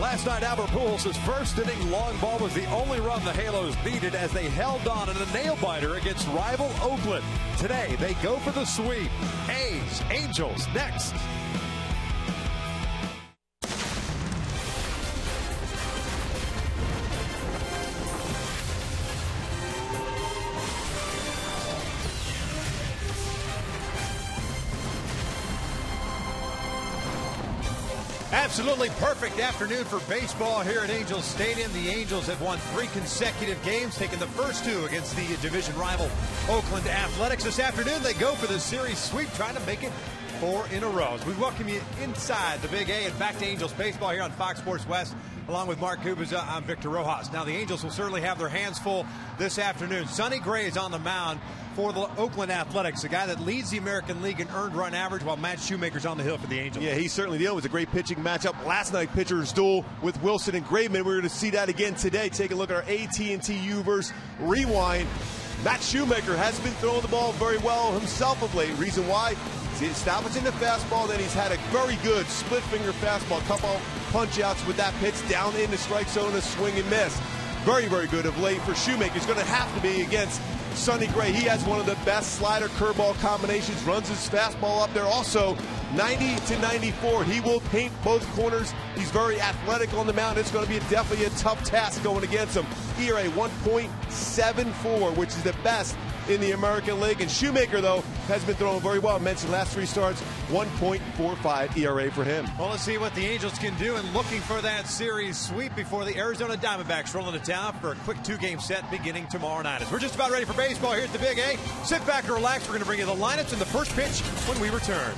Last night, Albert Pujols' first inning long ball was the only run the Halos needed as they held on in a nail-biter against rival Oakland. Today, they go for the sweep. A's, Angels next. Absolutely perfect afternoon for baseball here at Angels Stadium. The Angels have won 3 consecutive games, taking the first 2 against the division rival Oakland Athletics. This afternoon, they go for the series sweep, trying to make it 4 in a row. As we welcome you inside the Big A and back to Angels baseball here on Fox Sports West. Along with Mark Kubica, I'm Victor Rojas. Now, the Angels will certainly have their hands full this afternoon. Sonny Gray is on the mound for the Oakland Athletics, a guy that leads the American League in earned run average, while Matt Shoemaker's on the hill for the Angels. Yeah, he certainly did. It was a great pitching matchup last night. Pitchers duel with Wilson and Graveman. We're going to see that again today. Take a look at our AT&T Uverse Rewind. Matt Shoemaker hasn't been throwing the ball very well himself of late. Reason why? He's establishing the fastball, then he's had a very good split-finger fastball, couple punch-outs with that pitch down in the strike zone, a swing and miss. Very, very good of late for Shoemaker. He's going to have to be against Sonny Gray. He has one of the best slider curveball combinations, runs his fastball up there. Also, 90 to 94. He will paint both corners. He's very athletic on the mound. It's going to be definitely a tough task going against him. ERA 1.74, which is the best in the American League. And Shoemaker, though, has been throwing very well. I mentioned last 3 starts, 1.45 ERA for him. Well, let's see what the Angels can do, and looking for that series sweep before the Arizona Diamondbacks roll into town for a quick 2-game set beginning tomorrow night. As we're just about ready for baseball here at the Big A. Sit back and relax. We're going to bring you the lineups and the first pitch when we return.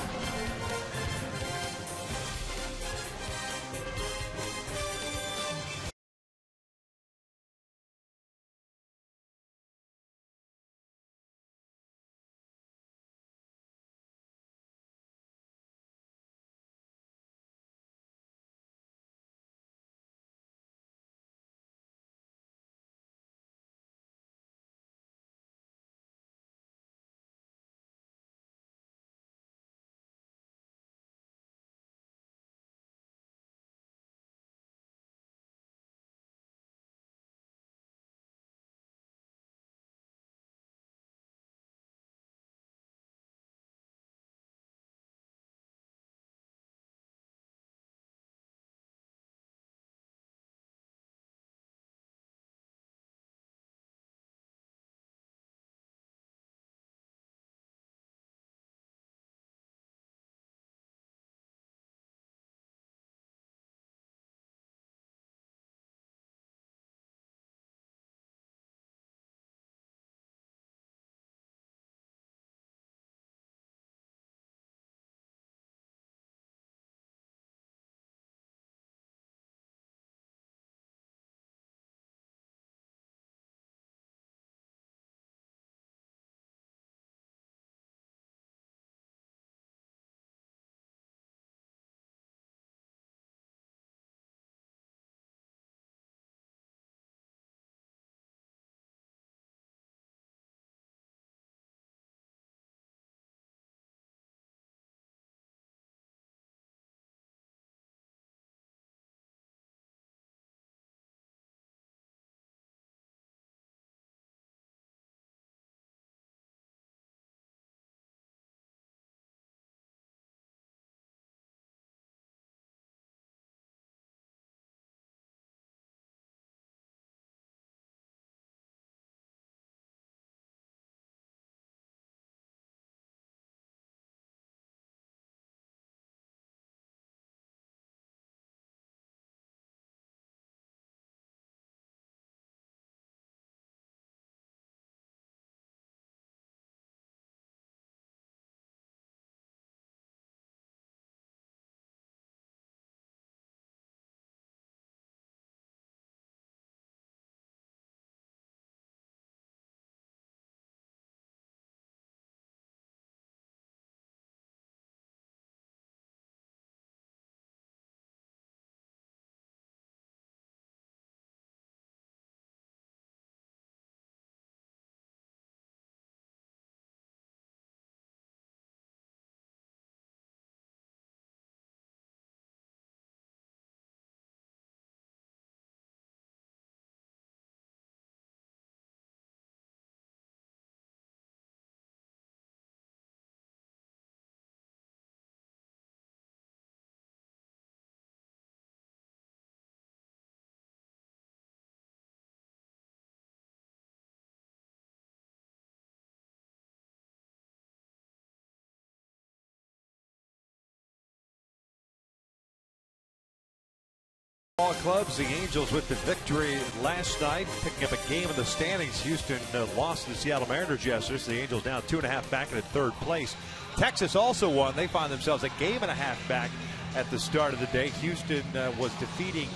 Ball clubs, the Angels with the victory last night, picking up a game in the standings. Houston lost to the Seattle Mariners yesterday, so the Angels down 2.5 back in third place. Texas also won. They find themselves a game and a half back at the start of the day. Houston was defeating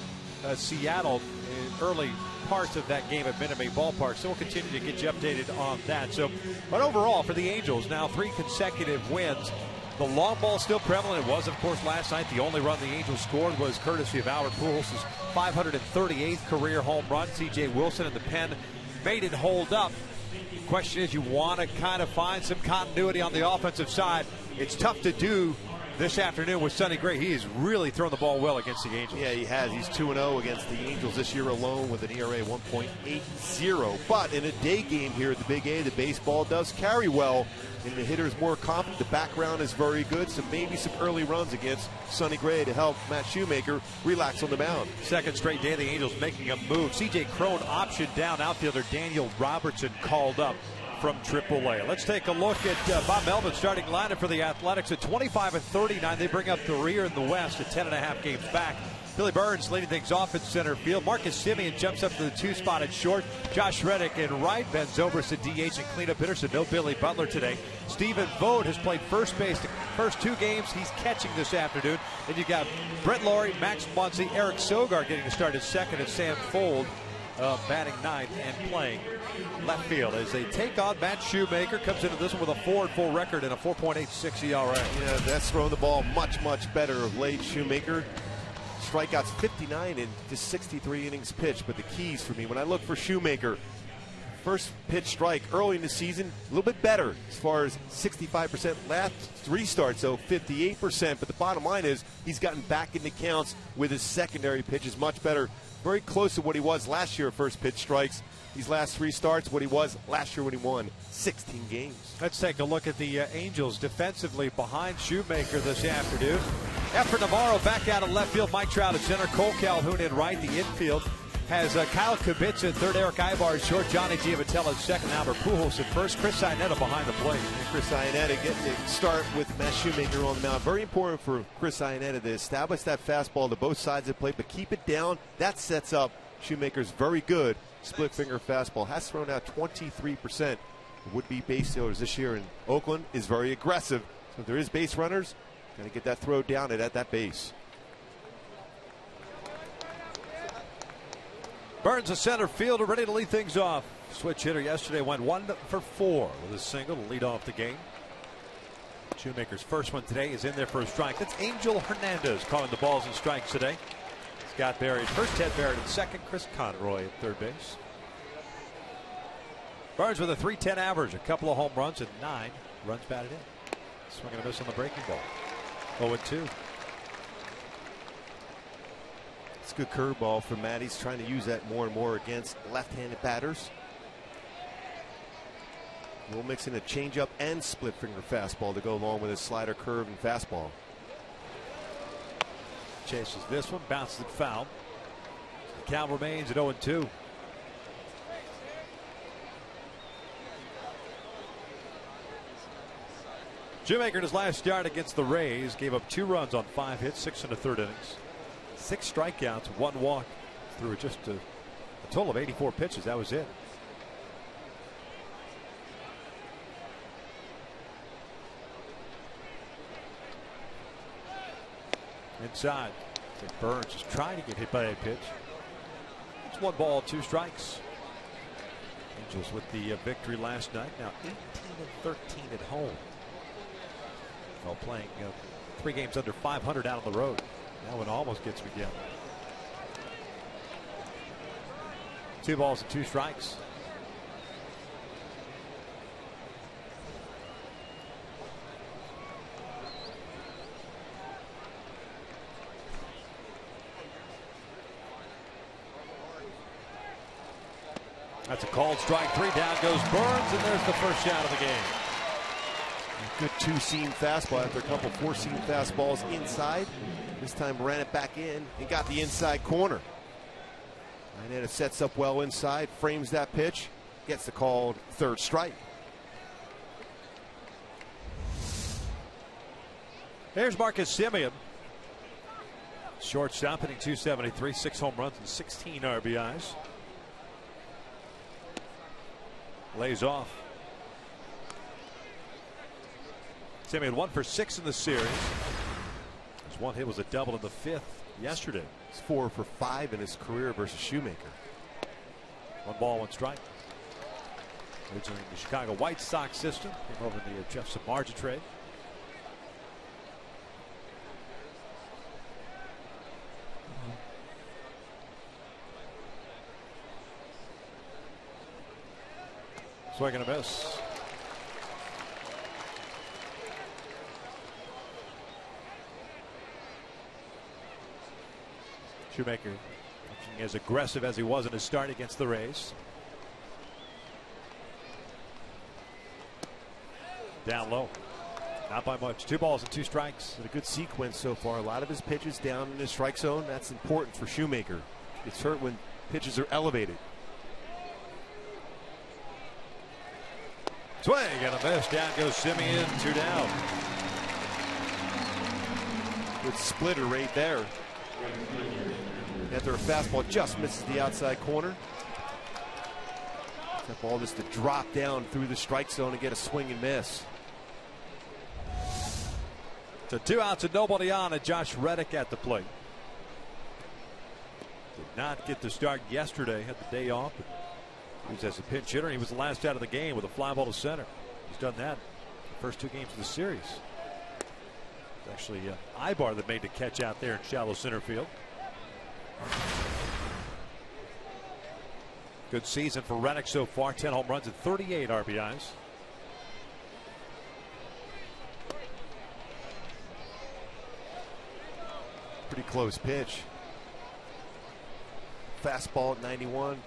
Seattle in early parts of that game at Minute Maid Ballpark, so we'll continue to get you updated on that. But overall, for the Angels, now 3 consecutive wins. The long ball still prevalent. It was, of course, last night. The only run the Angels scored was courtesy of Albert Pujols' 538th career home run. C.J. Wilson in the pen made it hold up. The question is, you want to kind of find some continuity on the offensive side. It's tough to do this afternoon with Sonny Gray. He has really thrown the ball well against the Angels. Yeah, he has. He's 2-0 against the Angels this year alone with an ERA 1.80. But in a day game here at the Big A, the baseball does carry well, and the hitter is more confident. The background is very good, so maybe some early runs against Sonny Gray to help Matt Shoemaker relax on the mound. Second straight day, the Angels making a move. C.J. Cron optioned down. Outfielder Daniel Robertson called up from AAA. Let's take a look at Bob Melvin's starting lineup for the Athletics. At 25-39, they bring up the rear in the West at 10.5 games back. Billy Burns leading things off at center field. Marcus Semien jumps up to the 2 spot at short. Josh Reddick in right. Ben Zobrist at DH and cleanup hitter, so no Billy Butler today. Stephen Vogt has played first base the first 2 games. He's catching this afternoon. Then you got Brett Laurie, Max Muncy, Eric Sogard getting to start at second, and Sam Fold batting 9th and playing left field as they take on Matt Shoemaker. Comes into this one with a 4-4 record and a 4.86 ERA. Yeah, that's throwing the ball much better of late. Shoemaker, strikeouts 59 in just 63 innings pitched. But the keys for me, when I look for Shoemaker, first pitch strike early in the season, a little bit better as far as 65%. Last 3 starts, so 58%. But the bottom line is he's gotten back into counts with his secondary pitches much better. Very close to what he was last year at first pitch strikes. These last 3 starts, what he was last year when he won 16 games. Let's take a look at the Angels defensively behind Shoemaker this afternoon. Efrain Navarro back out of left field. Mike Trout at center. Cole Calhoun in right. The infield has Kyle Kibitz at third. Eric Ibar at short. Johnny Giavitello at second. Albert Pujols at first. Chris Iannetta behind the plate. And Chris Iannetta getting to start with Matt Shoemaker on the mound. Very important for Chris Iannetta to establish that fastball to both sides of the plate, but keep it down. That sets up Shoemaker's very good split finger fastball. Has thrown out 23%. Would-be base stealers this year in Oakland is very aggressive. So if there is base runners, got to get that throw down at that base. Burns, a center fielder, ready to lead things off. Switch hitter yesterday went 1 for 4 with a single to lead off the game. Shoemaker's first one today is in there for a strike. That's Angel Hernandez calling the balls and strikes today. Scott Barry at first, Ted Barrett at second, Chris Conroy at third base. Burns with a .310 average, a couple of home runs and 9 runs batted in. Swing and a miss on the breaking ball. 0-2. It's a good curveball for Matt. He's trying to use that more and more against left-handed batters. We'll mix in a changeup and split finger fastball to go along with his slider, curve, and fastball. Chases this one, bounces it foul. The count remains at 0-2. Shoemaker in his last start against the Rays gave up 2 runs on 5 hits, 6 1/3 innings. 6 strikeouts, 1 walk through just a total of 84 pitches. That was it. Inside. I think Burns is trying to get hit by that pitch. It's 1 ball, 2 strikes. Angels with the victory last night. Now 18-13 at home. While playing 3 games under 500 out on the road. That one almost gets me down. 2 balls and 2 strikes. That's a called strike. 3 down goes Burns, and there's the first out of the game. Good 2-seam fastball after a couple 4-seam fastballs inside. This time ran it back in and got the inside corner. And then it sets up well inside, frames that pitch, gets the called 3rd strike. Here's Marcus Semien. shortstop, hitting .273, 6 home runs and 16 RBIs. Lays off. Sammy had 1 for 6 in the series. His one hit was a double in the 5th yesterday. He's 4 for 5 in his career versus Shoemaker. 1 ball, 1 strike. Originally in the Chicago White Sox system. Came over in the Jeff Samardzija trade. Swing and a miss. Shoemaker looking as aggressive as he was in his start against the Rays. Down low. Not by much. 2 balls and 2 strikes. A good sequence so far. A lot of his pitches down in his strike zone. That's important for Shoemaker. It's hurt when pitches are elevated. Swing and a miss. Down goes Simeon. 2 down. Good splitter right there. After a fastball just misses the outside corner. That ball just to drop down through the strike zone and get a swing and miss. So 2 outs and nobody on, and Josh Reddick at the plate. Did not get the start yesterday. Had the day off. He was as a pinch hitter. He was the last out of the game with a fly ball to center. He's done that the first 2 games of the series. It's actually Ibar that made the catch out there in shallow center field. Good season for Reddick so far. 10 home runs and 38 RBIs. Pretty close pitch. Fastball at 91.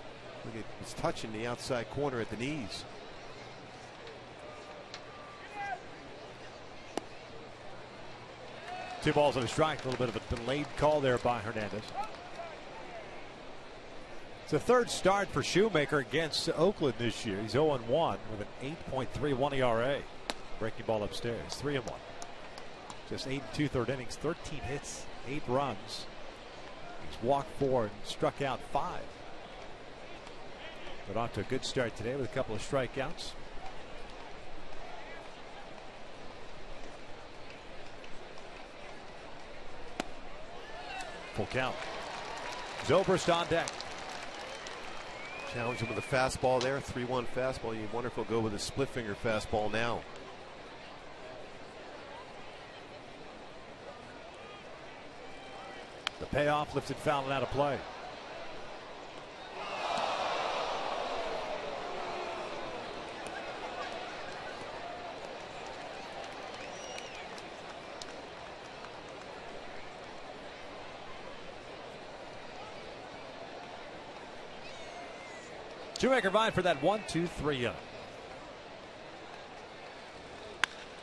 Look at, he's touching the outside corner at the knees. Two balls and a strike. A little bit of a delayed call there by Hernandez. It's the 3rd start for Shoemaker against Oakland this year. He's 0-1 with an 8.31 ERA. Breaking ball upstairs. 3-1. Just 8 2/3 innings, 13 hits, 8 runs. He's walked 4 and struck out 5. But off to a good start today with a couple of strikeouts. Full count. Zobrist on deck. Challenge him with a fastball there. 3-1 fastball. You wonder if he'll go with a split finger fastball now. The payoff, lifted foul and out of play. Shoemaker vying for that 1-2-3 inning.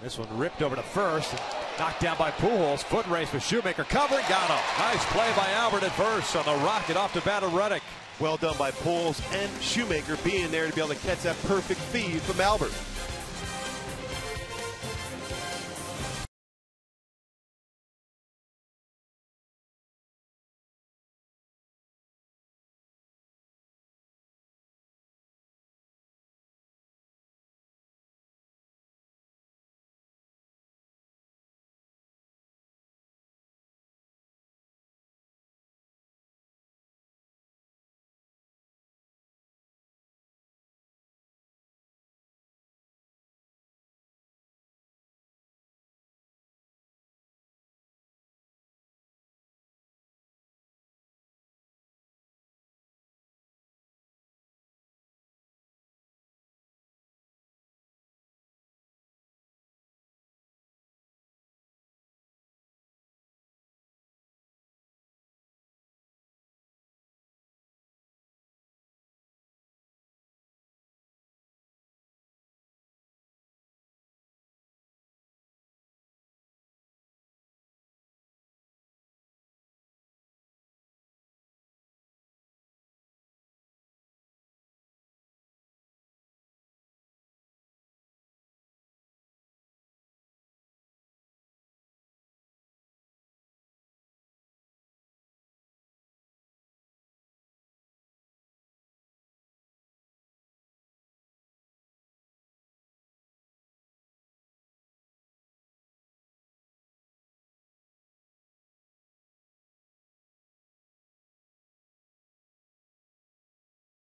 This one ripped over to first and knocked down by Pujols. Foot race with Shoemaker covering. Got him. Nice play by Albert at first on the rocket off to bat of Reddick. Well done by Pujols and Shoemaker being there to be able to catch that perfect feed from Albert.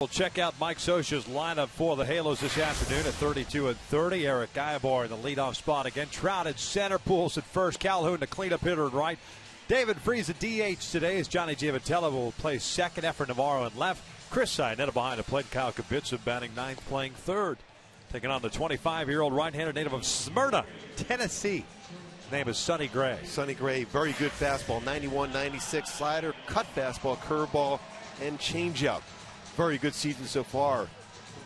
We'll check out Mike Scioscia's lineup for the Halos this afternoon at 32 and 30. Eric Ibar in the leadoff spot again. Trout at center, Pujols at first, Calhoun the cleanup hitter at right. David Freese at DH today as Johnny Giavotella will play second. Efrain Navarro in left. Chris Sinetta behind the plate. Kyle Kibitsa batting ninth, playing third. Taking on the 25-year-old right-hander native of Smyrna, Tennessee. His name is Sonny Gray. Sonny Gray, very good fastball, 91, 96 slider, cut fastball, curveball, and changeup. Very good season so far.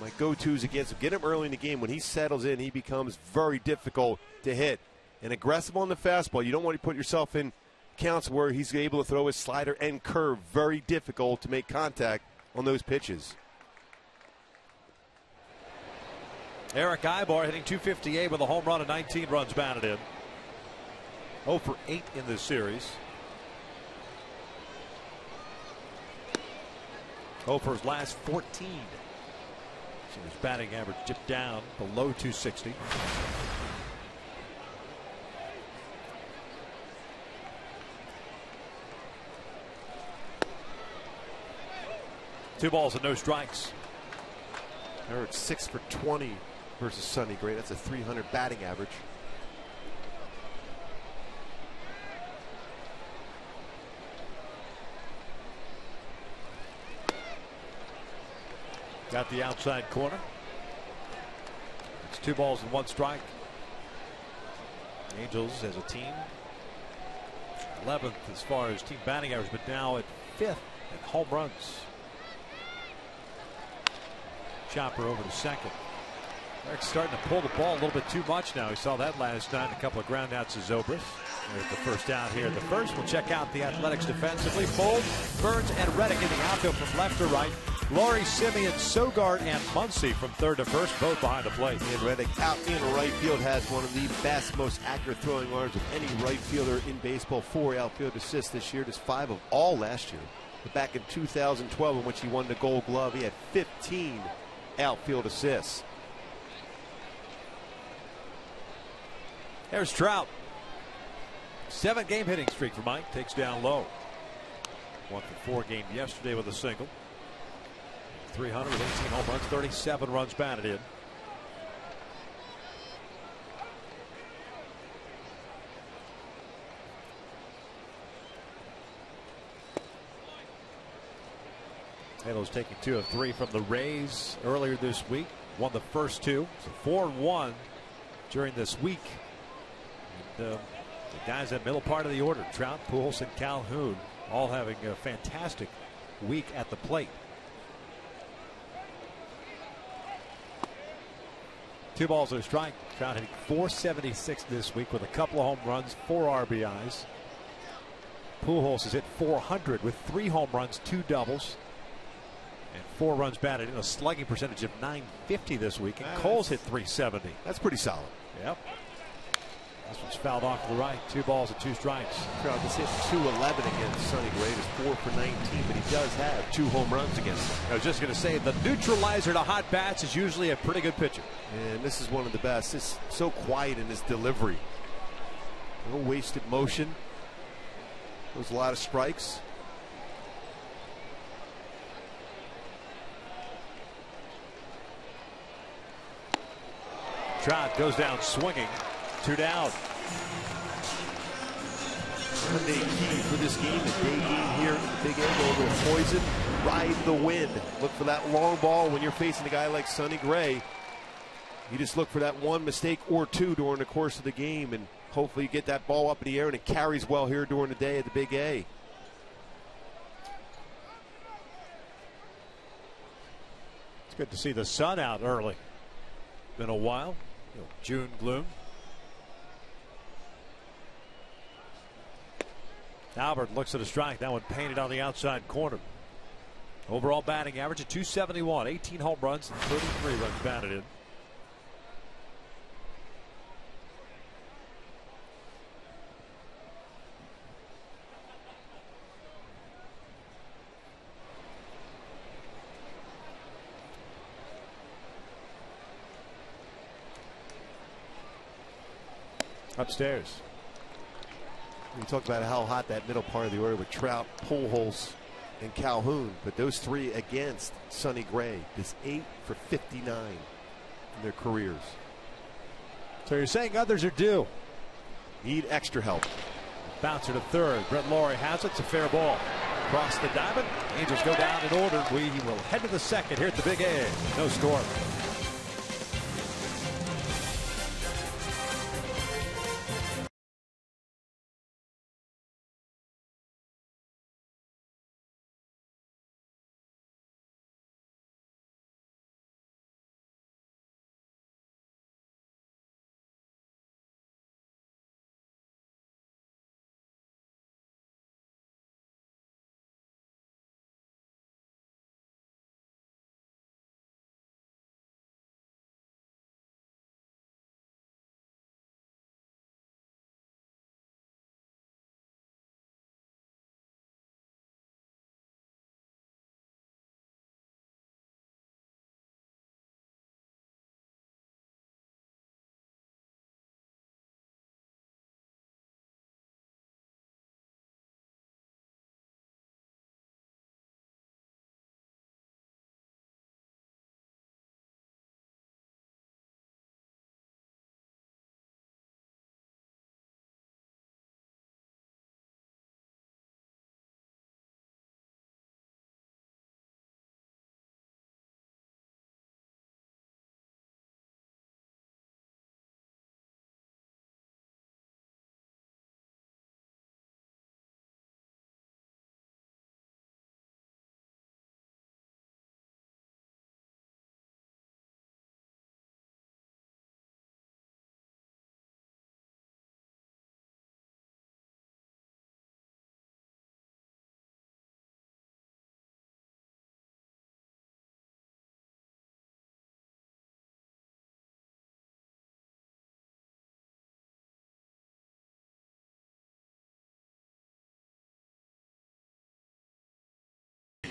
My go-tos against him. Get him early in the game. When he settles in, he becomes very difficult to hit. And aggressive on the fastball. You don't want to put yourself in counts where he's able to throw his slider and curve. Very difficult to make contact on those pitches. Eric Ibar hitting .258 with a home run and 19 runs batted in. 0 for 8 in this series. 0 for his last 14. So his batting average dipped down below .260. Two balls and no strikes. Eric 6 for 20 versus Sonny Gray. That's a .300 batting average. Got the outside corner. It's 2 balls and 1 strike. Angels as a team 11th as far as team batting average, but now at 5th in home runs. Chopper over to second. Eric's starting to pull the ball a little bit too much now. We saw that last night. A couple of ground outs to Zobrist. There's the first out here. The first, we'll check out the Athletics defensively. Fold, Burns, and Reddick in the outfield from left to right. Laurie, Simeon, Sogard, and Muncy from third to first, both behind the plate. And Reddick out in right field has one of the best, most accurate throwing arms of any right fielder in baseball. 4 outfield assists this year, just 5 of all last year. But back in 2012, in which he won the Gold Glove, he had 15 outfield assists. There's Trout. 7-game hitting streak for Mike. Takes down low. 1 for 4 game yesterday with a single. 300 with 18 home runs, 37 runs batted in. Halos taking 2 of 3 from the Rays earlier this week. Won the first 2. So 4-1 during this week. And, the guys at middle part of the order, Trout, Pujols, and Calhoun, all having a fantastic week at the plate. 2 balls and a strike. Trout hitting .476 this week with a couple of home runs, 4 RBIs. Pujols has hit .400 with 3 home runs, 2 doubles, and 4 runs batted in, a slugging percentage of .950 this week. And Cole's hit .370. That's pretty solid. Yep. This one's fouled off to the right. 2 balls and 2 strikes. Trout has hit .211 against Sonny Gray. It's 4 for 19, but he does have 2 home runs against him. I was just going to say, the neutralizer to hot bats is usually a pretty good pitcher. And this is one of the best. It's so quiet in his delivery. No wasted motion. There's a lot of strikes. Trout goes down swinging. 2 down. Monday key for this game, the day game here in the Big A. Go to a poison, ride the wind. Look for that long ball when you're facing a guy like Sonny Gray. You just look for that 1 mistake or 2 during the course of the game, and hopefully you get that ball up in the air and it carries well here during the day at the Big A. It's good to see the sun out early. Been a while. June gloom. Albert looks at a strike. That one painted on the outside corner. Overall batting average of .271. 18 home runs and 33 runs batted in. Upstairs. We talked about how hot that middle part of the order with Trout, Pujols, and Calhoun, but those three against Sonny Gray is 8 for 59 in their careers. So you're saying others are due. Need extra help. Bouncer to third. Brett Laurie has it. It's a fair ball. Across the diamond. Angels go down in order. We will head to the second here at the Big A. No score.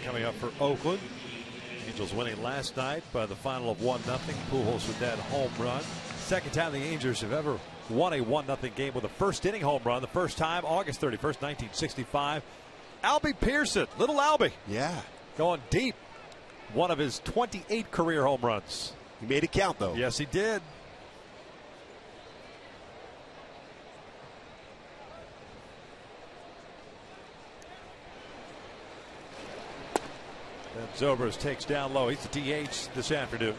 Coming up for Oakland. Angels winning last night by the final of 1-0. Pujols with that home run. Second time the Angels have ever won a 1-0 game with a first inning home run. The first time August 31st, 1965. Albie Pearson, little Albie. Yeah. Going deep. One of his 28 career home runs. He made it count, though. Yes, he did. And Zobrist takes down low. He's the DH this afternoon.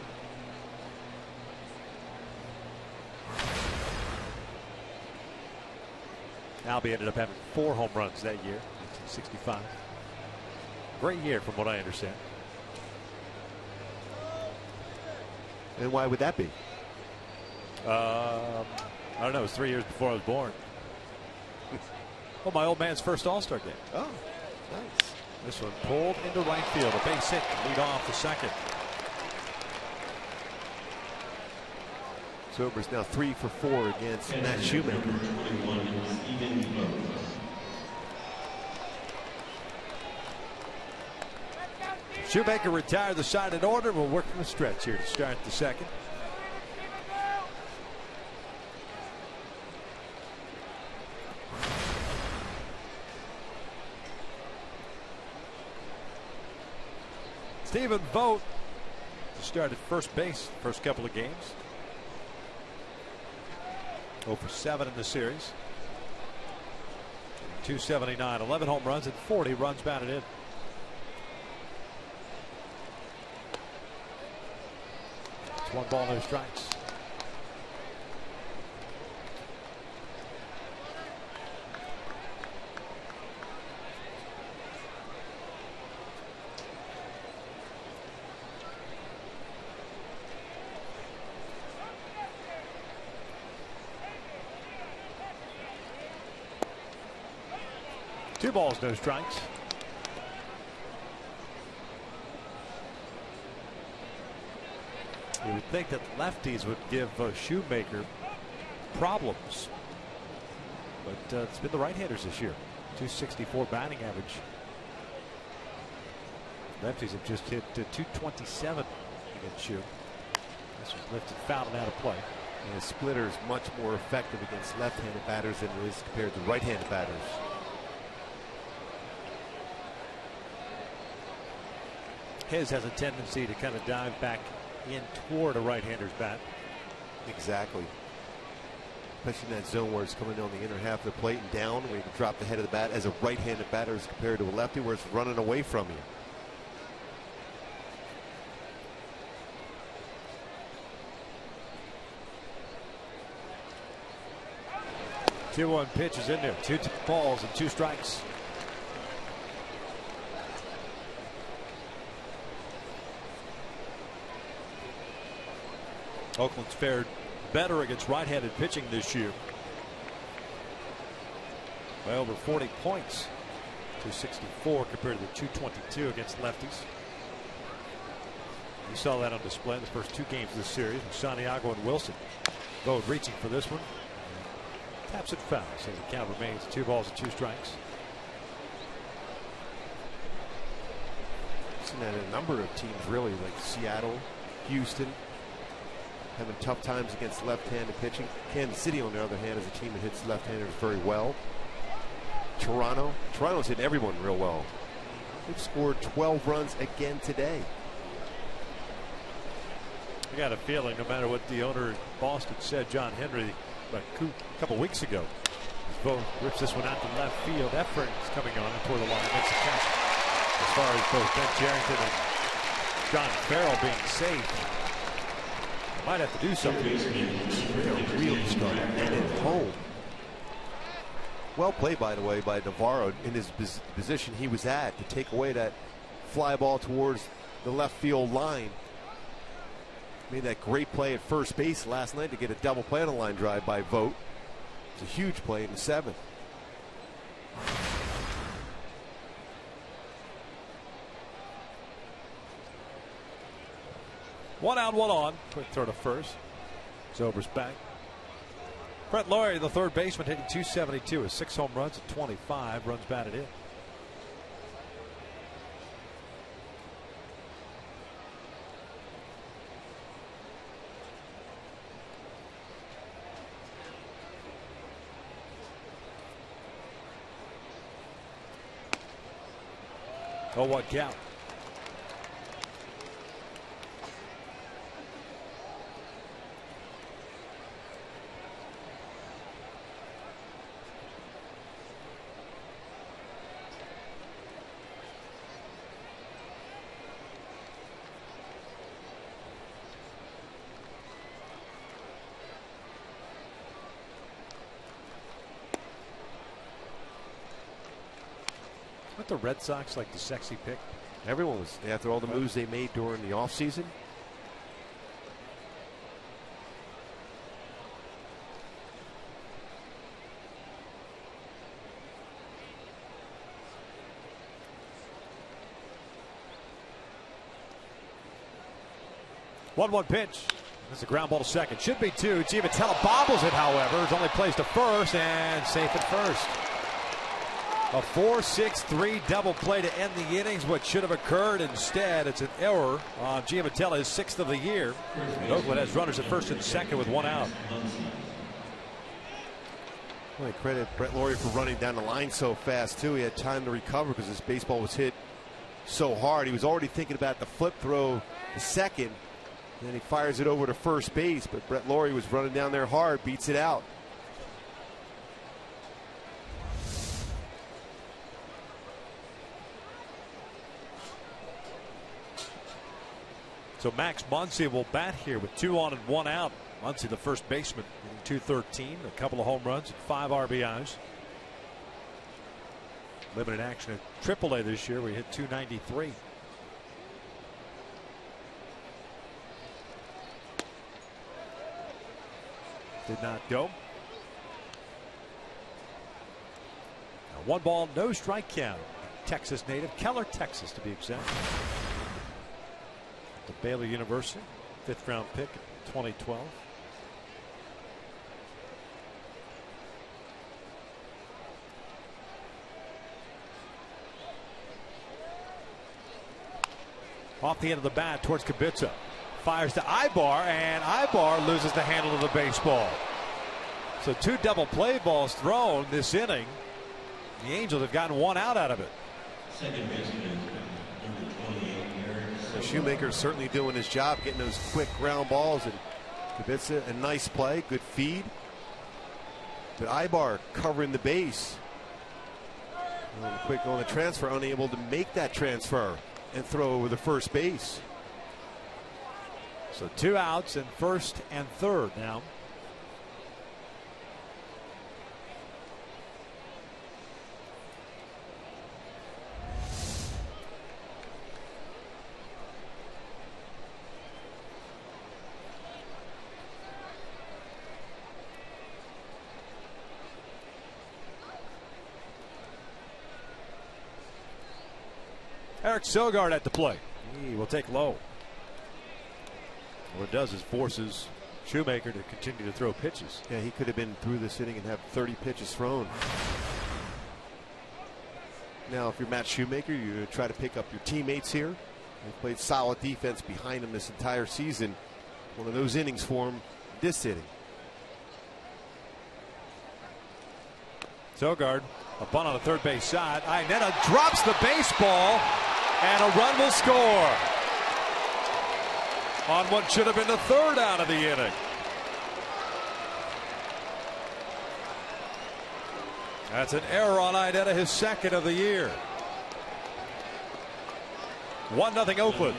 Albie ended up having 4 home runs that year, 1965. Great year from what I understand. And why would that be? I don't know. It was 3 years before I was born. Oh, my old man's first All-Star game. Oh, nice. This one pulled into right field. A base hit to lead off the second. Zobrist now 3 for 4 against Matt Shoemaker. Shoemaker retired the side in order. We'll work from the stretch here to start the second. Stephen Vogt started first base first couple of games. 0 for 7 in the series. 279, 11 home runs and 40 runs batted in. It's 1 ball, no strikes. Two balls, no strikes. You would think that lefties would give Shoemaker problems, but it's been the right-handers this year. 264 batting average. Lefties have just hit 227 against Shoe. This was lifted, fouled, and out of play. And his splitter is much more effective against left-handed batters than it is compared to right-handed batters. his has a tendency to kind of dive back in toward a right-hander's bat. Exactly. Especially in that zone where it's coming down the inner half of the plate and down, where you can drop the head of the bat as a right-handed batter as compared to a lefty where it's running away from you. 2-1 pitch is in there. 2 balls and 2 strikes. Oakland's fared better against right-handed pitching this year. By over 40 points. 264 compared to the 222 against lefties. You saw that on display in the first 2 games of this series with Santiago and Wilson. Both reaching for this one. Taps it foul, so the count remains 2 balls and 2 strikes. Seen that in a number of teams, really, like Seattle, Houston, having tough times against left-handed pitching. Kansas City, on the other hand, is a team that hits left-handers very well. Toronto's hitting everyone real well. They've scored 12 runs again today. I got a feeling, no matter what the owner in Boston said, John Henry, but a couple weeks ago, Bo rips this one out to left field. Efren is coming on toward the line. Makes the catch. As far as both Ben Cherington and John Farrell being safe, might have to do something. Really started and at home. Well played, by the way, by Navarro in his position he was at to take away that fly ball towards the left field line. Made that great play at first base last night to get a double play on a line drive by Vogt. It's a huge play in the 7th. One out, one on. Quick throw to first. Zobr's back. Brett Lawrie, the third baseman, hitting .272 with 6 home runs and 25 runs batted in. Oh, what count? The Red Sox like the sexy pick. Everyone was, after all the moves they made during the offseason. One pitch. It's a ground ball to second. Should be 2. Giamatella bobbles it, however. It's only placed to first and safe at first. A 4-6-3 double play to end the innings. What should have occurred instead, it's an error on Giamatella, his 6th of the year. And Oakland has runners at first and second with 1 out. Well, I credit Brett Lawrie for running down the line so fast too. He had time to recover because his baseball was hit so hard. He was already thinking about the flip throw to second. Then he fires it over to first base, but Brett Lawrie was running down there hard, beats it out. So Max Muncy will bat here with 2 on and 1 out. Muncy, the first baseman, hitting .213, a couple of home runs and 5 RBIs. Limited action at AAA this year. We hit .293. Did not go. Now 1 ball, no strike count. Texas native, Keller, Texas to be exact. The Baylor University, 5th round pick in 2012. Off the end of the bat towards Kubica. Fires to Ibar, and Ibar loses the handle of the baseball. So 2 double play balls thrown this inning. The Angels have gotten 1 out of it. Second baseman, number 28, Shoemaker's certainly doing his job, getting those quick ground balls, and Kubica, a nice play, good feed. But Ibar covering the base. Quick on the transfer, unable to make that transfer and throw over the first base. So 2 outs in first and third now. Eric Sogard at the plate. He will take low. What it does is forces Shoemaker to continue to throw pitches. Yeah, he could have been through this inning and have 30 pitches thrown. Now, if you're Matt Shoemaker, you try to pick up your teammates here. They played solid defense behind him this entire season. One of those innings for him this inning. Sogard, a bunt on the third base side. Iannetta drops the baseball, and a run will score on what should have been the third out of the inning. That's an error on Iannetta, his second of the year. 1-0 Oakland.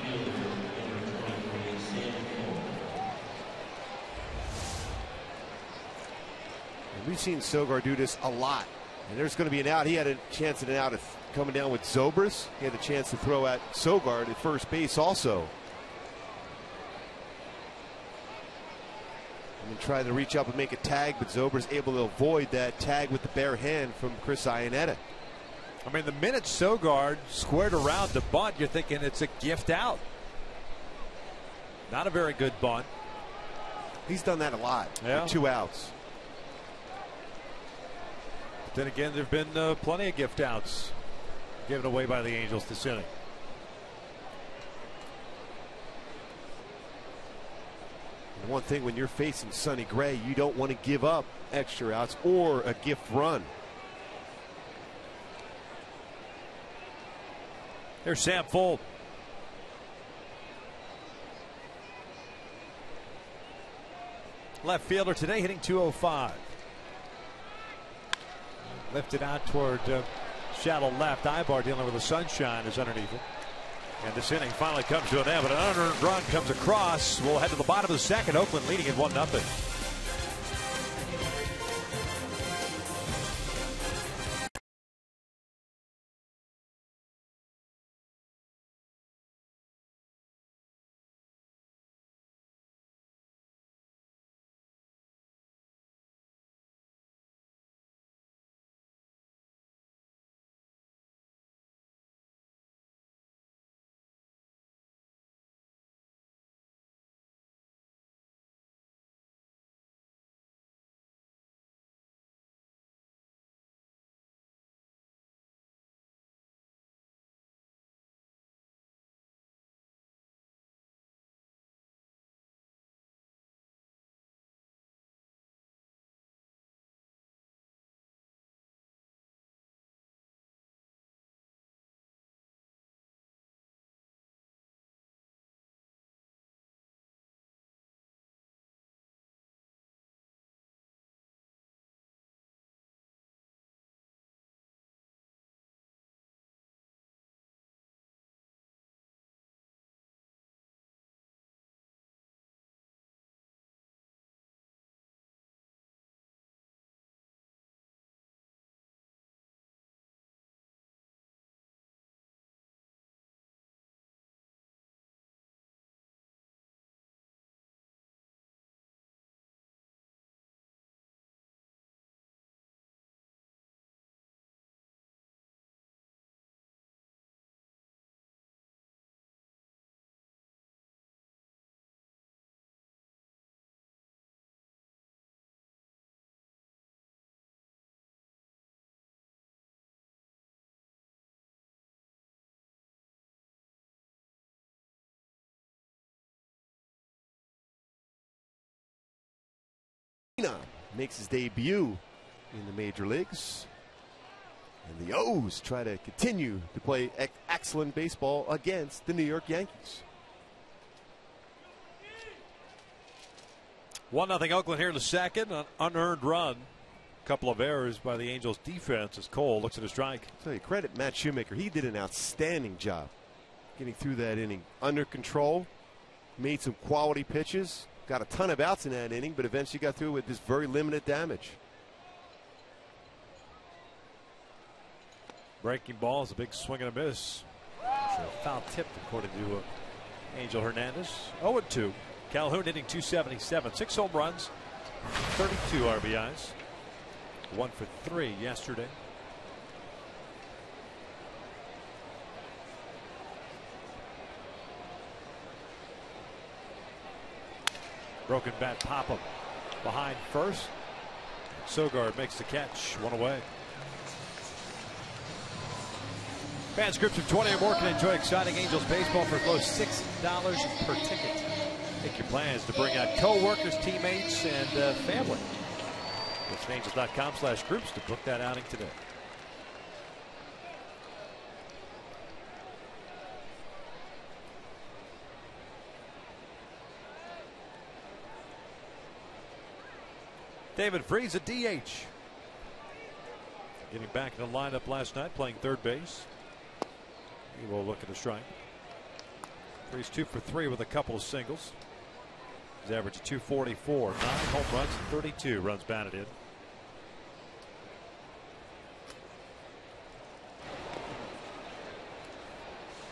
We've seen Sogard do this a lot. And there's going to be an out. He had a chance at an out coming down with Zobrist. He had a chance to throw at Sogard at first base also. And try to reach up and make a tag, but Zobrist able to avoid that tag with the bare hand from Chris Iannetta. I mean, the minute Sogard squared around the bunt, you're thinking it's a gift out. Not a very good bunt. He's done that a lot. Yeah. With 2 outs. But then again, there have been plenty of gift outs given away by the Angels this inning. And one thing, when you're facing Sonny Gray, you don't want to give up extra outs or a gift run. There's Sam Fuld. Left fielder today, hitting .205. Lifted out toward shallow left. Ibar dealing with the sunshine is underneath it. And this inning finally comes to an end, but an unearned run comes across. We'll head to the bottom of the second. Oakland leading at 1-0. Makes his debut in the major leagues. And the O's try to continue to play excellent baseball against the New York Yankees. 1-0 Oakland here in the second. An unearned run. A couple of errors by the Angels defense as Cole looks at a strike. So you credit Matt Shoemaker. He did an outstanding job getting through that inning. Under control. Made some quality pitches. Got a ton of outs in that inning, but eventually got through with this very limited damage. Breaking ball is a big swing and a miss. Foul tipped according to Angel Hernandez. 0-2. Calhoun hitting .277. 6 home runs, 32 RBIs. 1 for 3 yesterday. Broken bat Pop-up behind first. Sogard makes the catch. 1 away. Fans groups of 20 or more can enjoy exciting Angels baseball for as low as $6 per ticket. Make your plans to bring out co-workers, teammates, and family. Visit Angels.com/groups to book that outing today. David Freese, a DH. Getting back in the lineup last night, playing third base. He will look at a strike. Freese 2 for 3 with a couple of singles. His average of .244. 9 home runs and 32 runs batted in.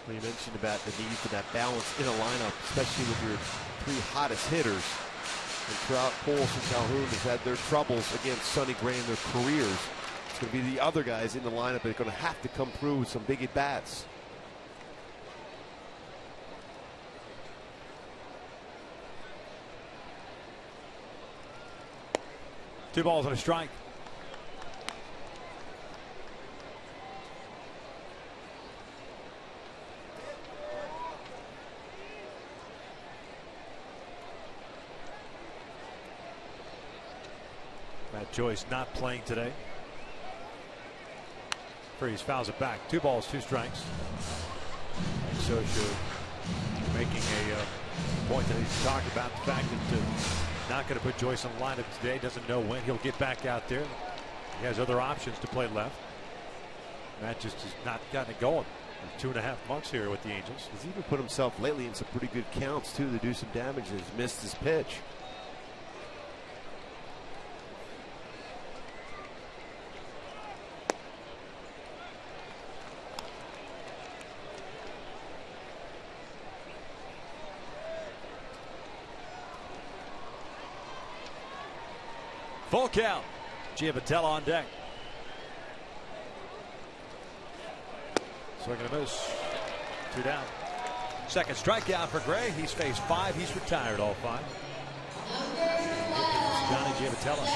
Well, you mentioned about the need for that balance in a lineup, especially with your 3 hottest hitters. And Trout, Pujols, and Calhoun have had their troubles against Sonny Gray in their careers. It's going to be the other guys in the lineup that are going to have to come through with some big at bats. Two balls and a strike. Matt Joyce not playing today. Freese fouls it back. 2 balls, 2 strikes. Socha making a point that he's talked about the fact that not going to put Joyce on the lineup today. Doesn't know when he'll get back out there. He has other options to play left. Matt just has not gotten it going. 2.5 months here with the Angels. He's even put himself lately in some pretty good counts too to do some damage. He's missed his pitch. Full count. Giavotella on deck. Swing and a miss. 2 down. Second strikeout for Gray. He's faced 5. He's retired all 5. Johnny Giavotella.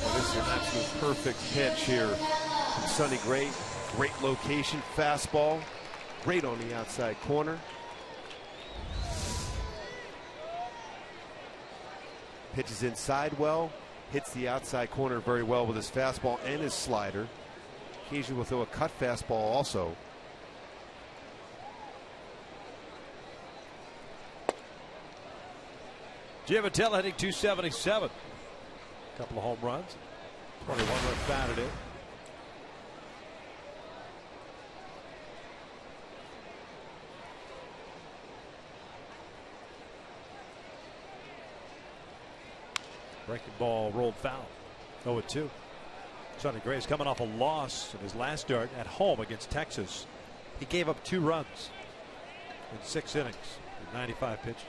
Well, this is an absolute perfect pitch here from Sonny Gray. Great location. Fastball. Great on the outside corner. Pitches inside well, hits the outside corner very well with his fastball and his slider. Occasionally will throw a cut fastball also. Giavotella hitting .277. Couple of home runs. 21 runs batted in. Breaking ball rolled foul. 0-2. Sonny Gray's coming off a loss in his last start at home against Texas. He gave up 2 runs in 6 innings in 95 pitches.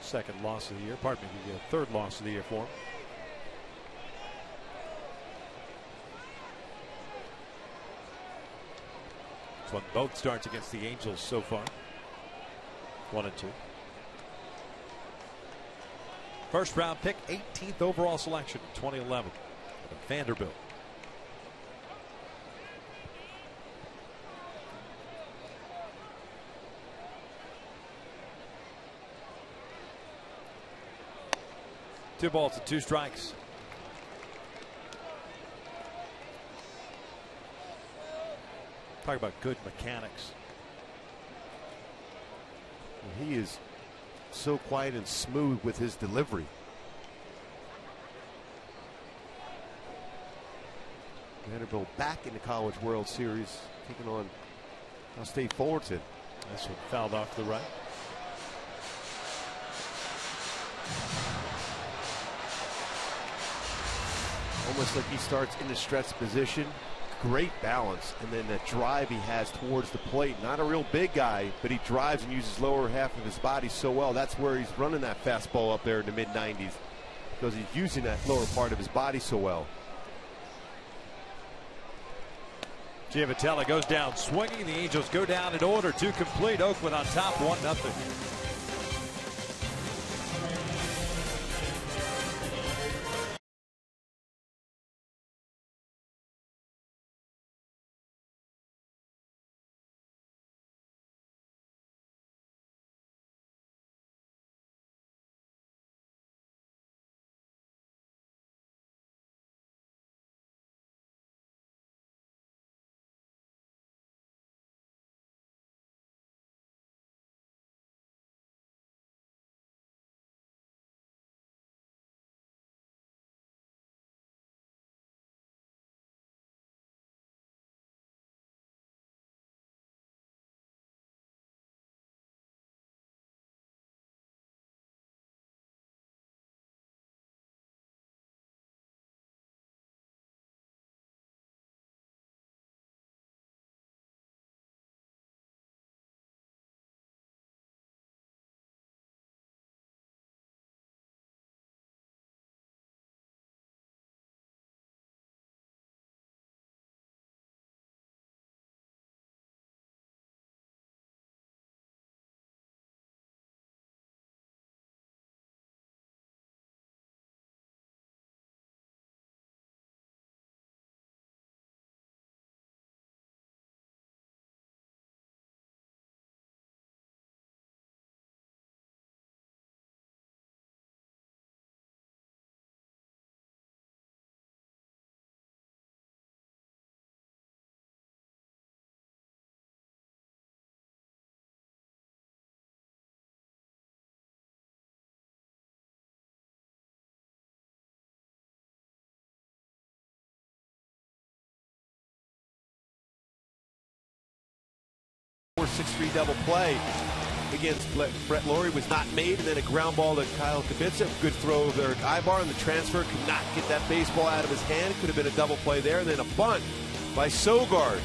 Second loss of the year. Pardon me, the 3rd loss of the year for him. It's won both starts against the Angels so far. 1-2. First round pick, 18th overall selection in 2011. Vanderbilt. Two balls and 2 strikes. Talk about good mechanics. He is so quiet and smooth with his delivery. Vanderbilt back in the College World Series, taking on State Fullerton. This one fouled off to the right. Almost like he starts in the stretch position. Great balance, and then that drive he has towards the plate. Not a real big guy, but he drives and uses lower half of his body so well. That's where he's running that fastball up there in the mid-90s, because he's using that lower part of his body so well. Giavatelli goes down swinging. The Angels go down in order to complete. Oakland on top 1-0. Six-three double play against Brett Laurie was not made, and then a ground ball to Kyle Kubica. Good throw of Eric Ibar, and the transfer could not get that baseball out of his hand. Could have been a double play there, and then a bunt by Sogard.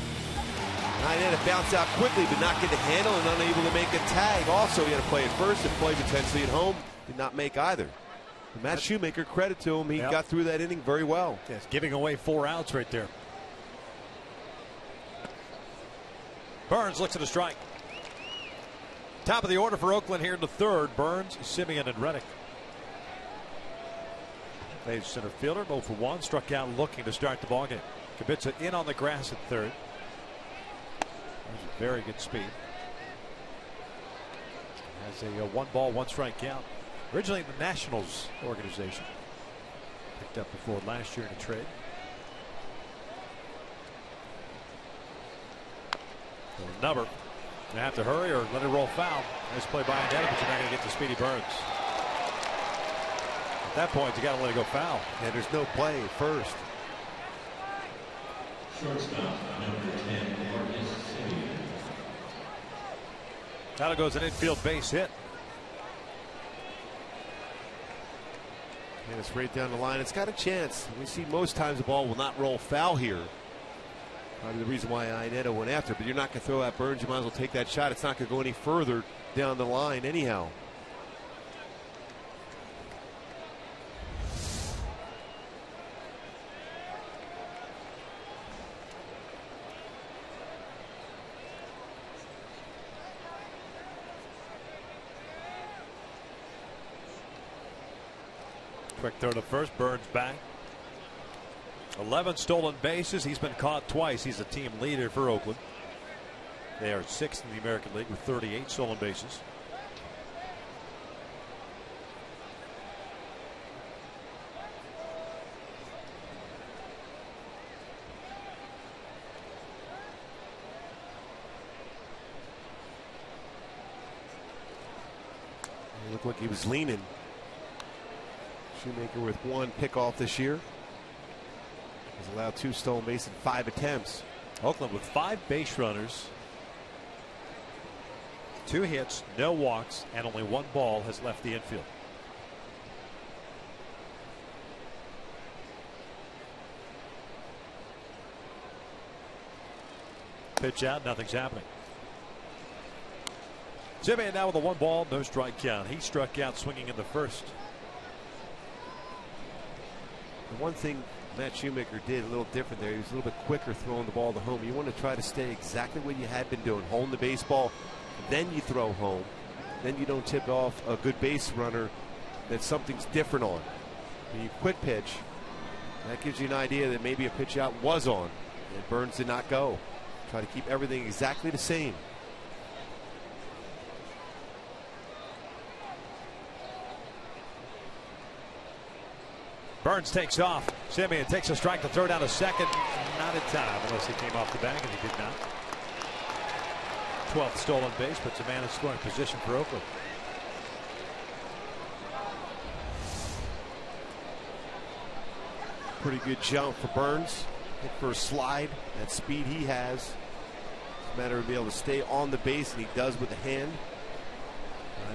And then it bounced out quickly, but not get the handle and unable to make a tag. Also, he had to play at first and play potentially at home. Did not make either. But Matt Shoemaker, credit to him, he got through that inning very well. Yes, giving away 4 outs right there. Burns looks at a strike. Top of the order for Oakland here in the third. Burns, Simeon, and Reddick. Plays center fielder, 0 for 1. Struck out looking to start the ballgame. Kubica in on the grass at third. There's a very good speed. Has a 1-ball, 1-strike count. Originally in the Nationals organization. Picked up before last year in a trade. Number. You have to hurry or let it roll foul. Nice play by Anetta, but you're not going to get to Speedy Burns. At that point, you got to let it go foul. Yeah, there's no play at first. Now goes an infield base hit. And it's right down the line. It's got a chance. We see most times the ball will not roll foul here. Probably the reason why Iannetta went after, but you're not going to throw at Burns. You might as well take that shot. It's not going to go any further down the line anyhow. Quick throw to first. Burns back. 11 stolen bases. He's been caught twice. He's a team leader for Oakland. They are 6th in the American League with 38 stolen bases. It looked like he was leaning. Shoemaker with 1 pickoff this year. He's allowed 2 stolen bases in 5 attempts. Oakland with 5 base runners, 2 hits, no walks, and only 1 ball has left the infield. Pitch out, nothing's happening. Simeon now with a 1 ball, no strike count. He struck out swinging in the first. The one thing Matt Shoemaker did a little different there, he was a little bit quicker throwing the ball to home. You want to try to stay exactly what you had been doing, holding the baseball, then you throw home. Then you don't tip off a good base runner that something's different on. When you quick pitch, that gives you an idea that maybe a pitch out was on, and Burns did not go. Try to keep everything exactly the same. Burns takes off. Simeon takes a strike to throw down a second. Not in time unless he came off the bag, and he did not. 12th stolen base, puts a man in scoring position for Oakland. Pretty good jump for Burns. Hit for a slide. That speed he has. It's a matter of being able to stay on the base, and he does with the hand.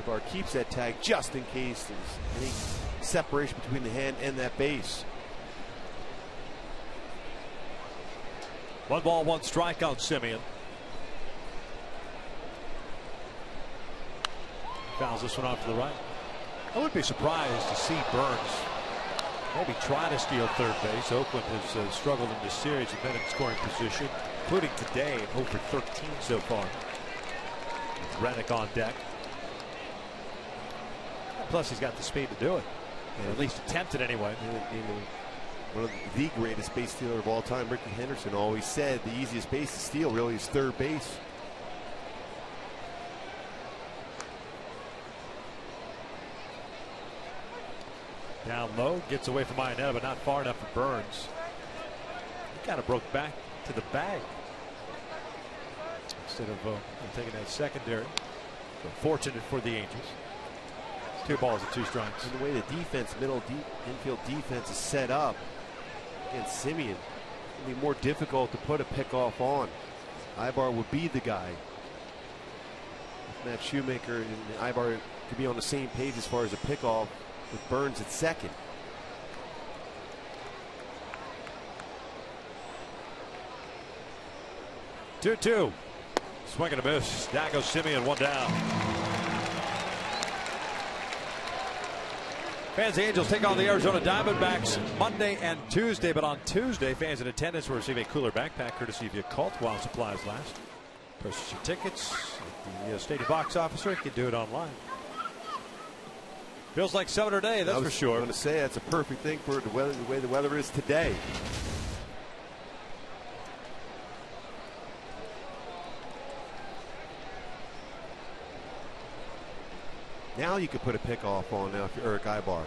Ibar keeps that tag just in case there's any separation between the hand and that base. 1 ball, 1 strike on Simeon. Fouls this one off to the right. I would be surprised to see Burns maybe try to steal third base. Oakland has struggled in this series, have been in scoring position, including today, 0 for 13 so far. Reddick on deck. Plus, he's got the speed to do it. Or at least attempt it anyway. One of the greatest base stealer of all time, Ricky Henderson, always said the easiest base to steal really is third base. Down low, gets away from Ionetta, but not far enough for Burns. He kind of broke back to the bag instead of taking that secondary. So fortunate for the Angels. 2 balls and 2 strikes. And the way the defense, infield defense is set up against Simeon, it'll be more difficult to put a pickoff on. Ibar would be the guy. Matt Shoemaker and Ibar could be on the same page as far as a pickoff with Burns at second. Two. Swing and a miss. Down goes Simeon, 1 down. Fans, the Angels take on the Arizona Diamondbacks Monday and Tuesday. But on Tuesday, fans in attendance will receive a cooler backpack courtesy of Yakult while supplies last. Purchase your tickets at the stadium box office, or you can do it online. Feels like summer day, that's for sure. I was going to say that's a perfect thing for the weather, the way the weather is today. Now you could put a pickoff on now if you're Eric Ibar.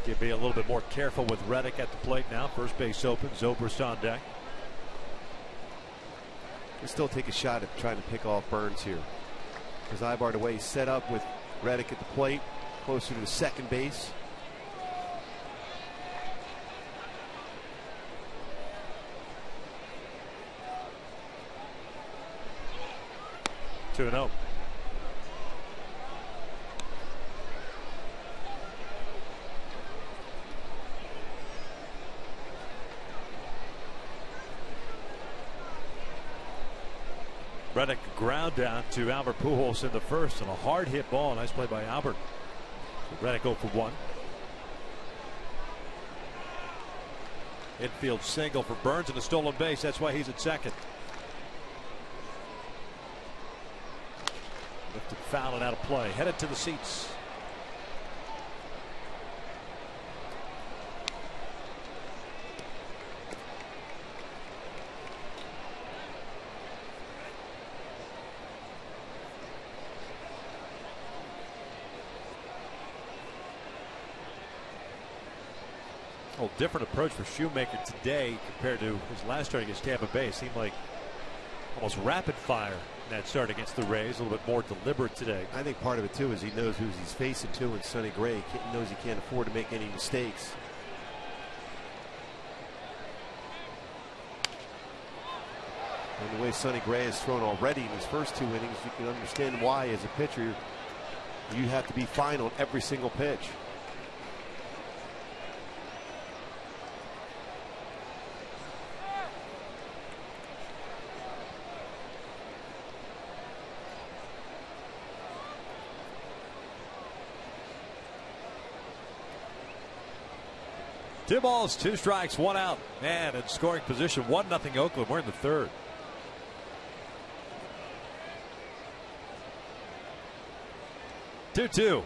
Could be a little bit more careful with Reddick at the plate now. First base open, Zobrist on deck. We'll still take a shot at trying to pick off Burns here. Because Ibar, the way he's set up with Reddick at the plate, closer to the second base. Two and 0. Reddick ground down to Albert Pujols in the first, and a hard hit ball. Nice play by Albert. So Reddick 0 for 1. Infield single for Burns and a stolen base. That's why he's at second. Lifted foul and out of play. Headed to the seats. A little different approach for Shoemaker today compared to his last start against Tampa Bay. It seemed like almost rapid fire in that start against the Rays. A little bit more deliberate today. I think part of it too is he knows who he's facing too, and Sonny Gray knows he can't afford to make any mistakes. And the way Sonny Gray has thrown already in his first 2 innings, you can understand why as a pitcher you have to be fine on every single pitch. Two balls, 2 strikes, 1 out. And in scoring position, 1-0 Oakland. We're in the third. Two.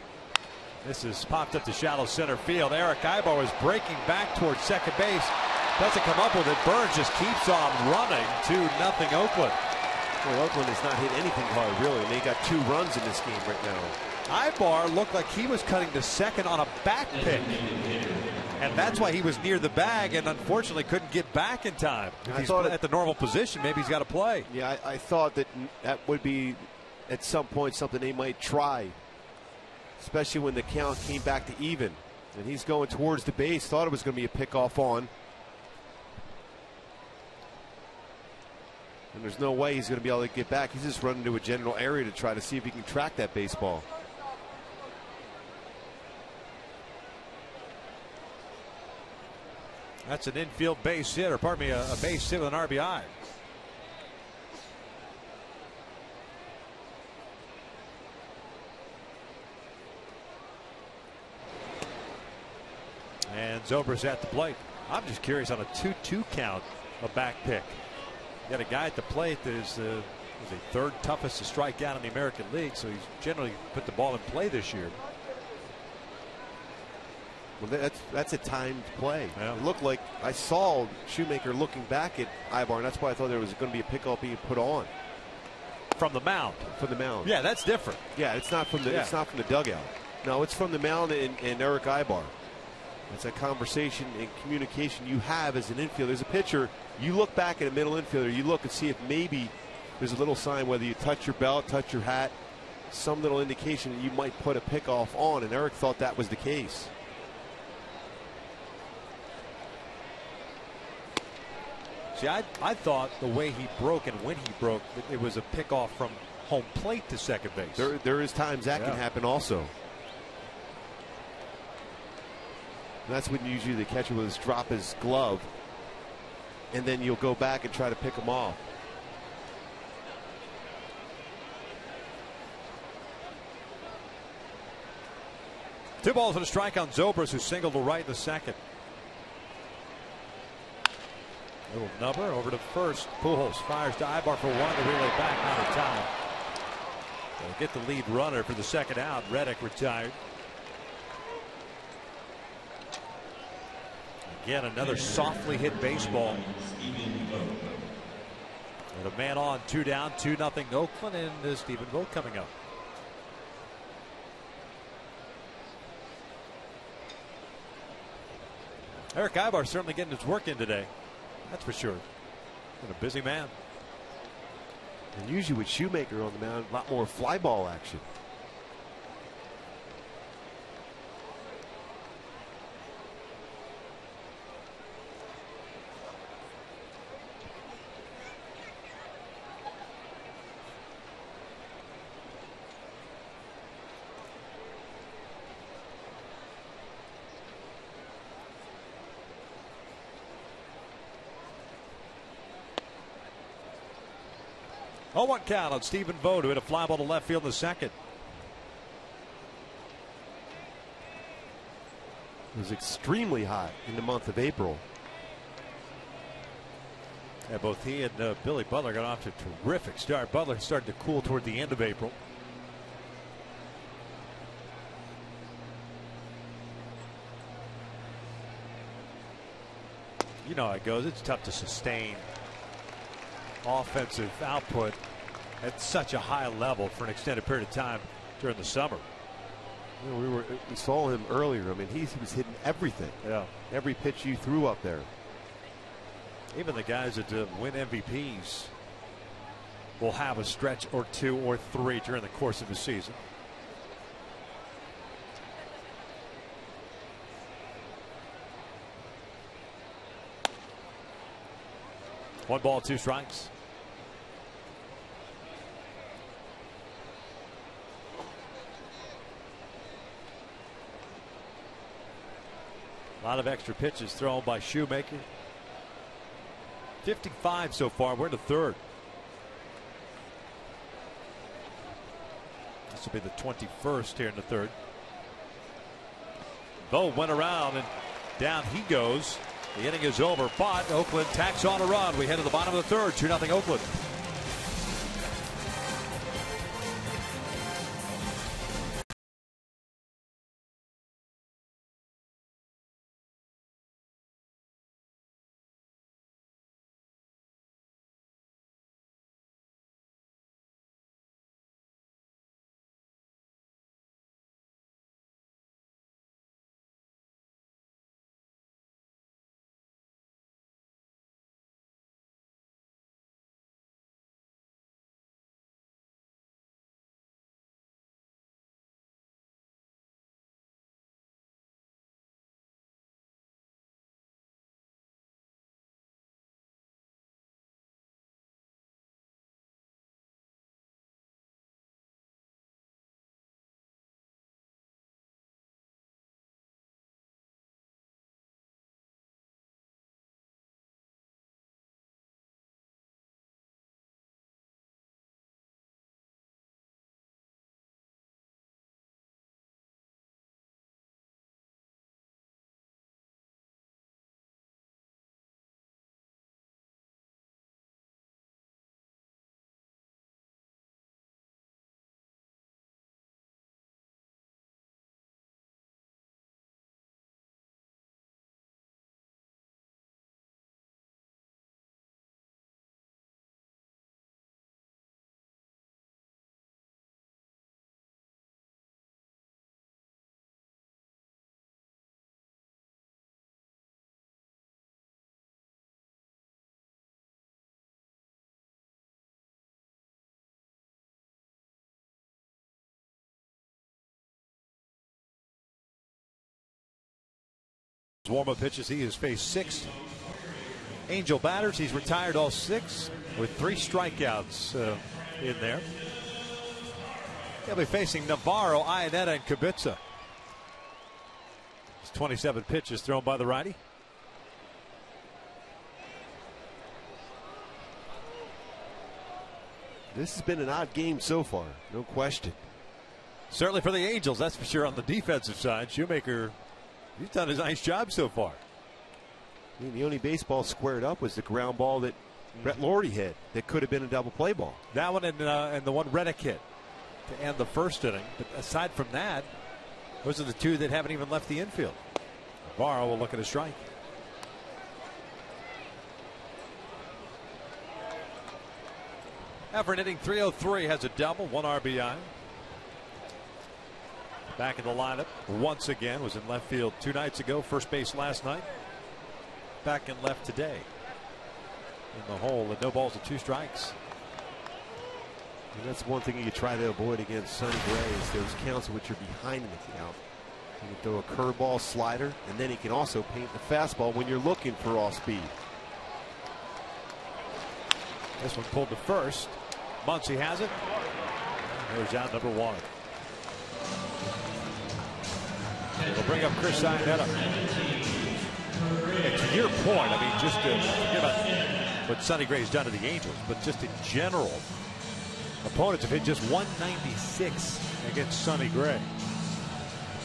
This is popped up to shallow center field. Eric Ibar was breaking back towards second base. Doesn't come up with it. Burns just keeps on running. 2-0 Oakland. Well, Oakland has not hit anything hard, really, and they got 2 runs in this game right now. Ibar looked like he was cutting to second on a back pick. And that's why he was near the bag and unfortunately couldn't get back in time. If he's at the normal position, maybe he's got to play. Yeah, I thought that would be at some point something they might try, especially when the count came back to even. And he's going towards the base. Thought it was going to be a pickoff on. And there's no way he's going to be able to get back. He's just running to a general area to try to see if he can track that baseball. That's an infield base hit, or pardon me, a base hit with an RBI. And Zobrist at the plate. I'm just curious on a 2-2 count, a back pick. You got a guy at the plate that is the third toughest to strike out in the American League, so he's generally put the ball in play this year. Well, that's a timed play. Yeah. It looked like I saw Shoemaker looking back at Ibar, and that's why I thought there was going to be a pickoff being put on from the mound. From the mound. Yeah, that's different. Yeah, it's not from the it's not from the dugout. No, it's from the mound and Eric Ibar. It's a conversation and communication you have as an infielder. As a pitcher, you look back at a middle infielder, you look and see if maybe there's a little sign, whether you touch your belt, touch your hat, some little indication that you might put a pickoff on, and Eric thought that was the case. See, I thought the way he broke and when he broke, it was a pickoff from home plate to second base. There is times that can happen also. And that's when usually the catcher will just drop his glove, and then you'll go back and try to pick him off. Two balls and a strike on Zobrist, who singled to right in the second. Little number over to first. Pujols fires to Ibar for 1 to relay back, out of time. They'll get the lead runner for the second out. Reddick retired. Again, another softly hit baseball. And a man on, 2 down, 2-0 Oakland, and Stephen Vogt coming up. Eric Ibar certainly getting his work in today. That's for sure. Been a busy man. And usually with Shoemaker on the mound, a lot more fly ball action. Oh, 1 count on Stephen Vogt, who hit a fly ball to left field in the second. It was extremely hot in the month of April. Yeah, both he and Billy Butler got off to a terrific start. Butler started to cool toward the end of April. You know how it goes. It's tough to sustain offensive output at such a high level for an extended period of time during the summer. You know, we saw him earlier. I mean, he was hitting everything. Yeah. Every pitch you threw up there. Even the guys that win MVPs will have a stretch or 2 or 3 during the course of the season. One ball, 2 strikes. A lot of extra pitches thrown by Shoemaker. 55 so far. We're in the 3rd. This will be the 21st here in the 3rd. Bo went around and down he goes. The inning is over, but Oakland tacks on a run. We head to the bottom of the 3rd. 2-0 Oakland. Warm-up pitches. He has faced 6 Angel batters. He's retired all 6 with 3 strikeouts in there. He'll be facing Navarro, Iannetta, and Kubica. It's 27 pitches thrown by the righty. This has been an odd game so far, no question. Certainly for the Angels, that's for sure. On the defensive side, Shoemaker, he's done a nice job so far. I mean, the only baseball squared up was the ground ball that Brett Lordy hit that could have been a double play ball. That one and the one Reddick hit to end the 1st inning. But aside from that, those are the 2 that haven't even left the infield. Navarro will look at a strike. Everett hitting .303, has a double, 1 RBI. Back in the lineup once again, was in left field 2 nights ago, first base last night. Back in left today. In the hole with no balls and 2 strikes. And that's one thing you try to avoid against Sonny Gray is those counts in which you're behind in the count. He can throw a curveball, slider, and then he can also paint the fastball when you're looking for off speed. This one pulled to first. Muncy has it. There's out number 1. We'll bring up Chris Iannetta. And to your point, I mean, just to forget about what Sonny Gray's done to the Angels, but just in general, opponents have hit just 196 against Sonny Gray.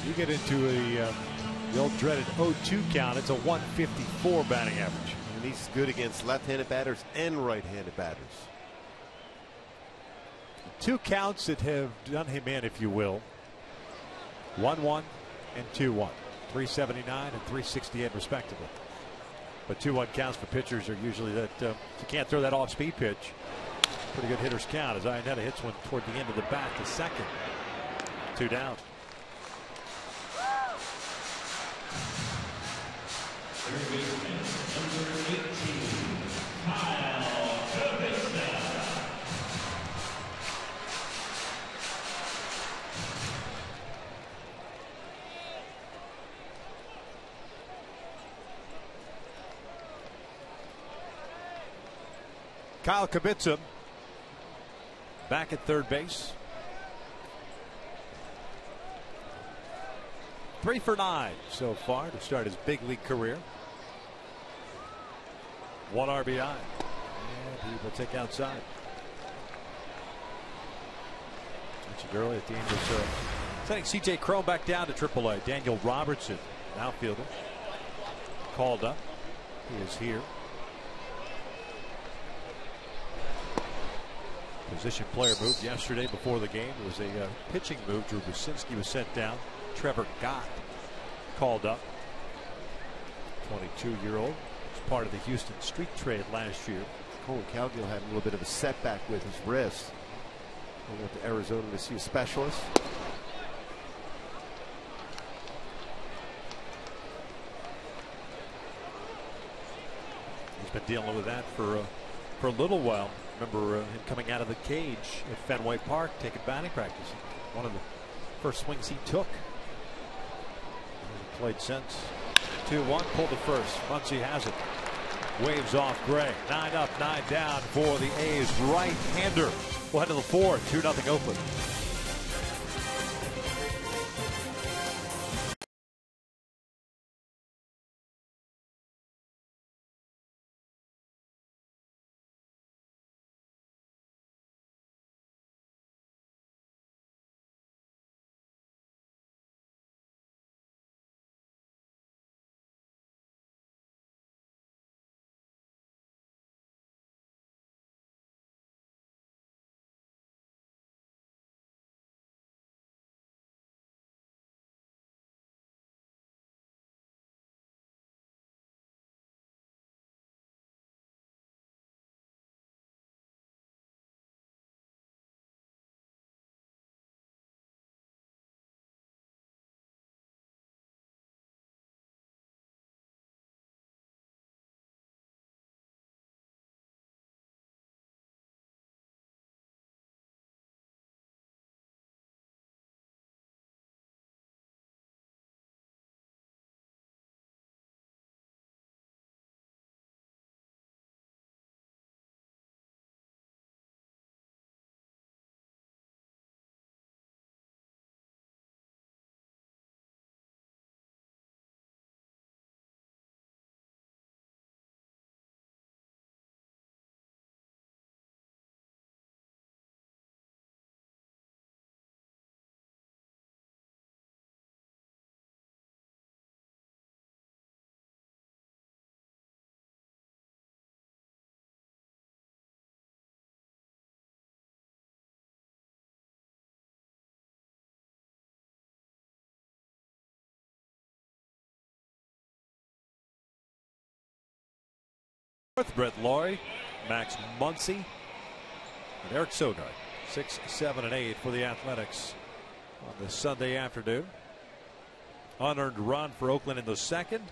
You get into the old dreaded 0-2 count, it's a 154 batting average. And he's good against left-handed batters and right-handed batters. 2 counts that have done him in, if you will. 1-1 and 2-1. 379 and 368 respectively. But 2-1 counts for pitchers are usually that if you can't throw that off-speed pitch, pretty good hitters count as Iannetta hits one toward the end of the bat to second. 2 down. Kyle Kibitza back at third base. 3 for 9 so far to start his big league career. 1 RBI. And he will take outside. Mentioned earlier at the Angels sending C.J. Cron back down to AAA. Daniel Robertson, an outfielder, called up. He is here. Position player moved yesterday before the game. It was a pitching move. Drew Bucinski was sent down. Trevor Gott called up. 22-year-old. Was part of the Houston street trade last year. Colin Cowgill had a little bit of a setback with his wrist. He went to Arizona to see a specialist. He's been dealing with that for a little while. Remember him coming out of the cage at Fenway Park, taking batting practice. One of the first swings he took. Hasn't played since. 2-1, pulled to first. Muncy has it. Waves off Gray. 9 up, 9 down for the A's right-hander. We'll head to the 4th. 2-0 Oakland. Brett Laurie, Max Muncy, and Eric Sogard. 6, 7, and 8 for the Athletics on this Sunday afternoon. Unearned run for Oakland in the second.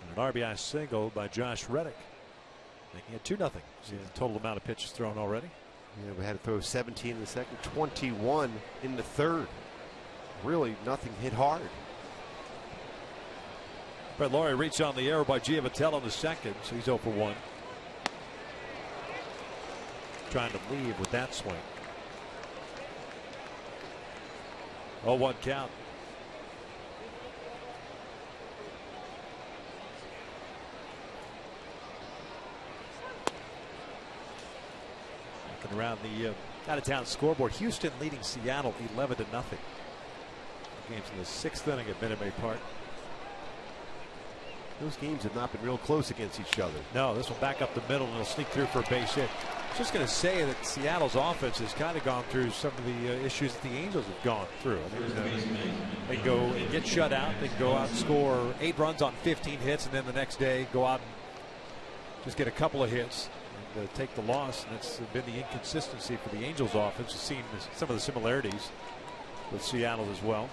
And an RBI single by Josh Reddick, making it 2-0. See the total amount of pitches thrown already. Yeah, we had to throw 17 in the second, 21 in the third. Really, nothing hit hard. Brett Laurie reached on the arrow by Giavitello in the second, so he's 0 for 1. Trying to leave with that swing. 0-1 count. Looking around the out-of-town scoreboard, Houston leading Seattle 11-0. Games in the 6th inning at Minute Maid Park. Those games have not been real close against each other. No, this one back up the middle and it'll sneak through for a base hit. Just going to say that Seattle's offense has kind of gone through some of the issues that the Angels have gone through. I mean, they go and get shut out. They can go out and score 8 runs on 15 hits, and then the next day go out and just get a couple of hits and take the loss. And that's been the inconsistency for the Angels offense. We've seen some of the similarities with Seattle as well.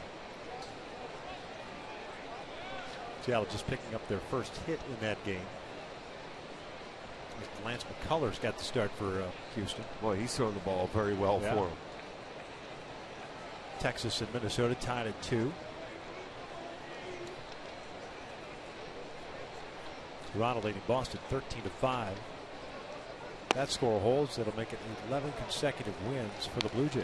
Seattle just picking up their first hit in that game. Lance McCullers got the start for Houston. Boy, he's throwing the ball very well for him. Texas and Minnesota tied at 2. Toronto leading Boston 13-5. That score holds. That'll make it 11 consecutive wins for the Blue Jays.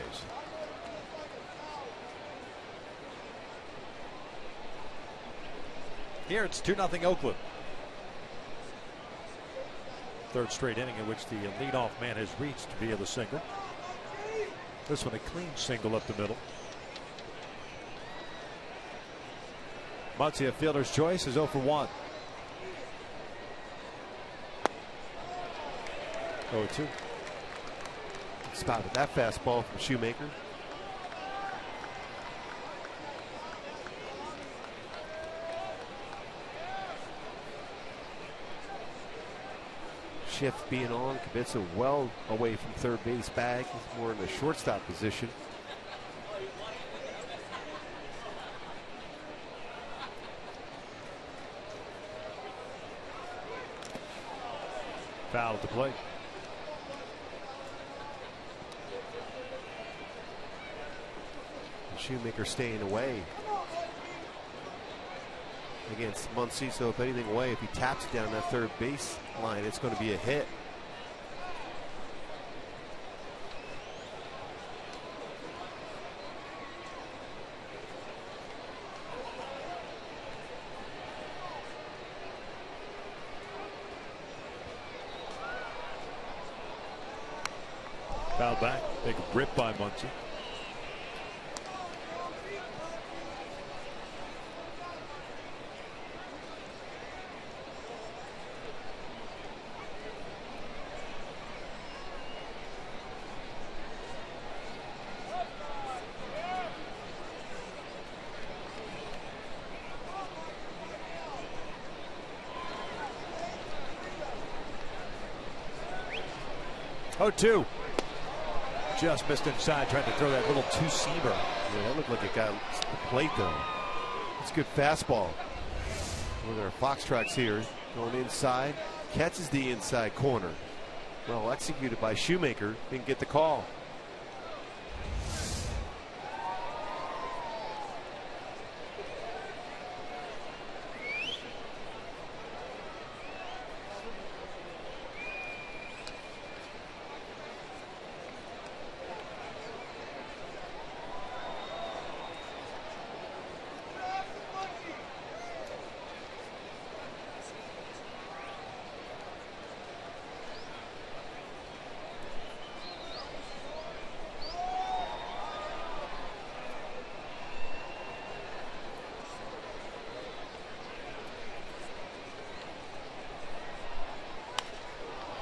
Here it's 2-0 Oakland. Third straight inning in which the leadoff man has reached via the single. This one a clean single up the middle. Muncy, a fielder's choice, is 0 for 1. 0-2. Spotted that fastball from Shoemaker. Shift being on, Kibitsa well away from third base bag. He's more in the shortstop position. Foul at the plate. Shoemaker staying away against Muncy, so if anything away, if he taps it down that third base line, it's going to be a hit. Foul back. Big rip by Muncy. Oh, 2. Just missed inside, trying to throw that little two-seamer. Yeah, that looked like it got the plate though. It's a good fastball. With our Foxtrots here, going inside, catches the inside corner. Well executed by Shoemaker, didn't get the call.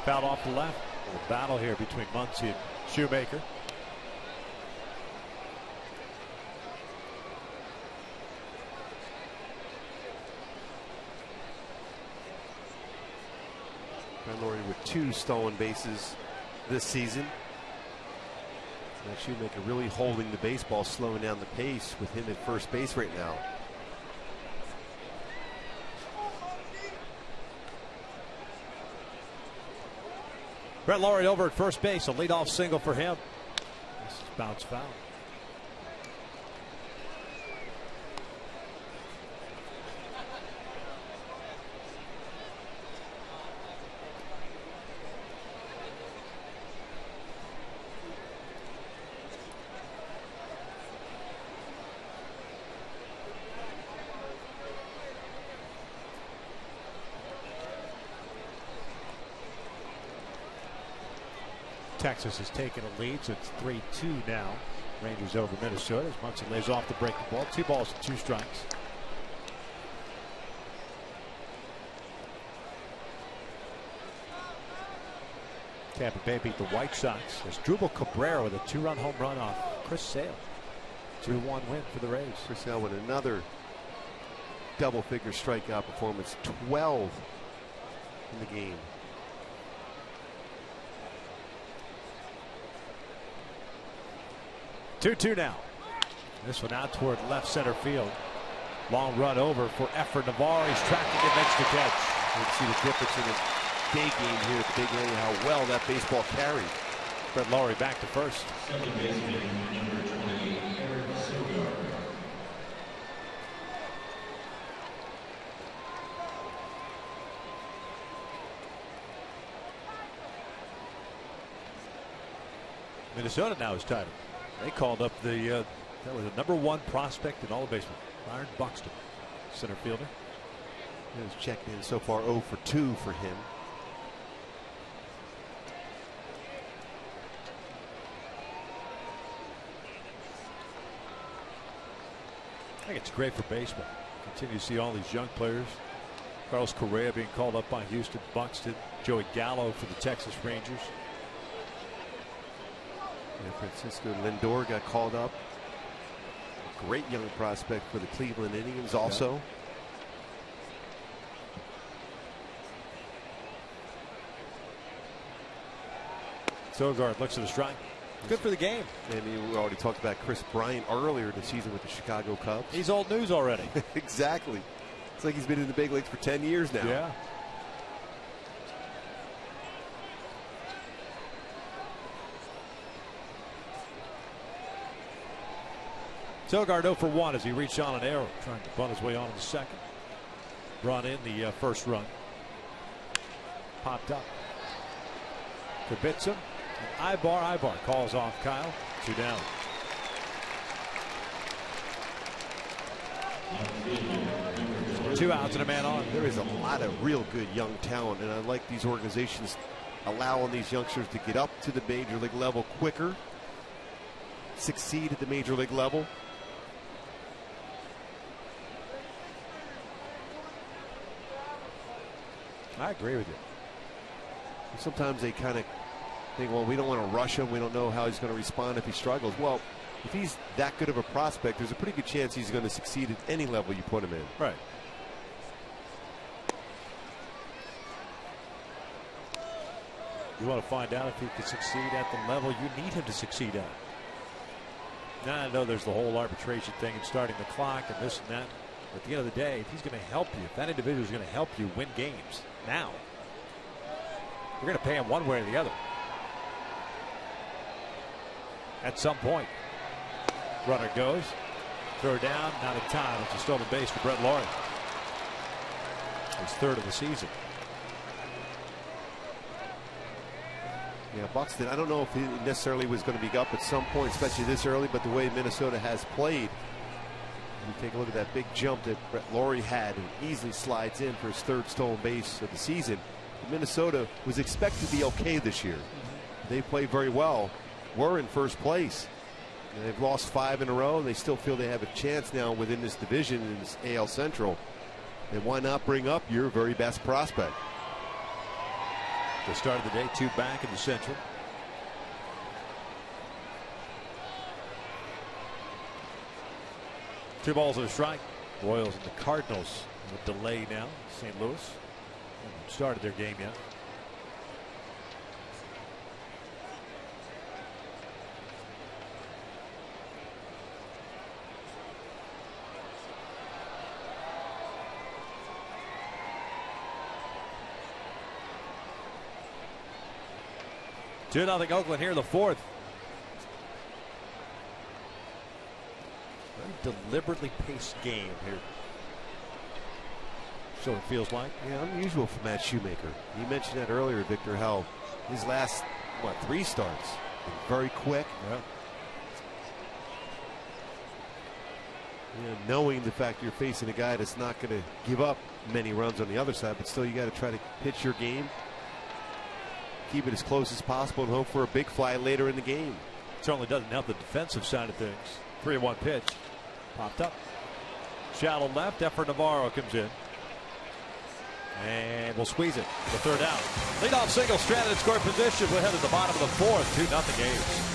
Foul off the left. A battle here between Muncy and Shoemaker. Laurie with 2 stolen bases this season. Now Shoemaker really holding the baseball, slowing down the pace with him at first base right now. Brett Laurie over at first base, a leadoff single for him. This is bounce foul. Texas has taken a lead, so it's 3-2 now. Rangers over Minnesota as Muncy lays off the breaking ball. 2 balls and 2 strikes. Tampa Bay beat the White Sox as Drupal Cabrera with a 2-run home run off Chris Sale. 2-1 win for the Rays. Chris Sale with another double-figure strikeout performance, 12 in the game. 2-2 now. This one out toward left center field. Long run over for effort. Navarro. He's tracking it, makes the catch. You can see the difference in the day game here at the big inning, how well that baseball carried. Brett Lawrie back to first. Minnesota now is tied. They called up that was the #1 prospect in all of baseball, Byron Buxton, center fielder. He was checked in so far 0 for 2 for him. I think it's great for baseball. Continue to see all these young players. Carlos Correa being called up by Houston, Buxton, Joey Gallo for the Texas Rangers. Yeah, Francisco Lindor got called up. A great young prospect for the Cleveland Indians also. Sogard looks at the strike. Good for the game. And we already talked about Chris Bryant earlier in the season with the Chicago Cubs. He's old news already. Exactly. It's like he's been in the big leagues for 10 years now. Yeah. Sogard 0 for 1 as he reached on an arrow, trying to bunt his way on in the second. Brought in the first run. Popped up. Kibitsa. And Ibar calls off Kyle. 2 down. Two outs and a man on. There is a lot of real good young talent, and I like these organizations allowing these youngsters to get up to the major league level quicker, succeed at the major league level. I agree with you. Sometimes they kind of think, well, we don't want to rush him. We don't know how he's going to respond if he struggles. Well, if he's that good of a prospect, there's a pretty good chance he's going to succeed at any level you put him in. Right. You want to find out if he can succeed at the level you need him to succeed at. Now I know there's the whole arbitration thing and starting the clock and this and that. But at the end of the day, if he's going to help you, if that individual is going to help you win games now, you're going to pay him one way or the other. At some point, runner goes, throw down, not in time. It's a stolen base for Brett Lawrie. His third of the season. Yeah, Buxton, I don't know if he necessarily was going to be up at some point, especially this early, but the way Minnesota has played, you take a look at that big jump that Brett Lawrie had and easily slides in for his third stolen base of the season. Minnesota was expected to be okay this year. They played very well, were in first place. And they've lost 5 in a row, and they still feel they have a chance now within this division in this AL Central. And why not bring up your very best prospect? The start of the day, 2 back in the Central. Two balls and a strike. Royals and the Cardinals with delay now. St. Louis haven't started their game yet. Two nothing Oakland here in the fourth. Very deliberately paced game here. So it feels like. Yeah, unusual for Matt Shoemaker. You mentioned that earlier, Victor, how his last, 3 starts been very quick. Yeah. Knowing the fact you're facing a guy that's not going to give up many runs on the other side, but still you got to try to pitch your game, keep it as close as possible, and hope for a big fly later in the game. Certainly doesn't help the defensive side of things. 3-1 pitch. Popped up. Shallow left. Efrain Navarro comes in. And we'll squeeze it. The third out. Leadoff single, stranded in scoring position. We're headed to the bottom of the fourth. 2-0 A's.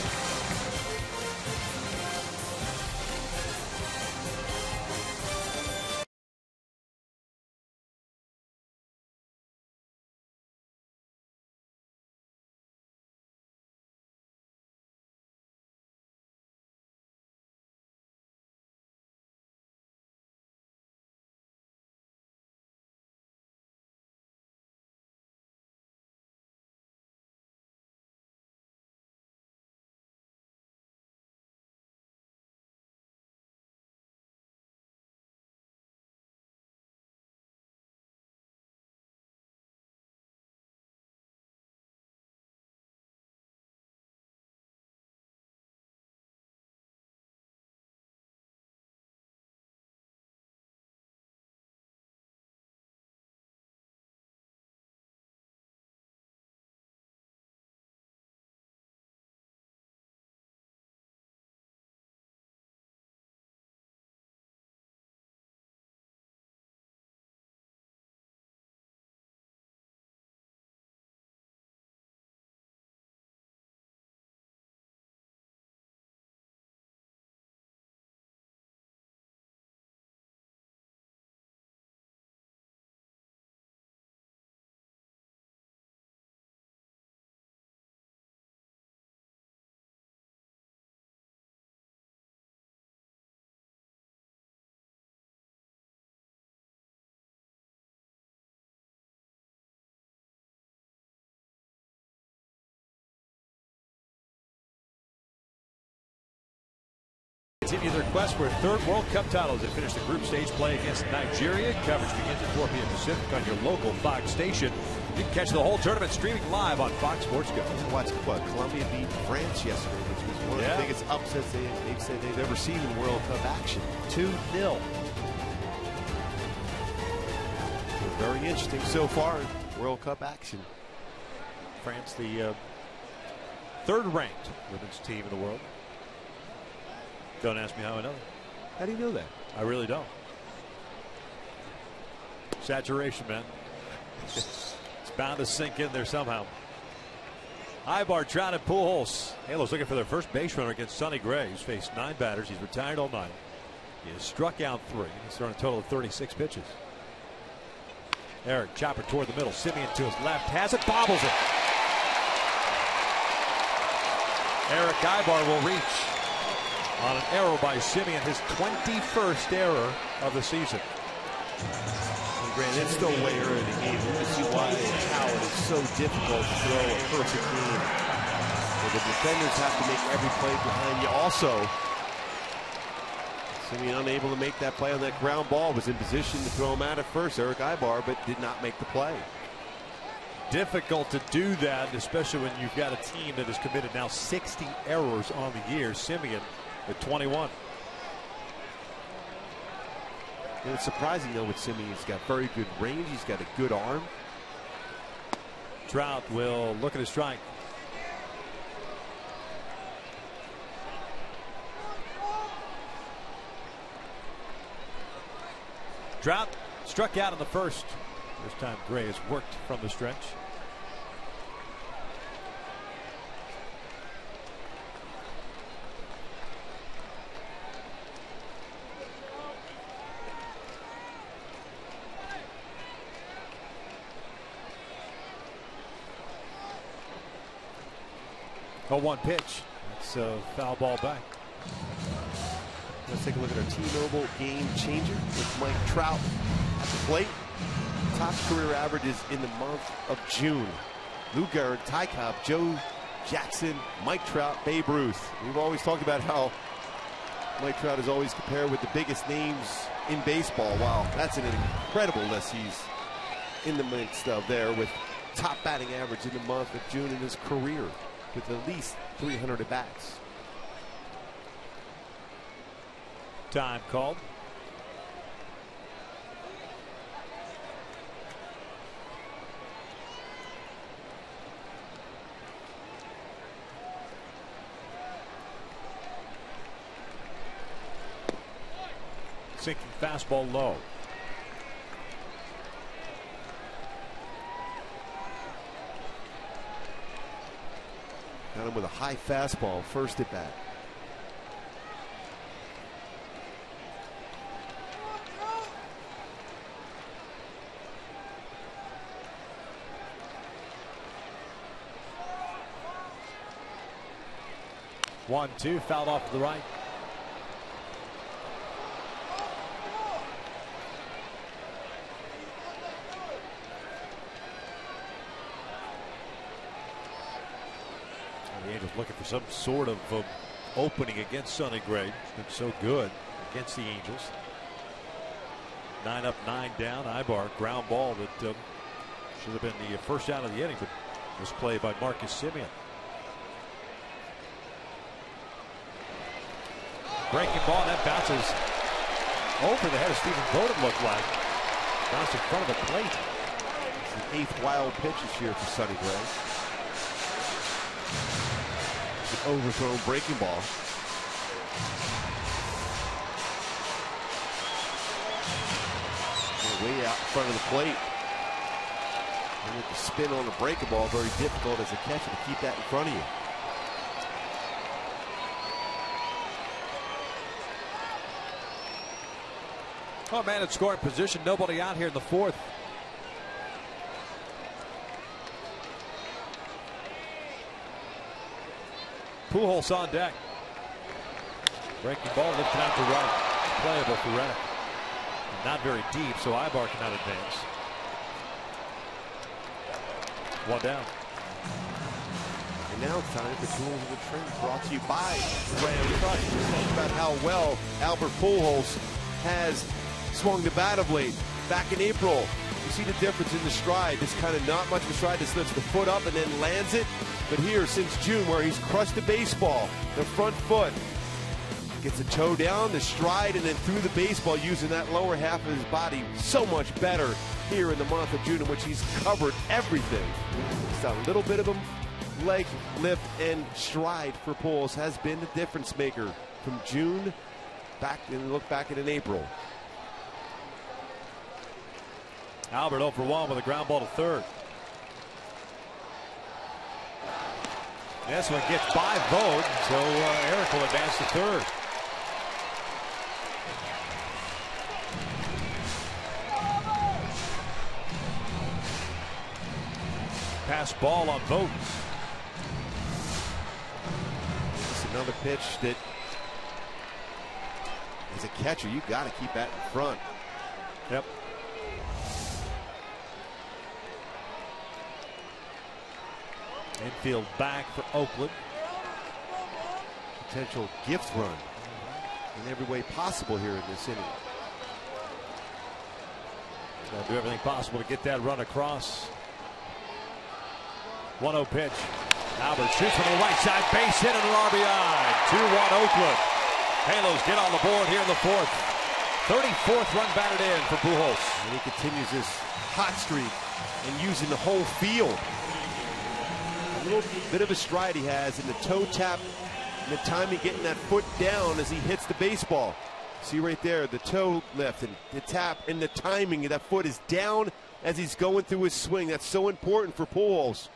continue their quest for a third World Cup title as they finish the group stage play against Nigeria. Coverage begins at 4 p.m. Pacific on your local Fox station. You can catch the whole tournament streaming live on Fox Sports Go. Watch Colombia beat France yesterday, which was one of the biggest upsets they've said they've ever seen in World Cup action. 2-0. Very interesting so far in World Cup action. France, the third-ranked women's team in the world. Don't ask me how I know that. How do you know that? I really don't. Saturation, man. It's bound to sink in there somehow. Ibar, Trout, and Pujols. Halos looking for their first base runner against Sonny Gray. He's faced 9 batters. He's retired all night. He has struck out 3. He's thrown a total of 36 pitches. Eric, chopper toward the middle. Simeon to his left. Has it. Bobbles it. Eric Ibar will reach on an error by Simeon. His 21st error of the season. Granted, it's still way early in the game. You can see why how it is so difficult to throw a perfect game. Where the defenders have to make every play behind you. Also, Simeon unable to make that play on that ground ball. Was in position to throw him out at first, Eric Ibar, but did not make the play. Difficult to do that, especially when you've got a team that has committed now 60 errors on the year. Simeon at 21. And it's surprising, though, with Simeon. He's got very good range. He's got a good arm. Trout will look at his strike. Trout struck out in the first. This time Gray has worked from the stretch. A 1 pitch. It's a foul ball back. Let's take a look at our T-Mobile game changer with Mike Trout at the plate. Top career averages in the month of June. Lou Gehrig, Ty Cobb, Joe Jackson, Mike Trout, Babe Ruth. We've always talked about how Mike Trout is always compared with the biggest names in baseball. Wow, that's an incredible list he's in the midst of there, with top batting average in the month of June in his career, with at least 300 at-bats. Time called. Sinking fastball low. Got him with a high fastball, first at bat. One, two, fouled off to the right. The Angels looking for some sort of opening against Sonny Gray. He's been so good against the Angels. 9 up, 9 down. Ibar, ground ball that should have been the first out of the inning, but was played by Marcus Simeon. Breaking ball, and that bounces over the head of Stephen Vogt, it looked like. Bounced in front of the plate. It's the 8th wild pitch this year for Sonny Gray. An overthrown breaking ball. Way out in front of the plate. And with the spin on the breaking ball, very difficult as a catcher to keep that in front of you. Oh, man, in scoring position. Nobody out here in the 4th. Pujols on deck. Breaking ball lifted out to right. Playable for Reddick. Not very deep, so Ibar cannot advance. One down. And now it's time for Tools of the Trade, brought to you by Ram Truck. Just talk about how well Albert Pujols has swung the bat of late. Back in April, you see the difference in the stride. This kind of not much of a stride, just lifts the foot up and then lands it. But here, since June, where he's crushed the baseball, the front foot, gets the toe down, the stride, and then through the baseball using that lower half of his body so much better here in the month of June, in which he's covered everything. Just a little bit of him, leg lift and stride for Pujols has been the difference maker from June back, and look back in April. Albert 0 for 1 with a ground ball to third. This one gets by Vogt, so Eric will advance to third. Pass ball on Vogt. It's another pitch that, as a catcher, you got to keep that in front. Yep. Infield back for Oakland. Potential gift run in every way possible here in this inning. They'll do everything possible to get that run across. 1-0 pitch. Albert shoots from the right side, base hit and an RBI. 2-1 Oakland. Halos get on the board here in the fourth. 34th run batted in for Pujols. And he continues this hot streak and using the whole field. A little bit of a stride he has in the toe tap and the timing, getting that foot down as he hits the baseball. See right there, the toe lift and the tap and the timing. That foot is down as he's going through his swing. That's so important for Pujols.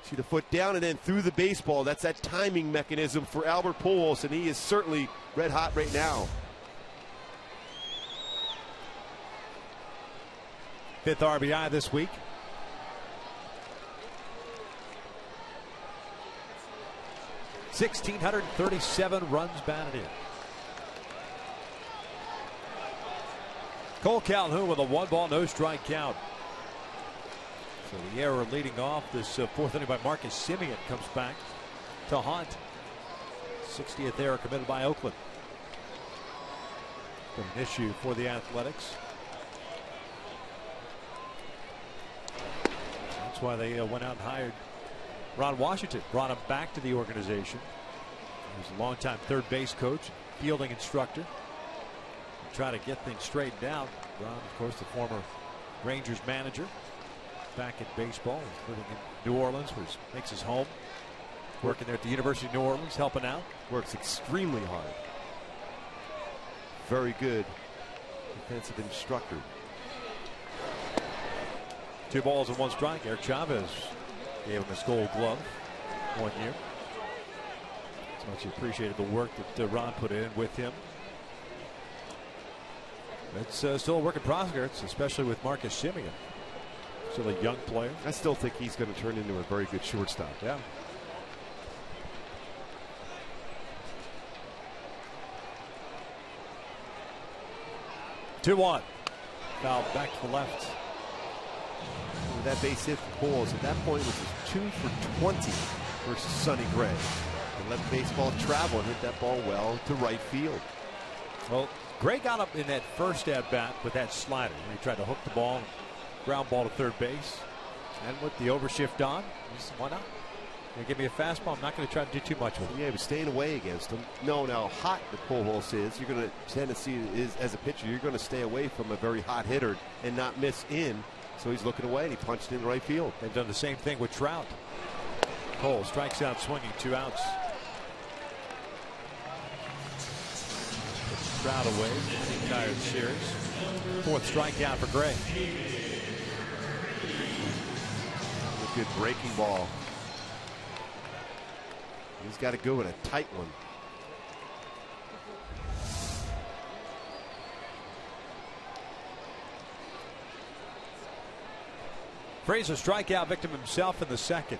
See the foot down and then through the baseball. That's that timing mechanism for Albert Pujols, and he is certainly red hot right now. 5th RBI this week. (1,637 runs batted in). Cole Calhoun with a 1-ball, no-strike count. So the error leading off this fourth inning by Marcus Semien comes back to haunt. 60th error committed by Oakland. Been an issue for the Athletics. That's why they went out and hired Ron Washington, brought him back to the organization. He was a longtime third base coach, fielding instructor. Try to get things straightened out. Ron, of course, the former Rangers manager, back in baseball. He's living in New Orleans, where he makes his home. Working there at the University of New Orleans, helping out. Works extremely hard. Very good defensive instructor. 2 balls and 1 strike. Eric Chavez gave him his Gold Glove 1 year. So much he appreciated the work that Ron put in with him. It's still a work in progress, especially with Marcus Semien. Still a young player. I still think he's going to turn into a very good shortstop. Yeah. (2-1). Foul back to the left. With that base hit for Pujols at that point was 2 for 20 versus Sonny Gray. And let baseball travel and hit that ball well to right field. Well, Gray got up in that first at bat with that slider when he tried to hook the ball, ground ball to third base. And with the overshift on, why not? Give me a fastball. I'm not going to try to do too much with it. Yeah, he was staying away against him. No, now hot the Pujols is. You're going to tend to see is as a pitcher, you're going to stay away from a very hot hitter and not miss in. So he's looking away and he punched in right field. They've done the same thing with Trout. Cole strikes out swinging, 2 outs. Puts Trout away the entire series. 4th strikeout for Gray. A good breaking ball. He's got to go in a tight one. Frazier strikeout victim himself in the second.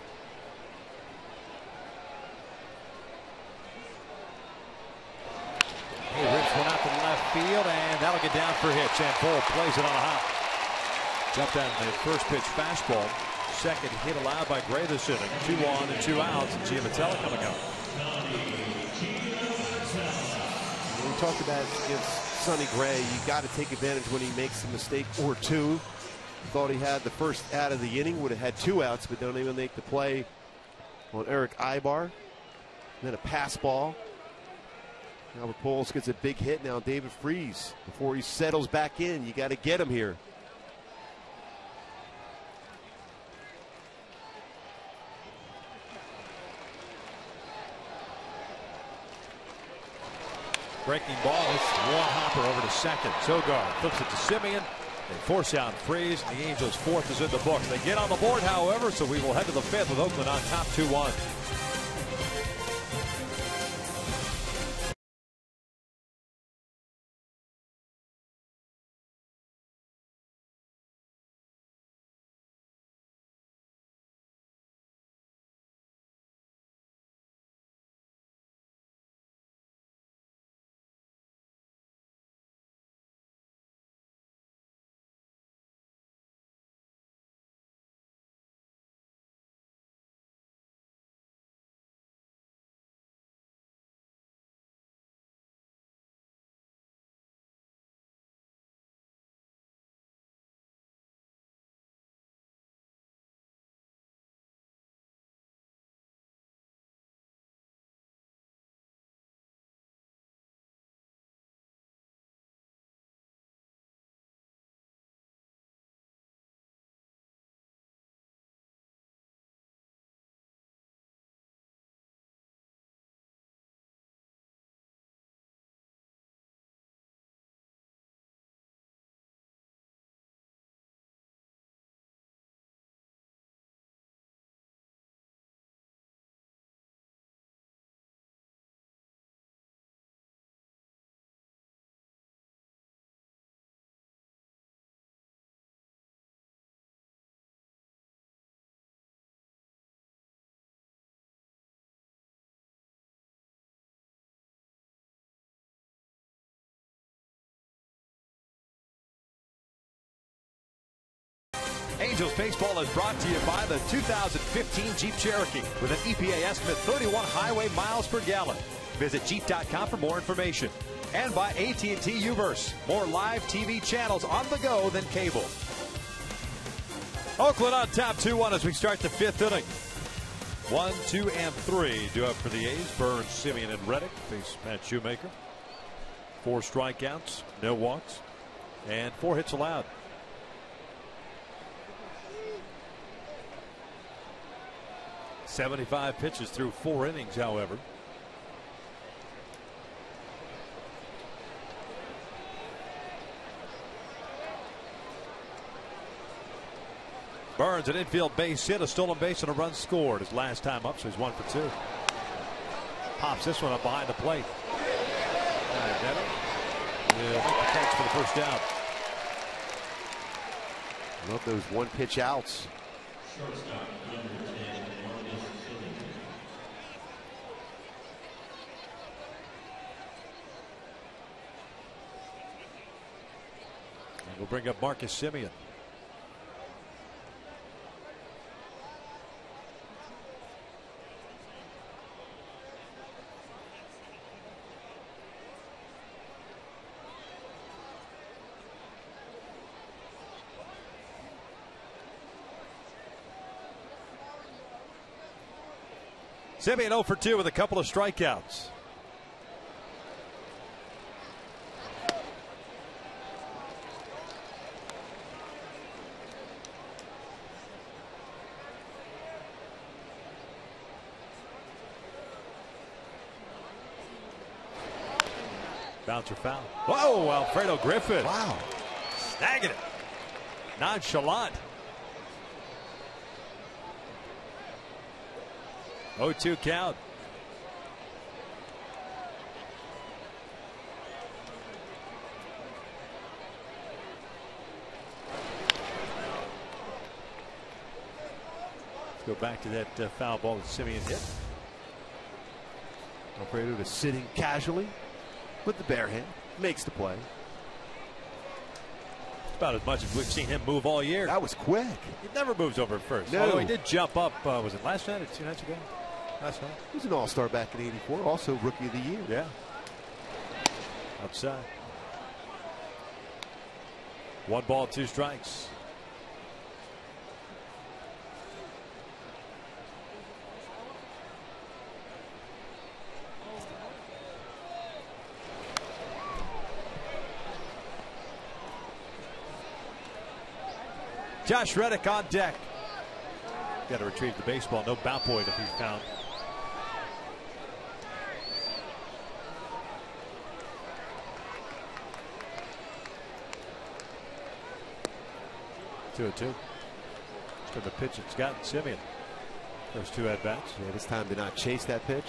He rips one out to left field, and that'll get down for hits. And Cole plays it on a hop. Jumped out in the first pitch fastball. second hit allowed by Gray this inning. 2 on and 2 outs. And Giamatelli coming up. We talked about against Sonny Gray. You got to take advantage when he makes a mistake or two. Thought he had the first out of the inning, would have had 2 outs, but don't even make the play on Eric Ibar. Then a pass ball. Albert Pujols gets a big hit. Now David Freese, before he settles back in, you got to get him here. Breaking ball. One hopper over to second. Sogard flips it to Simeon. They force out Freese. And the Angels' 4th is in the books. They get on the board, however, so we will head to the 5th with Oakland on top 2-1. Angels baseball is brought to you by the 2015 Jeep Cherokee with an EPA estimate 31 highway miles per gallon. Visit Jeep.com for more information. And by AT&T Uverse. More live TV channels on the go than cable. Oakland on top 2-1 as we start the 5th inning. 1, 2, and 3 due up for the A's. Burns, Simeon, and Reddick face Matt Shoemaker. 4 strikeouts, no walks, and 4 hits allowed. .75 pitches through 4 innings, however. Burns, an infield base hit, a stolen base, and a run scored his last time up, so he's 1 for 2. Pops this one up behind the plate. Thanks for the first down. Love those 1-pitch outs. We'll bring up Marcus Simeon. Simeon 0 for 2 with a couple of strikeouts. Bouncer foul. Whoa, Alfredo Griffin. Wow. Snagging it. Nonchalant. 0-2 count. Let's go back to that foul ball that Simeon hit. Alfredo is sitting casually with the bare hand, makes the play. About as much as we've seen him move all year. That was quick. He never moves over at first. No. Although he did jump up. Was it last night or 2 nights ago? Last night. He was an all-star back in '84. Also Rookie of the Year. Yeah. Outside. 1 ball, 2 strikes. Josh Reddick on deck. Got to retrieve the baseball. No bout boy to be found. Two and 2. To the pitch it's gotten Simeon. Those 2 at bats. Yeah, this time to not chase that pitch.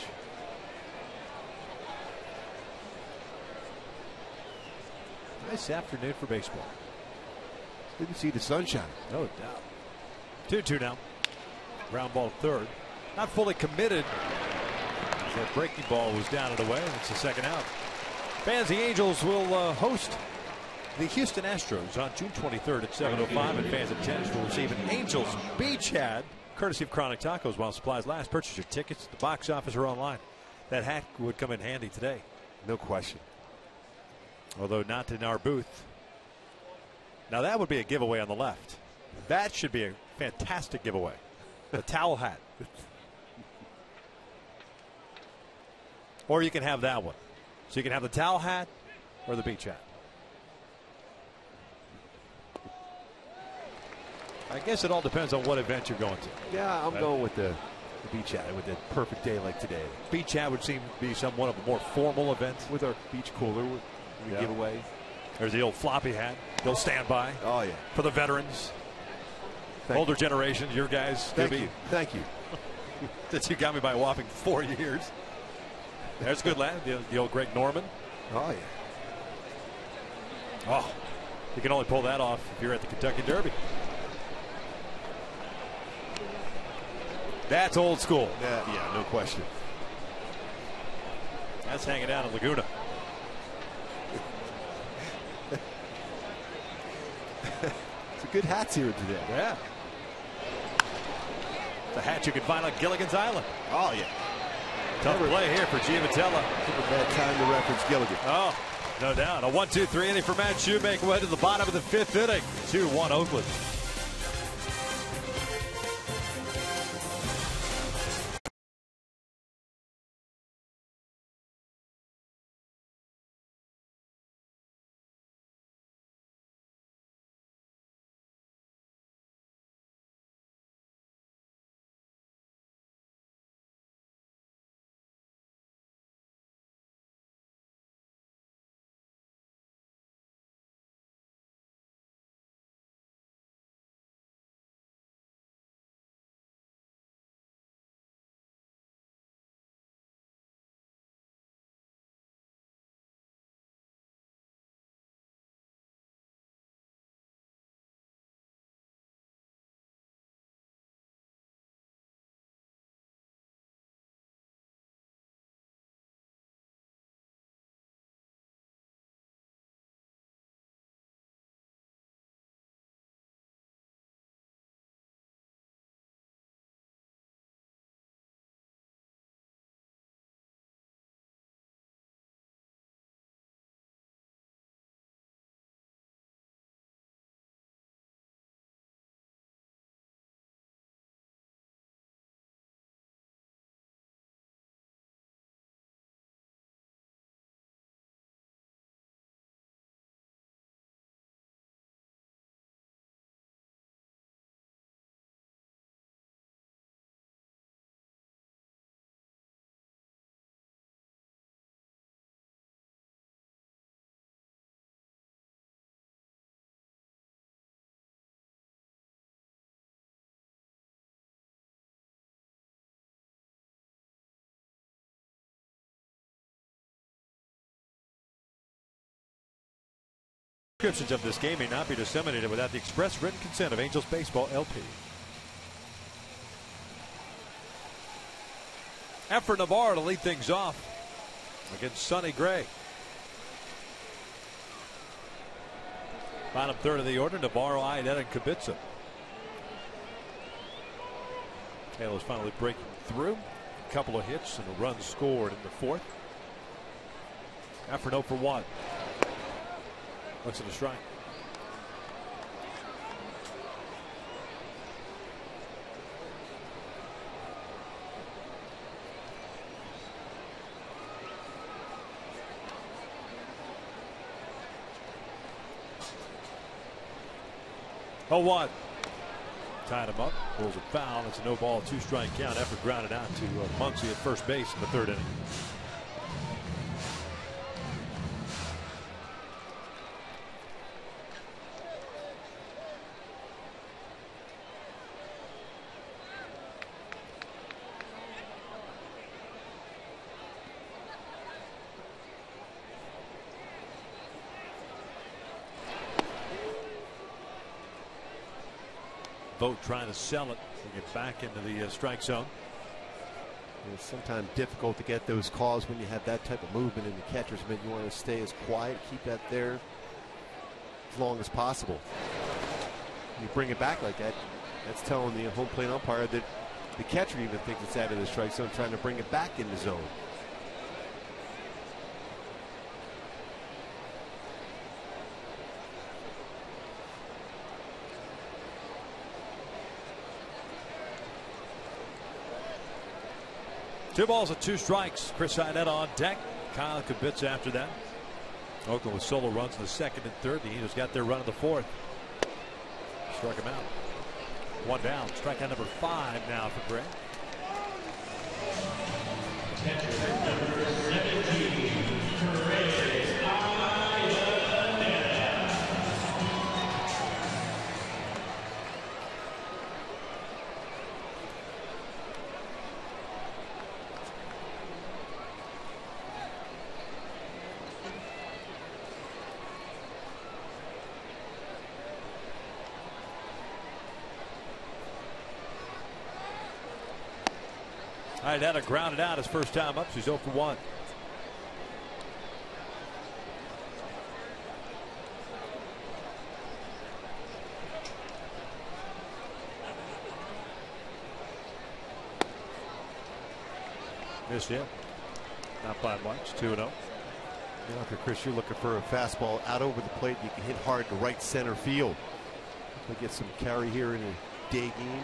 Nice afternoon for baseball. Didn't see the sunshine. No doubt. 2-2 now. Ground ball 3rd. Not fully committed. That breaking ball was down and away. It's the 2nd out. Fans, the Angels will host the Houston Astros on June 23rd at 7:05. And fans at 10 will receive an Angels beach hat, courtesy of Chronic Tacos, while supplies last. Purchase your tickets at the box office or online. That hat would come in handy today. No question. Although not in our booth. Now that would be a giveaway on the left. That should be a fantastic giveaway. The towel hat. Or you can have that one. So you can have the towel hat or the beach hat. I guess it all depends on what event you're going to. Yeah, I'm going with the beach hat with a perfect day like today. Beach hat would seem to be somewhat of a more formal event. With our beach cooler we give away. There's the old floppy hat. They'll stand by. Oh, yeah. For the veterans. Older generations, your guys. Thank you. Thank you. Since you got me by a whopping 4 years. There's a good lad. The old Greg Norman. Oh, yeah. Oh, you can only pull that off if you're at the Kentucky Derby. That's old school. Yeah, no question. That's hanging out in Laguna. It's a good hats here today. Yeah. It's a hat you can find on Gilligan's Island. Oh, yeah. Tough play here for Giavotella. Bad time to reference Gilligan. Oh, no doubt. A 1-2-3 inning for Matt Shoemaker. Went to the bottom of the 5th inning. 2-1 Oakland. Descriptions of this game may not be disseminated without the express written consent of Angels Baseball LP. Efren Navarro to lead things off against Sonny Gray. Bottom third of the order, Navarro, Iannetta, and Kubica. Halos finally breaking through. A couple of hits and a run scored in the fourth. After 0 for 1. Looks at a strike. Oh, 1. Tied him up. Pulls a foul. It's a no ball, 2-strike count. Effort grounded out to Muncy at first base in the third inning. Vogt trying to sell it to get back into the strike zone. It's sometimes difficult to get those calls when you have that type of movement in the catcher's mitt. You want to stay as quiet, keep that there as long as possible. You bring it back like that, that's telling the home plate umpire that the catcher even thinks it's out of the strike zone, trying to bring it back in the zone. Two balls and 2 strikes. Chris Iannetta on deck. Kyle Kubica after that. Oakland with solo runs in the second and third. The Angels got their run in the fourth. Struck him out. 1 down. Strikeout number 5 now for Gray. Iannetta grounded out his first time up. She's 0 for 1. Missed him. Not by much. 2-0. Chris, you're looking for a fastball out over the plate. You can hit hard to right center field. We'll get some carry here in a day game.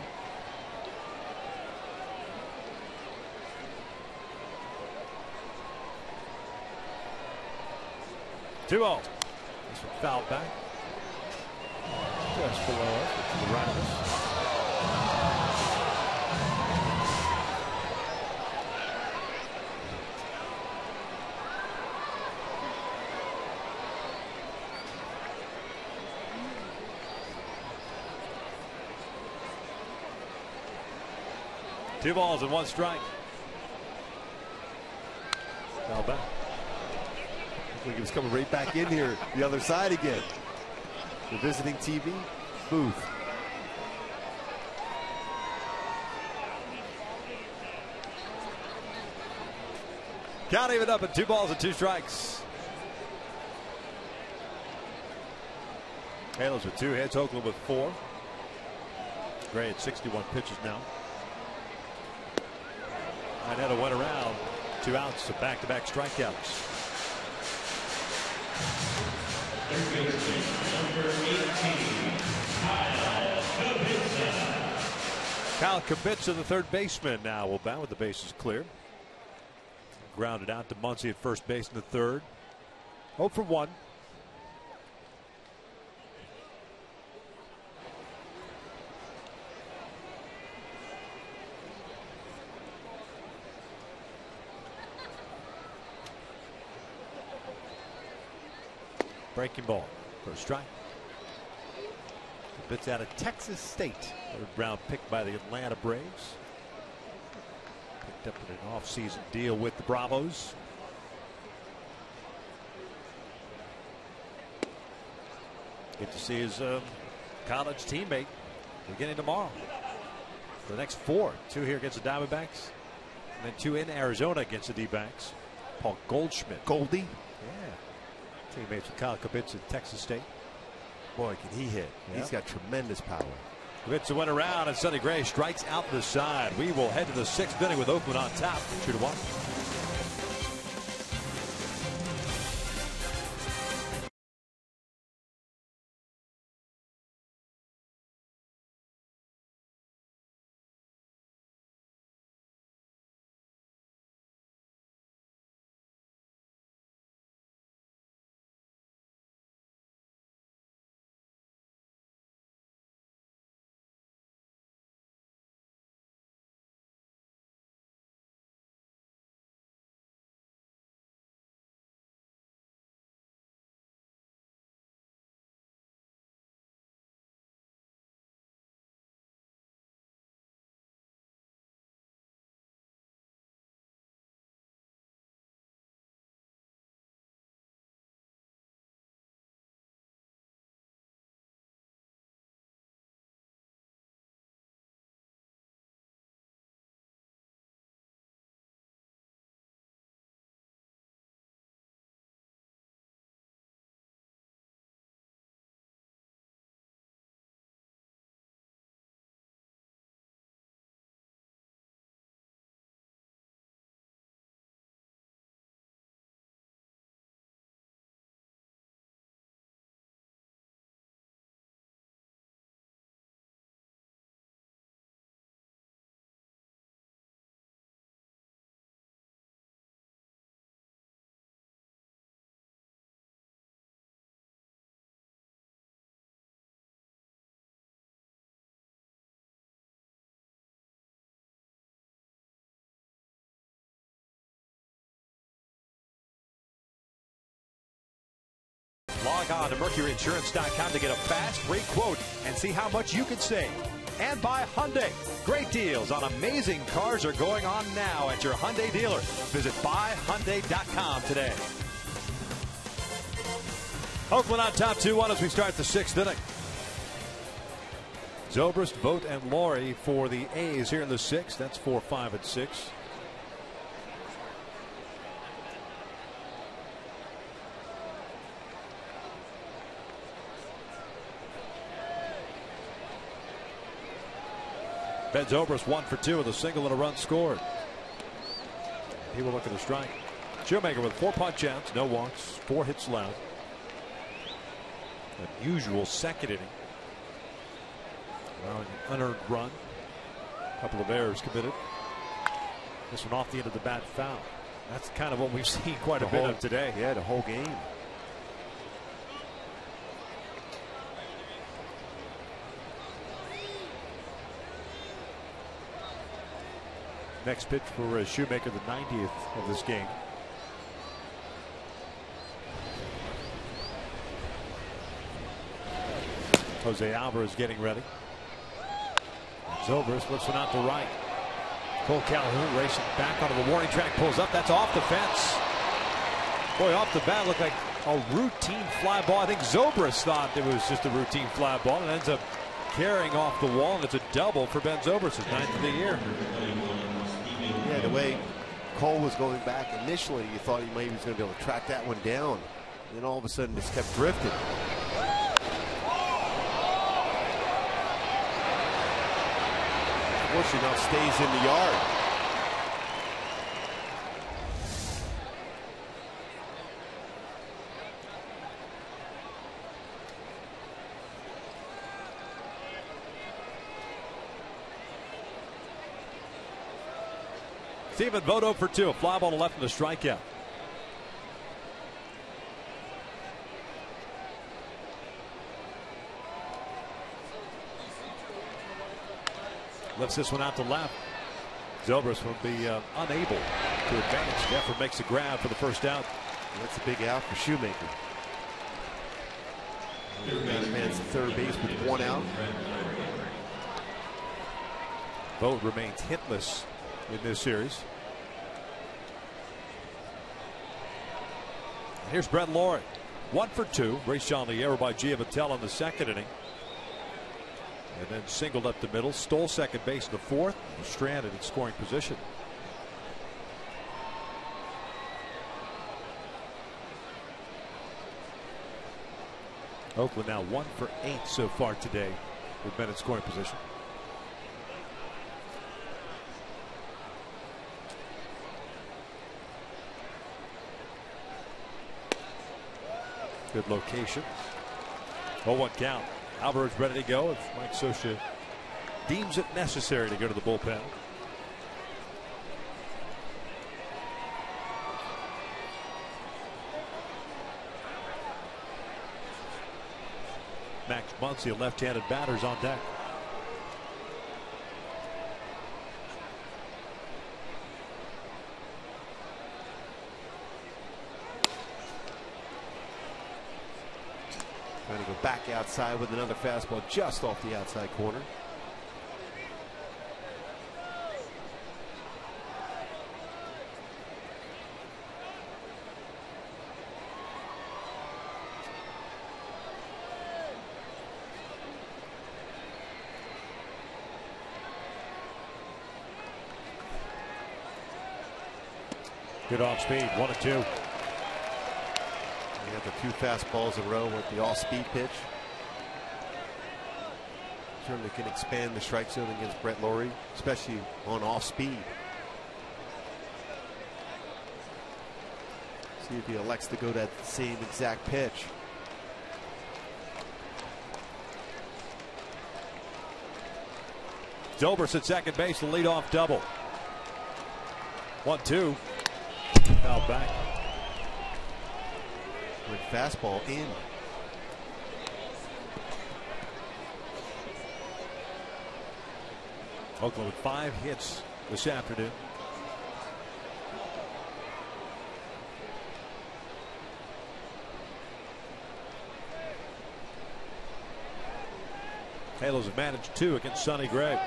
This one fouled back. Just below us. To the right of us. Two balls and 1 strike. Foul back. Looks like he was coming right back in here, the other side again. The visiting TV booth. Count even up at 2 balls and 2 strikes. Halos with 2 hits, Oakland with 4. Gray at 61 pitches now. Iannetta went around. 2 outs, so back-to-back strikeouts. Kyle Kubica, the third baseman, now will bat with the bases clear. Grounded out to Muncy at first base in the third. 0 for 1. Breaking ball. First strike. Kubica out of Texas State. Third round pick by the Atlanta Braves. Picked up in an off-season deal with the Bravos. Get to see his college teammate beginning tomorrow. For the next 4. 2 here against the Diamondbacks. And then 2 in Arizona against the D-backs. Paul Goldschmidt. Goldie. Yeah. Teammates with Kyle Kubica at Texas State. Boy, can he hit. Yep. He's got tremendous power. Ritz went around, and Sonny Gray strikes out the side. We will head to the 6th inning with Oakland on top, 2-1. Log on to MercuryInsurance.com to get a fast, free quote and see how much you can save. And by Hyundai. Great deals on amazing cars are going on now at your Hyundai dealer. Visit buyhyundai.com today. Oakland on top 2-1 as we start the 6th inning. Zobrist, Vogt, and Laurie for the A's here in the 6th. That's 4, 5, and 6. Ben Zobrist 1 for 2 with a single and a run scored. He will look at the strike. Shoemaker with 4 punch outs, no walks, 4 hits allowed. Unusual 2nd inning. Well, an unearned run. A couple of errors committed. This one off the end of the bat foul. That's kind of what we've seen quite a bit of today. Yeah, the whole game. Next pitch for Shoemaker, the 90th of this game. Jose Alvarez getting ready. Zobrist looks one out to right. Cole Calhoun racing back onto the warning track, pulls up. That's off the fence. Boy, off the bat looked like a routine fly ball. I think Zobrist thought it was just a routine fly ball and ends up carrying off the wall, and it's a double for Ben Zobrist, his 9th of the year. Yeah, the way Cole was going back initially, you thought he maybe was going to be able to track that one down. And then all of a sudden, just kept drifting. Unfortunately, now stays in the yard. Steven Vogt 0 for 2, a fly ball to left and a strikeout. Lifts this one out to left. Zobrist will be unable to advance. Jeffrey makes a grab for the first out. That's a big out for Shoemaker. Advance to third base with 1 out. Vogt remains hitless in this series. Here's Brett Laurie. 1 for 2. Raced on the error by Giavatello in the 2nd inning. And then singled up the middle. Stole second base in the 4th. Stranded in scoring position. Oakland now 1 for 8 so far today with men in scoring position. Good location. 0-1 count. Alvarez ready to go if Mike Scioscia deems it necessary to go to the bullpen. Max Muncy, left-handed batters on deck. Trying to go back outside with another fastball just off the outside corner. Good off speed, 1-2. You have the 2 fastballs in a row with the off-speed pitch. Certainly can expand the strike zone against Brett Lawrie, especially on off-speed. See if he elects to go that same exact pitch. Zobrist at second base, the leadoff double. 1-2. Foul back. Good fastball in. Oakland with 5 hits this afternoon. Halos have managed 2 against Sonny Gray.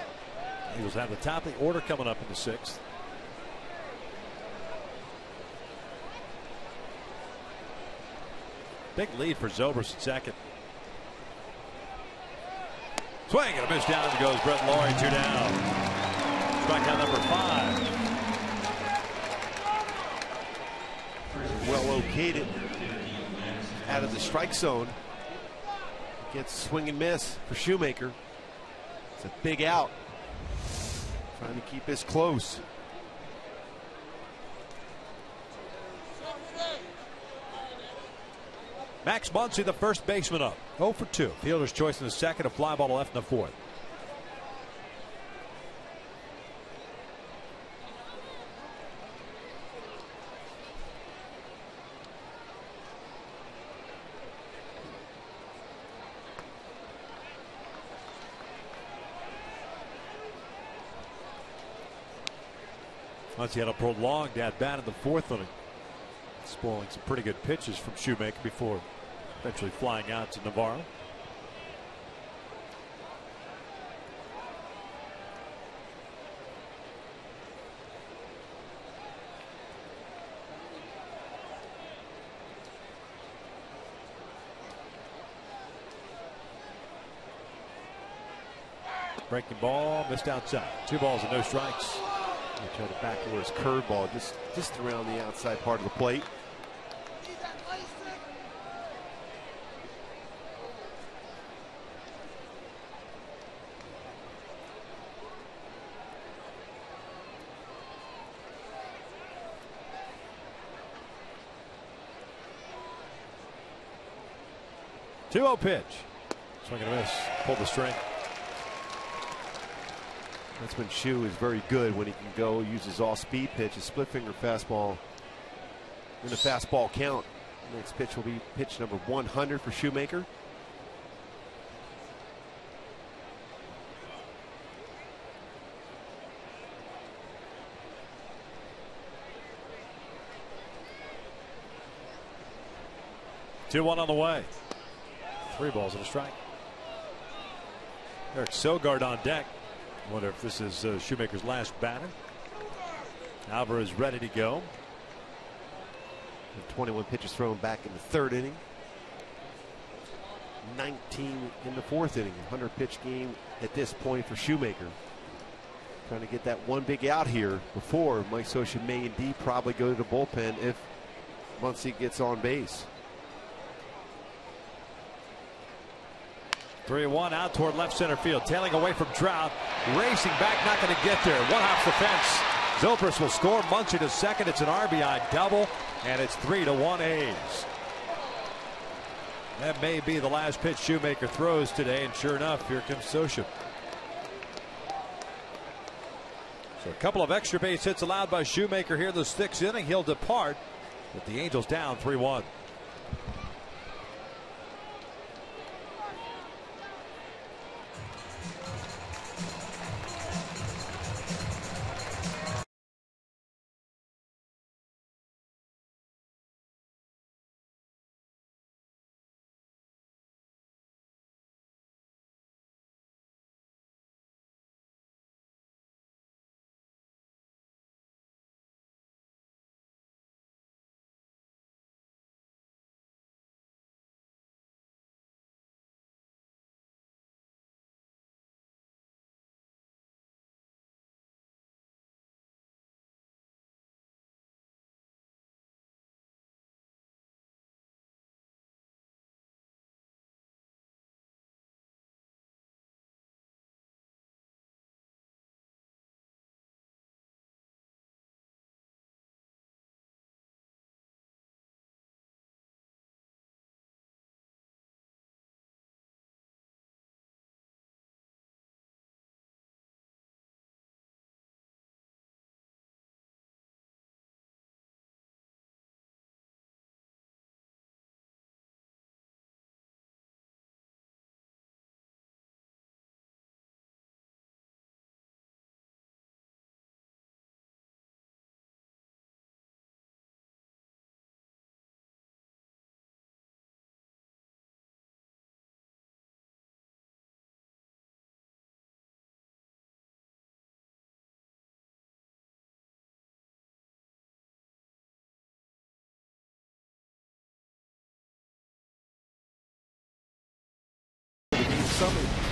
Eagles have the top of the order coming up in the 6th. Big lead for Zobrist at second. Swing and a miss, down goes Brett Lawrie, 2 down. Strikeout number 5. Well located out of the strike zone. Gets swing and miss for Shoemaker. It's a big out. Trying to keep this close. Max Muncy, the first baseman, up 0 for 2. Fielder's choice in the second, a fly ball left in the 4th. Muncy had a prolonged at bat in the 4th inning, spoiling some pretty good pitches from Shoemaker before eventually flying out to Navarro. Breaking ball, missed outside. 2 balls and no strikes. He tried to backdoor his curveball just around the outside part of the plate. Two-oh pitch. Swing and a miss. Pulled the string. That's when Shoe is very good, when he can go use his off-speed pitch, a split-finger fastball in a fastball count. Next pitch will be pitch number 100 for Shoemaker. Two one on the way. 3 balls and a strike. Eric Sogard on deck. Wonder if this is Shoemaker's last batter. Alvarez ready to go. 21 pitches thrown back in the 3rd inning. 19 in the 4th inning. 100 pitch game at this point for Shoemaker. Trying to get that one big out here before Mike Scioscia may indeed probably go to the bullpen if Muncy gets on base. 3-1 out toward left center field. Tailing away from Trout. Racing back, not going to get there. One off the fence. Zobrist will score. Muncy to second. It's an RBI double, and it's 3-1 A's. That may be the last pitch Shoemaker throws today, and sure enough, here comes Socia. So a couple of extra base hits allowed by Shoemaker here in the 6th inning. He'll depart with the Angels down 3-1.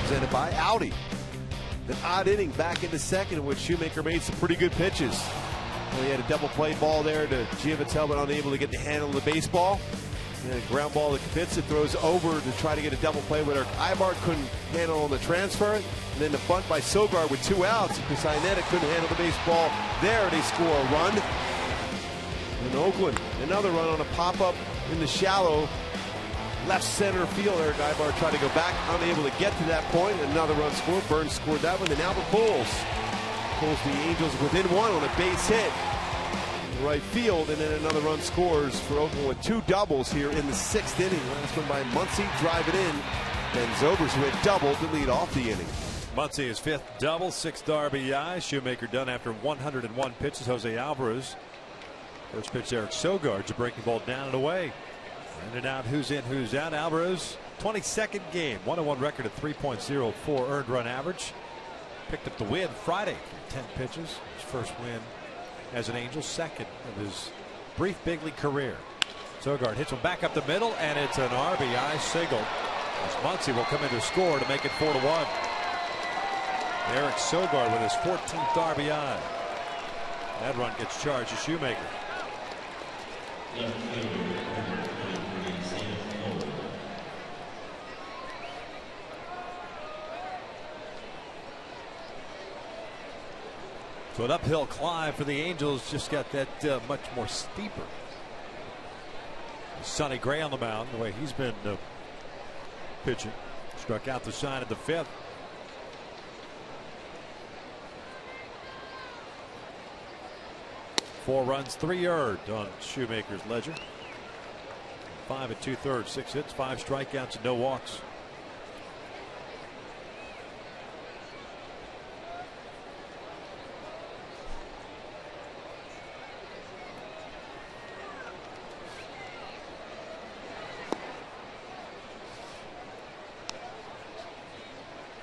Presented by Audi. An odd inning back in the second in which Shoemaker made some pretty good pitches. Well, he had a double play ball there to Giovitello, but unable to get the handle of the baseball. And a ground ball that Kapitsa throws over to try to get a double play where Ibar couldn't handle on the transfer. And then the bunt by Sogard with 2 outs because Inetta couldn't handle the baseball. There they score a run. In Oakland, another run on a pop-up in the shallow left center field. Eric Ibar tried to go back, unable to get to that point. Another run scored. Burns scored that one. And Albert pulls the Angels within 1 on a base hit in right field, and then another run scores for Oakland with 2 doubles here in the 6th inning. Last one by Muncy, drive it in, and Zobrist who had doubled to lead off the inning. Muncy his 5th double, 6th RBI. Shoemaker done after 101 pitches. Jose Alvarez. First pitch, Eric Sogard's a breaking ball down and away. In and out, who's in, who's out. Alvarez, 22nd game, 1-1 record at 3.04 earned run average. Picked up the win Friday for 10 pitches. His first win as an Angel, 2nd of his brief big league career. Sogard hits one back up the middle, and it's an RBI single. As Muncy will come in to score to make it 4-1. Eric Sogard with his 14th RBI. That run gets charged to Shoemaker. So an uphill climb for the Angels, just got that much more steeper. Sonny Gray on the mound, the way he's been pitching. Struck out the side of the 5th. Four runs, 3 earned on Shoemaker's ledger. 5 2/3, 6 hits, 5 strikeouts, and no walks.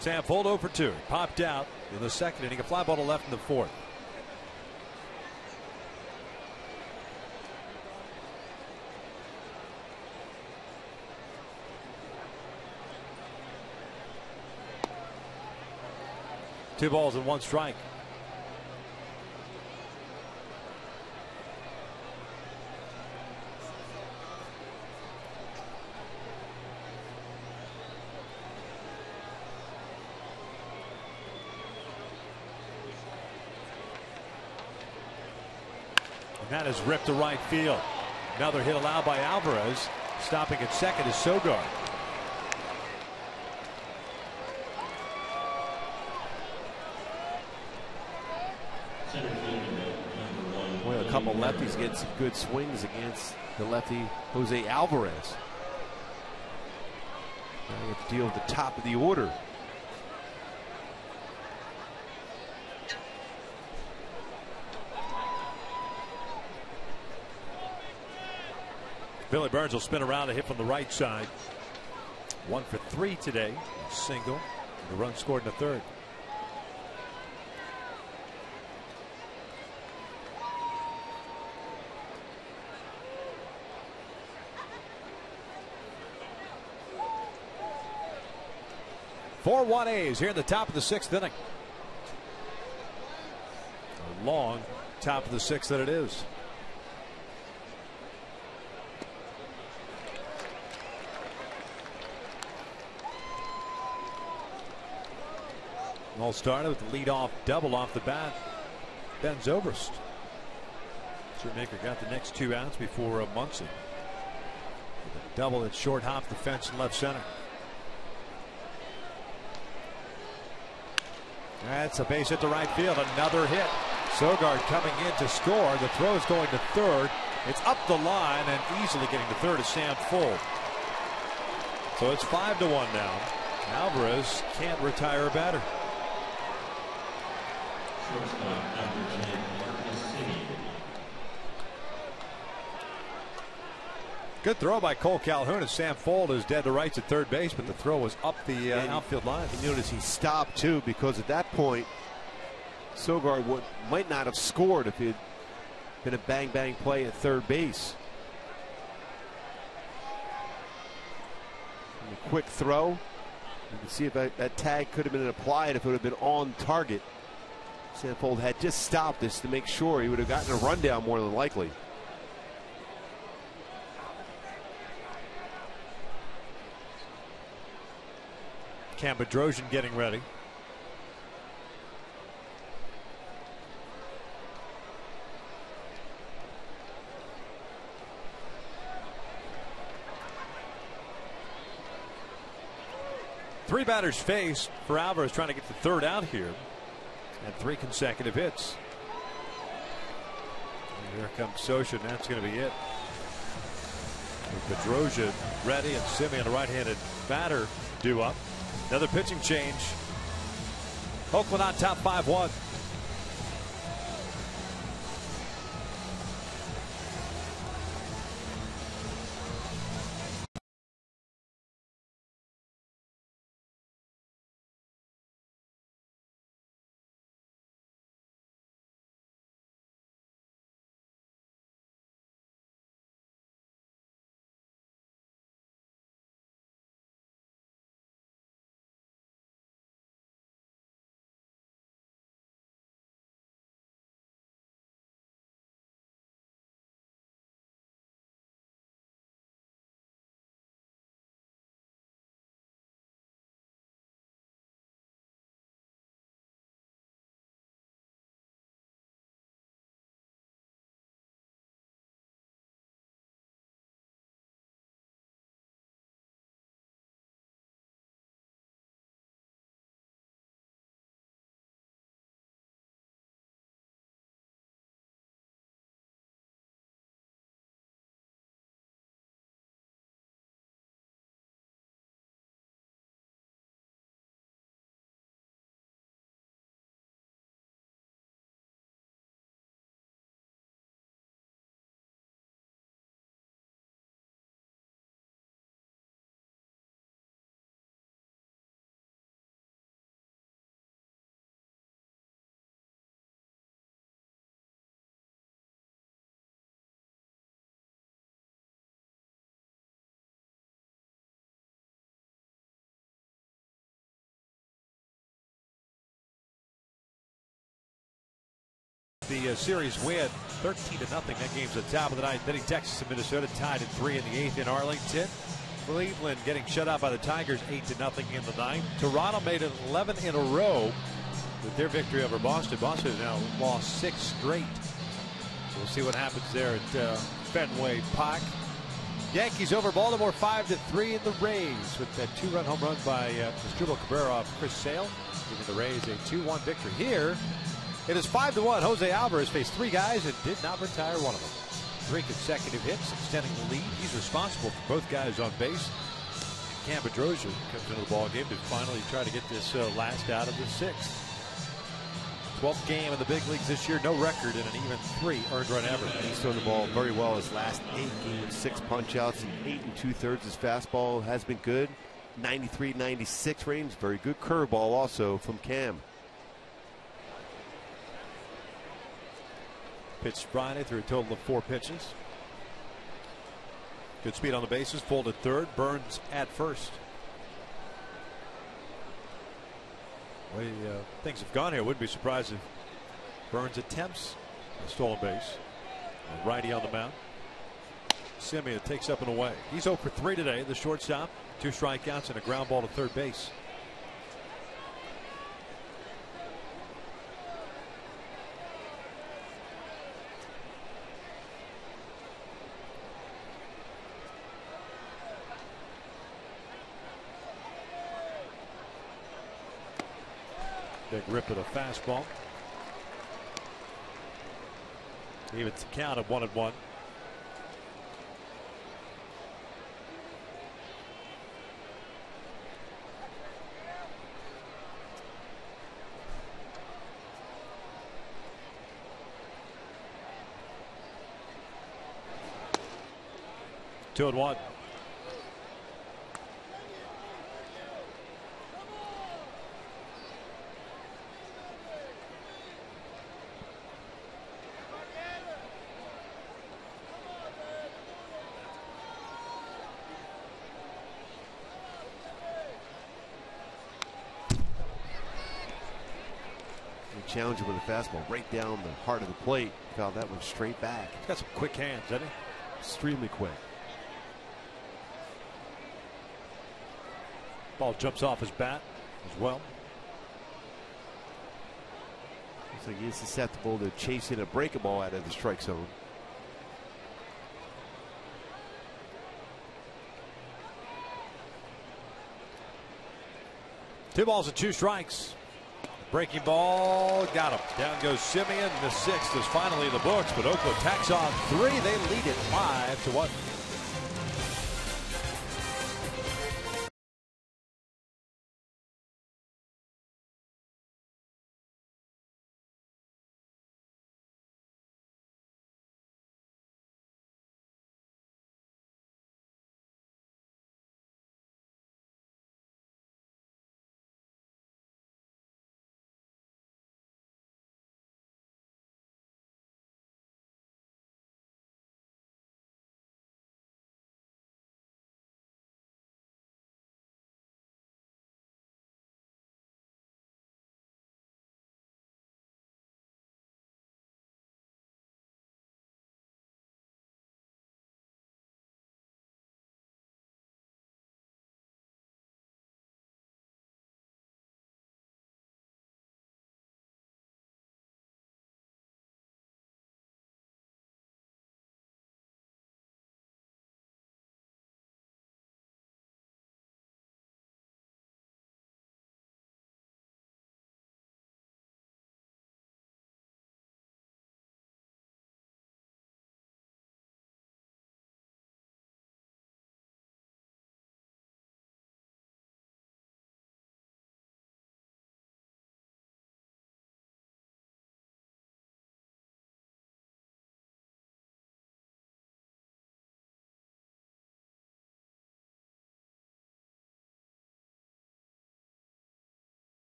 Sam pulled over 2. Popped out in the 2nd inning. A fly ball to left in the 4th. Two balls and 1 strike. And that is ripped to right field. Another hit allowed by Alvarez. Stopping at second is Sogard. Well, a couple lefties getting some good swings against the lefty Jose Alvarez. Now you have to deal with the top of the order. Billy Burns will spin around a hit from the right side. 1 for 3 today. A single. And a run scored in the third. Four 1 A's here in the top of the 6th inning. A long top of the 6th that it is. All started with the leadoff double off the bat. Ben Zobrist. Shoemaker got the next 2 outs before Munson. With a double that short hopped the fence in left center. That's a base hit to right field. Another hit. Sogard coming in to score. The throw is going to third. It's up the line and easily getting to third is Sam Fuld. So it's 5-1 now. Alvarez can't retire a batter. Good throw by Cole Calhoun as Sam Fuld is dead to rights at third base, but the throw was up the outfield line. You notice he stopped too, because at that point Sogard might not have scored if it had been a bang play at third base. And a quick throw. You can see if that tag could have been applied if it would have been on target. Sam Fuld had just stopped this to make sure he would have gotten a rundown more than likely. Cam Bedrosian getting ready. Three batters faced for Alvarez trying to get the third out here. And 3 consecutive hits. And here comes Socha, and that's going to be it. With Bedrosian ready and Simeon, a right-handed batter, due up. Another pitching change. Oakland on top 5-1. The series win 13-0. That game's at the top of the ninth inning. Texas and Minnesota tied at 3 in the 8th in Arlington. Cleveland getting shut out by the Tigers 8-0 in the 9th. Toronto made it 11 in a row with their victory over Boston. Boston has now lost 6 straight. We'll see what happens there at Fenway Park. Yankees over Baltimore 5-3 in the Rays with that 2-run home run by Asdrubal Cabrera off Chris Sale, giving the Rays a 2-1 victory. Here it is 5-1. Jose Alvarez faced 3 guys and did not retire one of them. 3 consecutive hits, extending the lead. He's responsible for both guys on base. Cam Bedrosian comes into the ball game to finally try to get this last out of the 6th. 12th game in the big leagues this year. No record in an even 3 earned run average. He's thrown the ball very well his last 8 games. 6 punch outs, 8 2/3. His fastball has been good. 93, 96 range. Very good curveball also from Cam. Pitched Friday through a total of 4 pitches. Good speed on the bases. Folded third. Burns at first. The way things have gone here, wouldn't be surprised if Burns attempts a stolen base. A righty on the mound. Simeon takes up and away. He's 0 for 3 today. The shortstop, 2 strikeouts and a ground ball to third base. Big rip of the fastball. Evens the count of 1-1. Two and 1. Challenge him with a fastball right down the heart of the plate. Fouled that one straight back. He's got some quick hands, doesn't he? Extremely quick. Ball jumps off his bat as well. Looks like he's susceptible to chasing a breaking ball out of the strike zone. Two balls and 2 strikes. Breaking ball, got him. Down goes Simeon. The 6th is finally in the books, but Oakland tacks on 3. They lead it 5-1.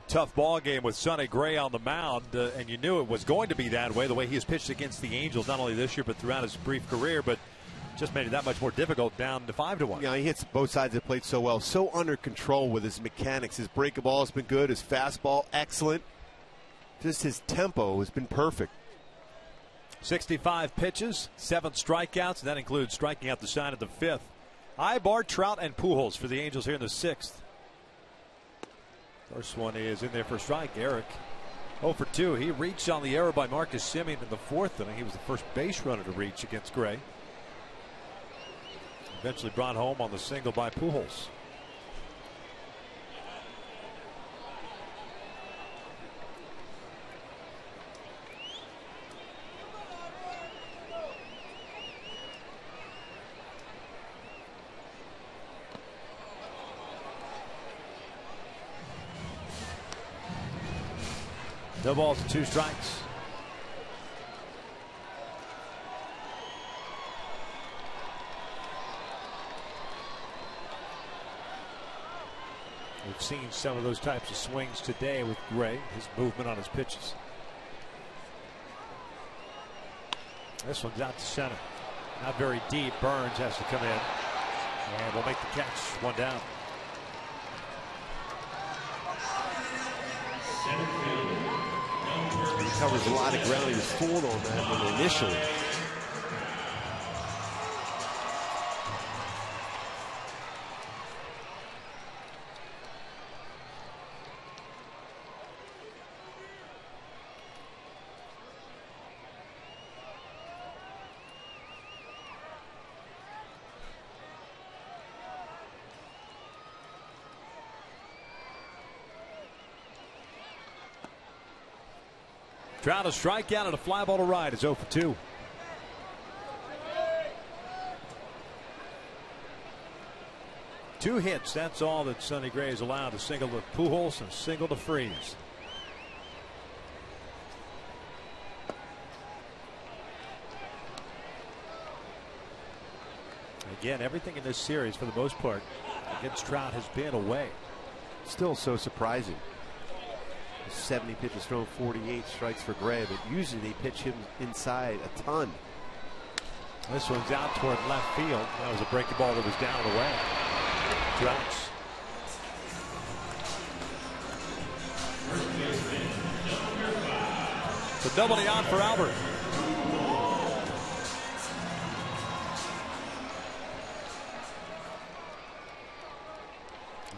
Tough ball game with Sonny Gray on the mound, and you knew it was going to be that way, the way he has pitched against the Angels, not only this year but throughout his brief career. But just made it that much more difficult, down to 5-1. Yeah, he hits both sides of the plate so well, so under control with his mechanics. His breaking ball has been good, his fastball excellent. Just his tempo has been perfect. 65 pitches, 7 strikeouts, and that includes striking out the side of the 5th. Ibar, Trout, and Pujols for the Angels here in the 6th. First one is in there for a strike. Eric 0 for 2. He reached on the error by Marcus Semien in the 4th inning. He was the first base runner to reach against Gray. Eventually brought home on the single by Pujols. No balls and 2 strikes. We've seen some of those types of swings today with Gray, his movement on his pitches. This one's out to center. Not very deep. Burns has to come in. And will make the catch. 1 down. He covers a lot of ground. He was fooled on that one initially. Trout a strikeout and a fly ball to right. Is 0 for 2. Two hits. That's all that Sonny Gray is allowed. A single to Pujols and a single to Freese. Again, everything in this series, for the most part, against Trout has been away. Still so surprising. 70 pitches thrown, 48 strikes for Gray, but usually they pitch him inside a ton. This one's out toward left field. That was a breaking ball that was down and away. Trouts. So nobody on for Albert.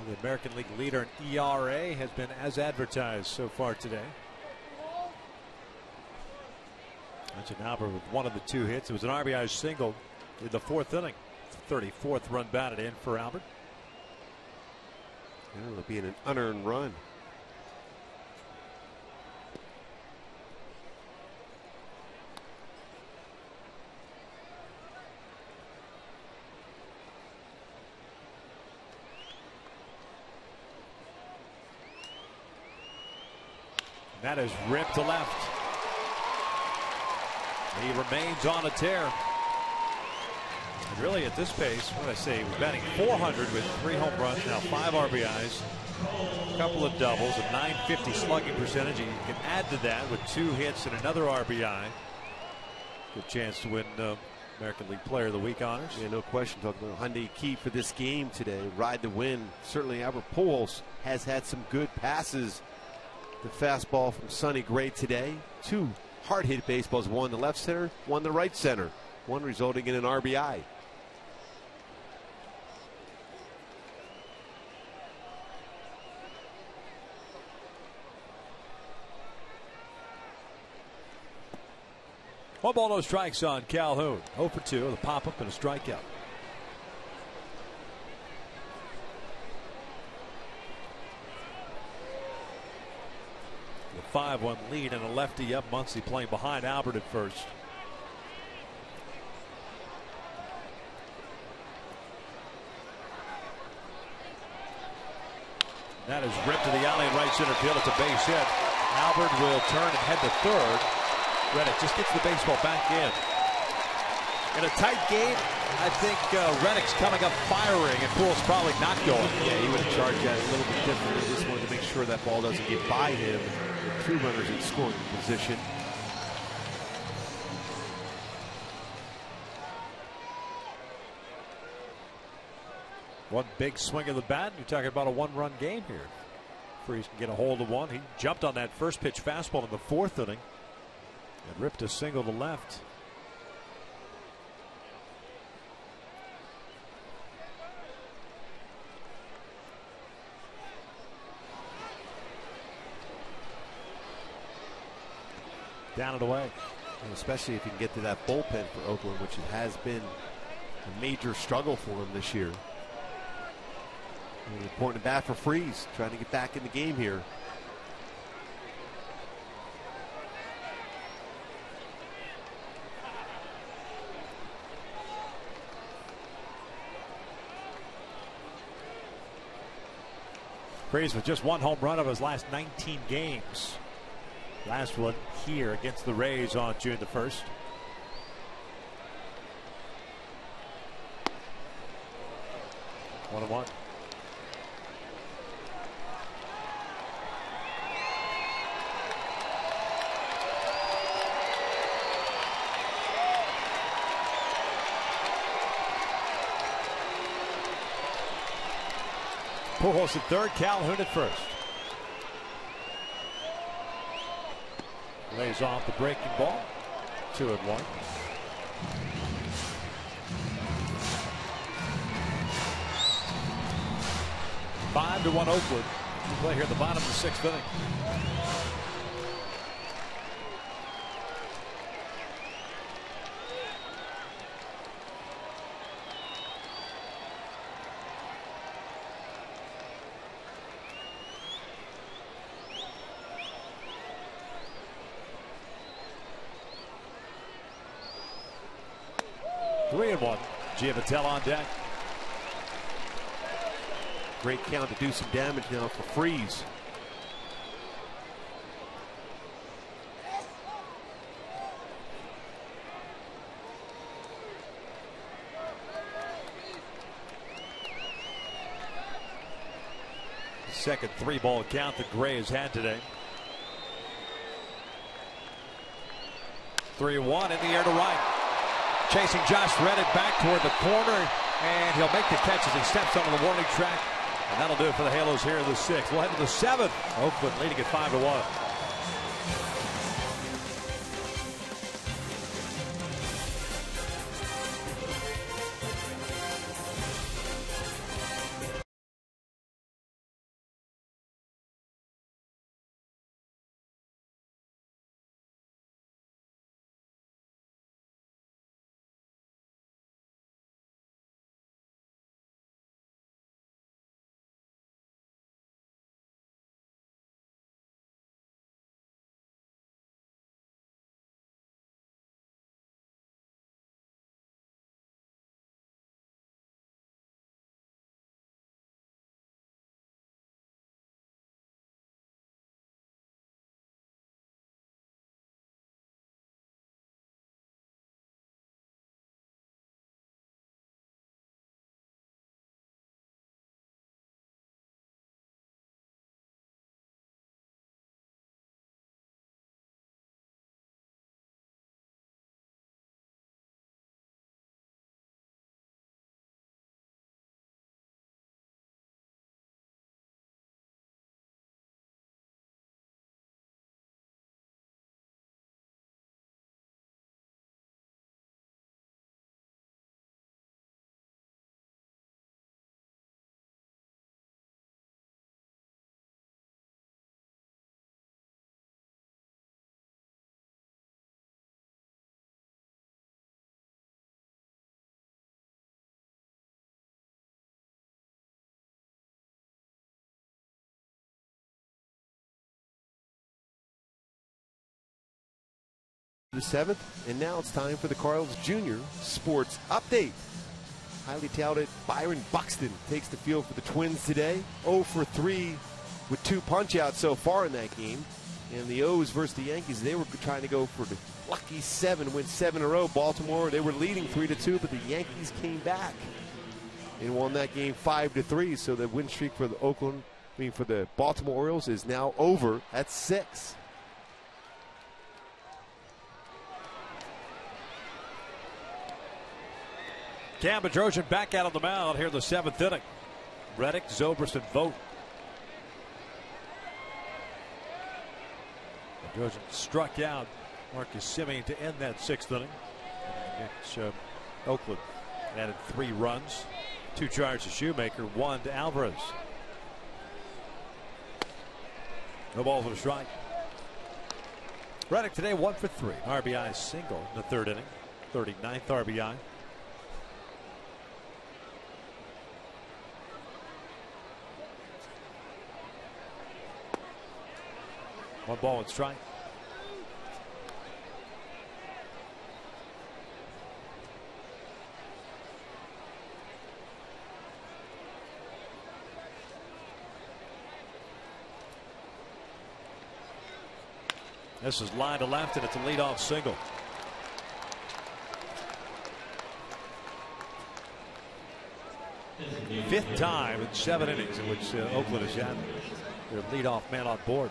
The American League leader in ERA has been as advertised so far today. Mentioned Albert with one of the 2 hits. It was an RBI single in the 4th inning. 34th run batted in for Albert. It'll be an unearned run. That is ripped to left. He remains on a tear. And really, at this pace, what did I say? We're batting 400 with 3 home runs, now 5 RBIs, a couple of doubles, a .950 slugging percentage. You can add to that with 2 hits and another RBI. Good chance to win American League Player of the Week honors. Yeah, no question. Talking about Hyundai key for this game today. Ride to win. Certainly, Albert Pujols has had some good passes. The fastball from Sonny Gray today. 2 hard hit baseballs, one to left center, one to right center. One resulting in an RBI. One ball, no strikes on Calhoun. 0 for 2, the pop up and a strikeout. The 5-1 lead and a lefty up. Muncy playing behind Albert at first. That is ripped to the alley in right center field. It's a base hit. Albert will turn and head to third. Reddick just gets the baseball back in. In a tight game, I think Reddick's coming up firing, and Poole's probably not going. Yeah, he would have charged that a little bit differently. Just wanted to make sure that ball doesn't get by him. With 2 runners in scoring position. One big swing of the bat. You're talking about a one-run game here. Freese can get a hold of one. He jumped on that first pitch fastball in the fourth inning and ripped a single to left. Down and away. And especially if you can get to that bullpen for Oakland, which has been a major struggle for him this year. Really important to bat for Freese, trying to get back in the game here. Freese with just one home run of his last 19 games. Last one here against the Rays on June the 1st. One and one. Pujols at third, Calhoun at first. Lays off the breaking ball. 2-1. 5-1 Oakland. We play here at the bottom of the sixth inning. Three and one. Giavatella on deck. Great count to do some damage now for Freese. Second 3-ball count that Gray has had today. 3-1 in the air to right. Chasing Josh Reddick back toward the corner, and he'll make the catch as he steps onto the warning track. And that'll do it for the Halos here in the sixth. We'll head to the seventh. Oakland leading at 5-1. The seventh, and now it's time for the Cardinals Junior Sports Update. Highly touted Byron Buxton takes the field for the Twins today. 0 for 3 with 2 punch-outs so far in that game. And the O's versus the Yankees, they were trying to go for the lucky 7, win 7 in a row. Baltimore, they were leading 3-2, but the Yankees came back and won that game 5-3. So the win streak for the Baltimore Orioles is now over at 6. Cam Bedrosian back out on the mound here in the 7th inning. Reddick, Zobrist, and Vogt. Bedrosian struck out Marcus Semien to end that 6th inning. Against Oakland, added 3 runs, 2 charges to Shoemaker, 1 to Alvarez. No balls and a strike. Reddick today 1 for 3. RBI single in the 3rd inning. 39th RBI. One ball and strike. This is line to left, and it's a leadoff single. Fifth time in 7 innings in which Oakland has had their leadoff man on board.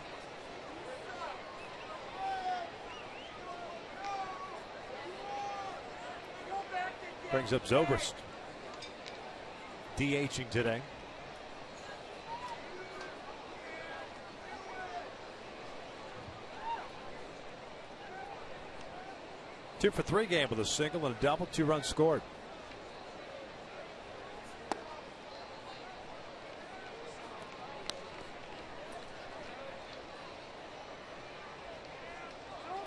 Brings up Zobrist. DHing today. Two for 3 game with a single and a double, 2 runs scored.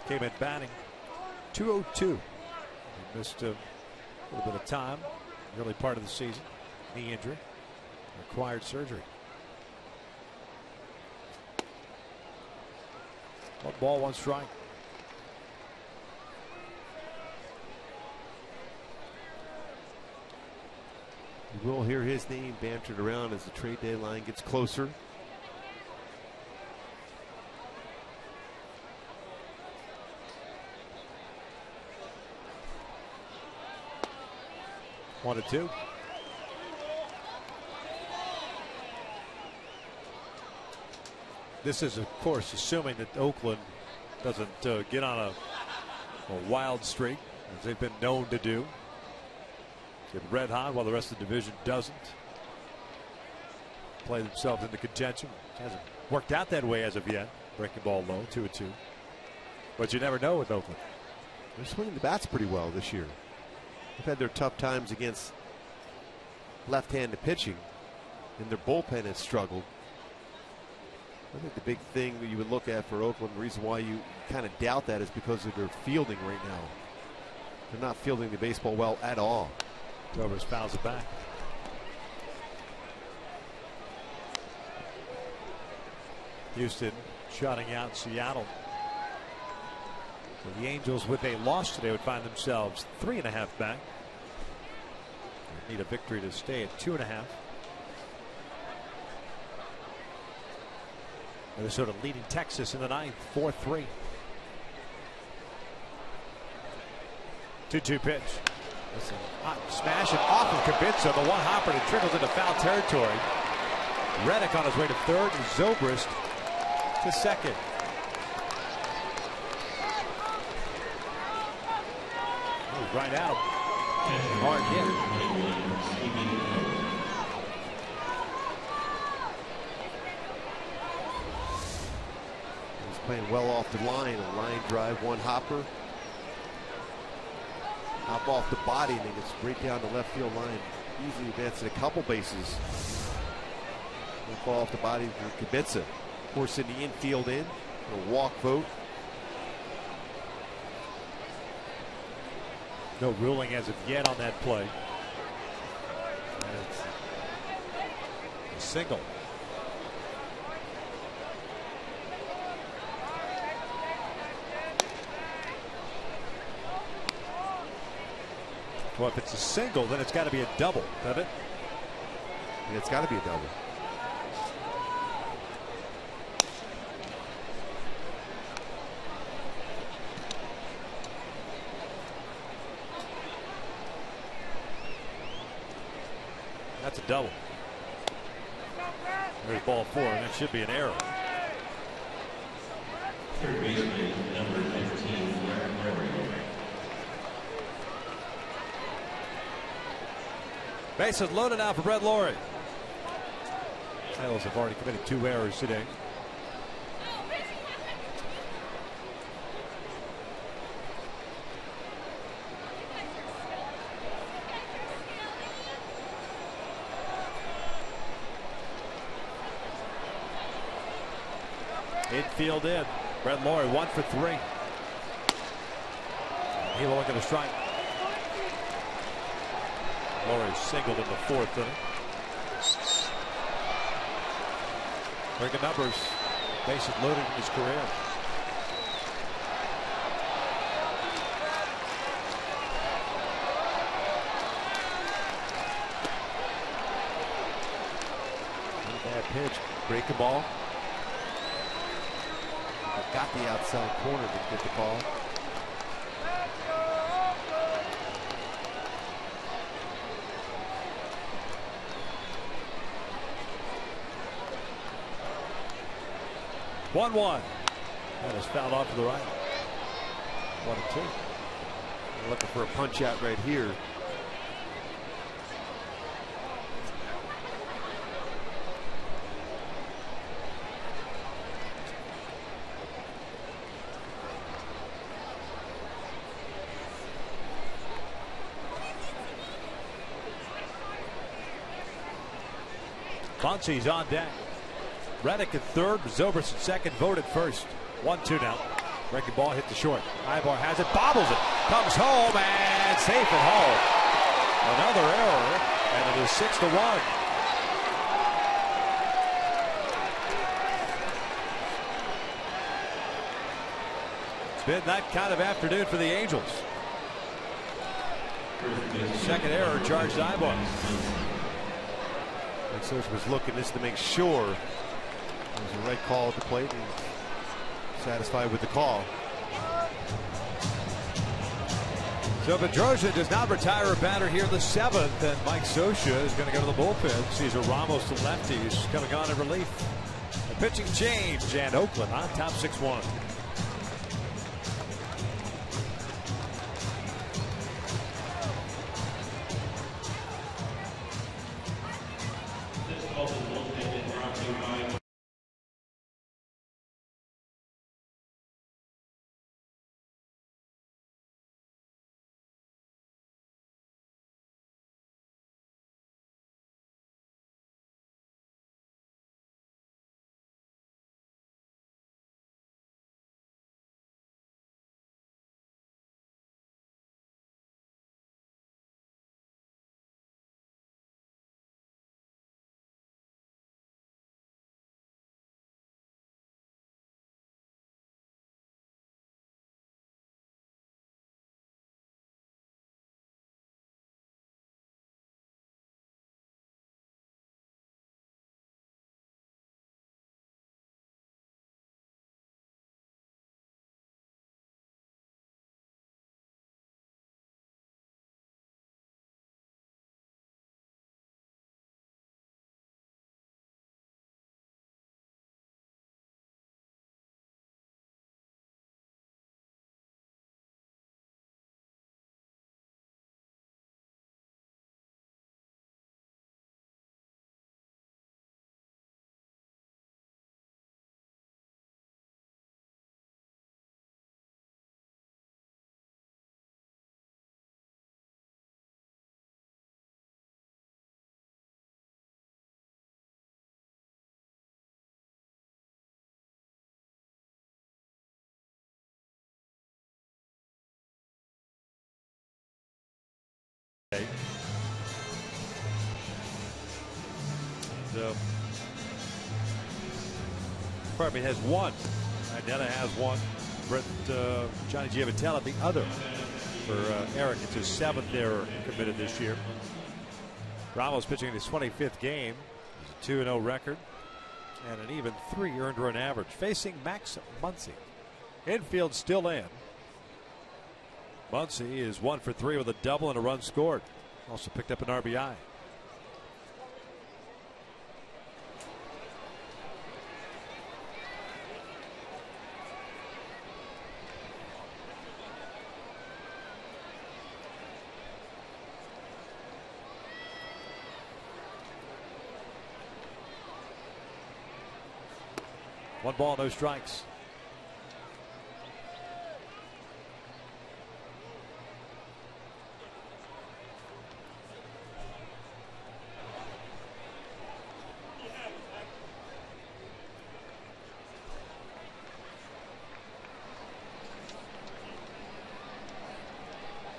Came in batting 202. He missed a little bit of time, early part of the season. Knee injury, required surgery. 1 ball, 1 strike. You will hear his name bantered around as the trade deadline gets closer. One and 2. This is, of course, assuming that Oakland doesn't get on a wild streak, as they've been known to do. Get red hot while the rest of the division doesn't. Play themselves into contention. Hasn't worked out that way as of yet. Breaking ball low, 2-2. But you never know with Oakland. They're swinging the bats pretty well this year. They've had their tough times against left-handed pitching, and their bullpen has struggled. I think the big thing that you would look at for Oakland, the reason why you kind of doubt that is because of their fielding right now. They're not fielding the baseball well at all. Rovers fouls it back. Houston shutting out Seattle. So the Angels, with a loss today, would find themselves 3.5 back. They need a victory to stay at 2.5. Minnesota leading Texas in the 9th, 4-3. 2-2 pitch. That's a hot smash and off of Kubica. The one hopper that trickles into foul territory. Reddick on his way to 3rd, and Zobrist to 2nd. Moves right out. Hard hit. He's playing well off the line. A line drive, 1 hopper. Hop off the body and then gets straight down the left field line. Easily advancing a couple bases. Will fall off the body for Kubica. Of course, in the infield in. A walk vote. No ruling as of yet on that play. A single. Well, if it's a single, then it's got to be a double, doesn't it? Yeah, it's got to be a double. That's a double. There's ball 4, and that should be an error. Third baseman, number 15, Bases loaded now for Brett Lawrie. Halos have already committed 2 errors today. Infield in. Brett Lawrie 1 for 3. He will look at a strike. Lawrie singled in the 4th inning. Very good numbers. Bases loaded in his career. Bad pitch. Breaking ball. Got the outside corner to get the call. One. That is fouled off to the right. 1-2. We're looking for a punch out right here. Muncy's on deck. Reddick at third, Zobrist at second, Vogt at first. 1-2 now. Breaking ball hit the short. Ibar has it, bobbles it, comes home and safe at home. Another error, and it is 6-1. It's been that kind of afternoon for the Angels. Second error charged Ibar. Sosa was looking just to make sure it was the right call at the plate, and satisfied with the call. So Pedroia does not retire a batter here in the 7th, and Mike Scioscia is going to go to the bullpen. Cesar Ramos to lefties coming on in relief. A pitching change, and Oakland on top 6-1. So, Parby has one. Idella has one. Johnny Giavotella the other. For Eric, it's his 7th error committed this year. Ramos pitching in his 25th game. He's a 2-0 record. And an even 3 earned run average. Facing Max Muncy. Infield still in. Muncy is 1 for 3 with a double and a run scored. Also picked up an RBI. 1 ball, no strikes.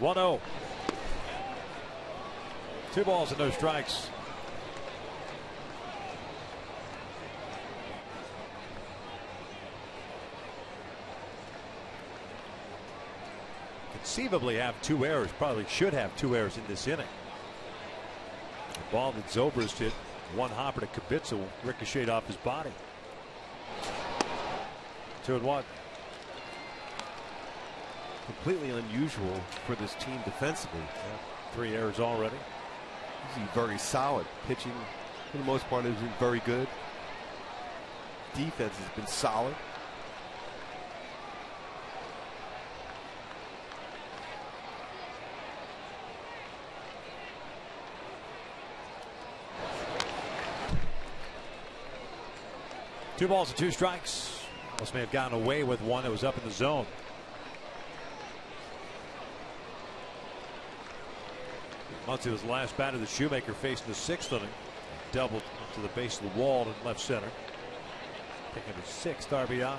One 0. 2 balls and no strikes. Conceivably have 2 errors. Probably should have 2 errors in this inning. The ball that Zobrist hit, 1 hopper to Kubica, ricocheted off his body. 2-1. Completely unusual for this team defensively. 3 errors already. He's very solid. Pitching, for the most part, has been very good. Defense has been solid. Two balls and 2 strikes. Almost may have gotten away with one that was up in the zone. Muncy was the last batter that Shoemaker faced in the 6th inning. Doubled to the base of the wall in left center. Taking his 6th RBI.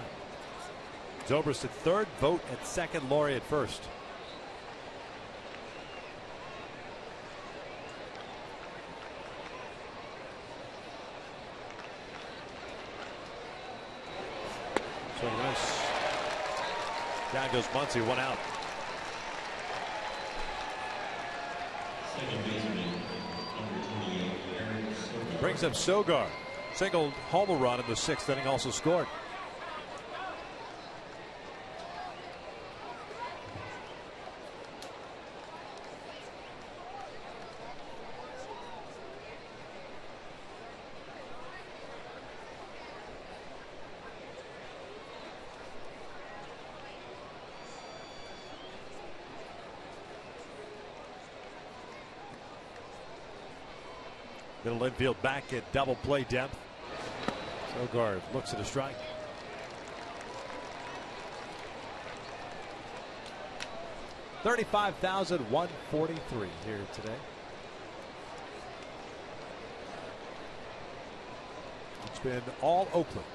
Zobrist at 3rd, Vogt at 2nd, Laurie at 1st. Swing and miss. Down goes Muncy, 1 out. Brings up Sogard. Single homer run in the 6th inning, also scored. Middle infield back at double play depth. Sogard looks at a strike. $35,143 here today. It's been all Oakland.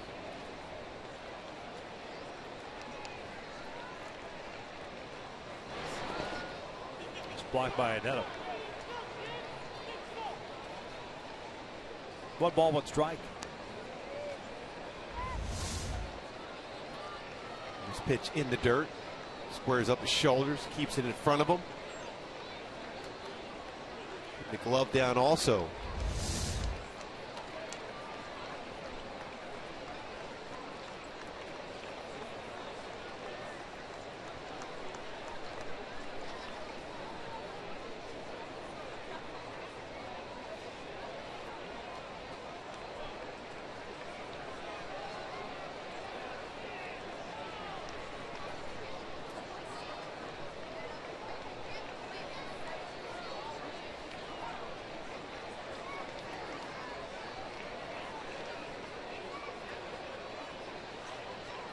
It's blocked by Anetto. 1 ball, 1 strike. This pitch in the dirt. Squares up his shoulders. Keeps it in front of him. The glove down also.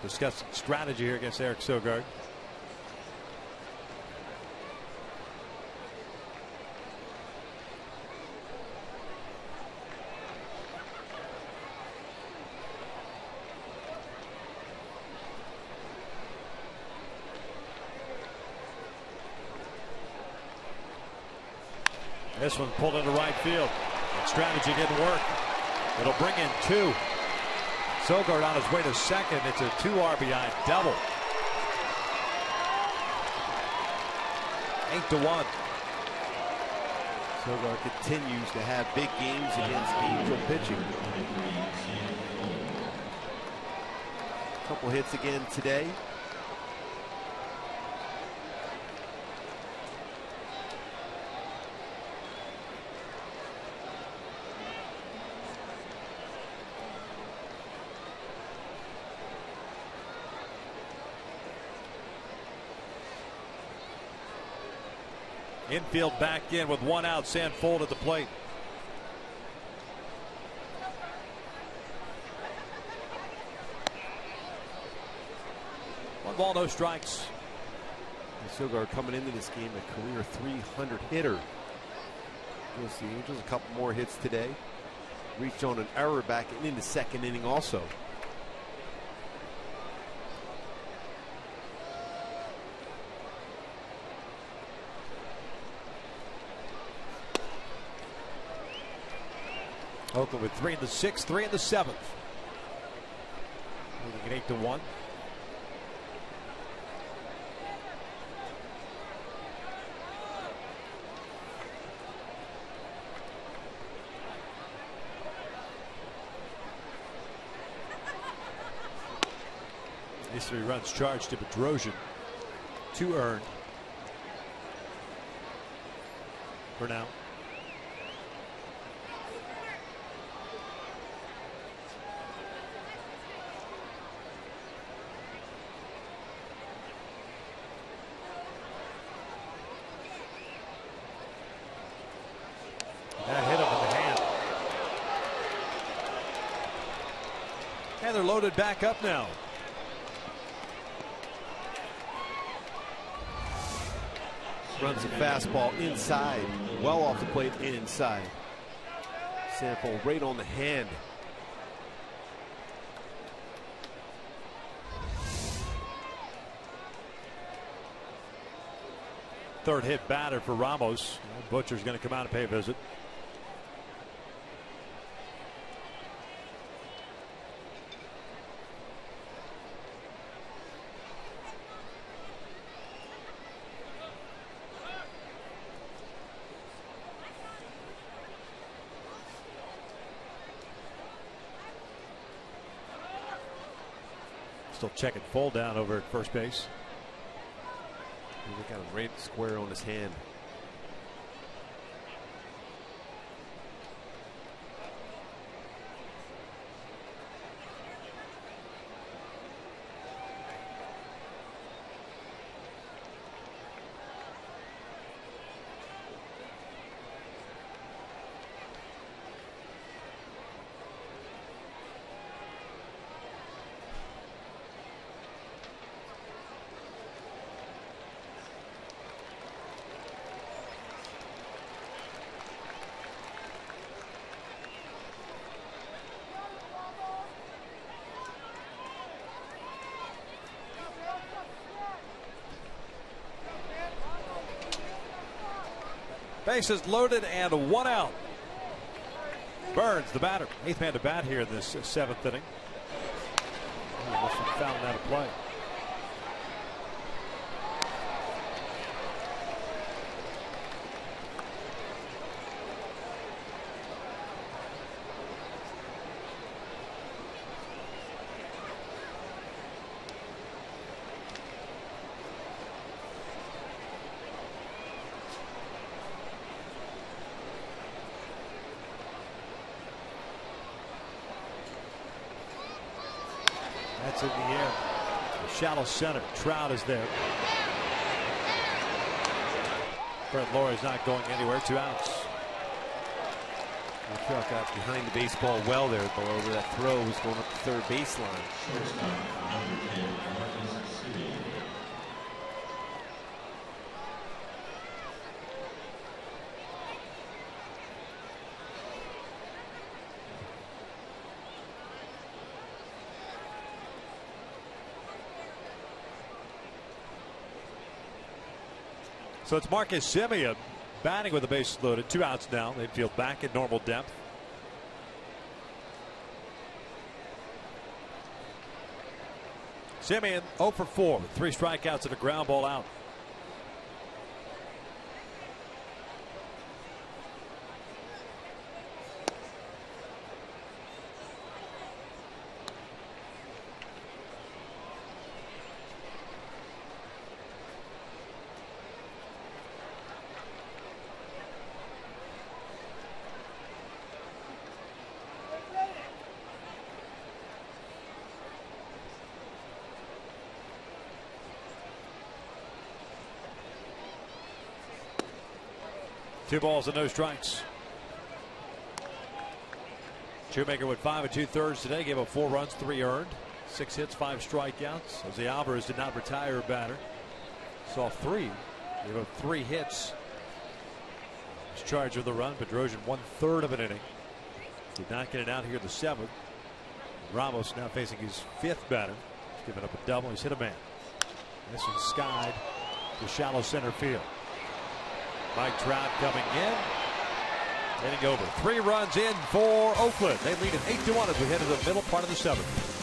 Discussing strategy here against Eric Sogard. This one pulled into right field. Strategy didn't work. It'll bring in 2. Sogard on his way to 2nd. It's a 2 RBI double. 8-1. Sogard continues to have big games against Angel pitching. A couple hits again today. Infield back in with 1 out. Sandfold at the plate. ball, no strikes. Sogard coming into this game a career 300 hitter. You'll see Angels a couple more hits today. Reached on an error back in the second inning also. Oakland with 3 in the 6th, 3 in the 7th. Moving at 8-1. These 3 runs charged to Bedrosian. 2 earned for now. That hit him in the hand. And they're loaded back up now. Runs a fastball inside, well off the plate and inside. Sample right on the hand. Third hit batter for Ramos. Butcher's going to come out and pay a visit. Still checking full down over at first base. He got him right square on his hand. Bases loaded and 1 out. Burns, the batter, 8th man to bat here in this 7th inning. Must have found that a play. That's in the air. Shallow center. Trout is there. Brett Laurie's not going anywhere. 2 outs. Trout got behind the baseball well there, below where that throw was going up the third baseline. So it's Marcus Semien batting with the bases loaded. 2 outs now. They field back at normal depth. Semien 0 for 4 with 3 strikeouts and a ground ball out. Two balls and no strikes. Shoemaker went 5 2/3 today. Gave up 4 runs, 3 earned. 6 hits, 5 strikeouts. Jose Alvarez did not retire a batter. Saw 3. Gave up 3 hits. Was charged with a run. Bedrosian 1/3 of an inning. Did not get it out here in the 7th. Ramos now facing his 5th batter. He's given up a double. He's hit a man. This one's skied to shallow center field. Mike Trout coming in. Hitting over. 3 runs in for Oakland. They lead at 8-1 as we head to the middle part of the 7th.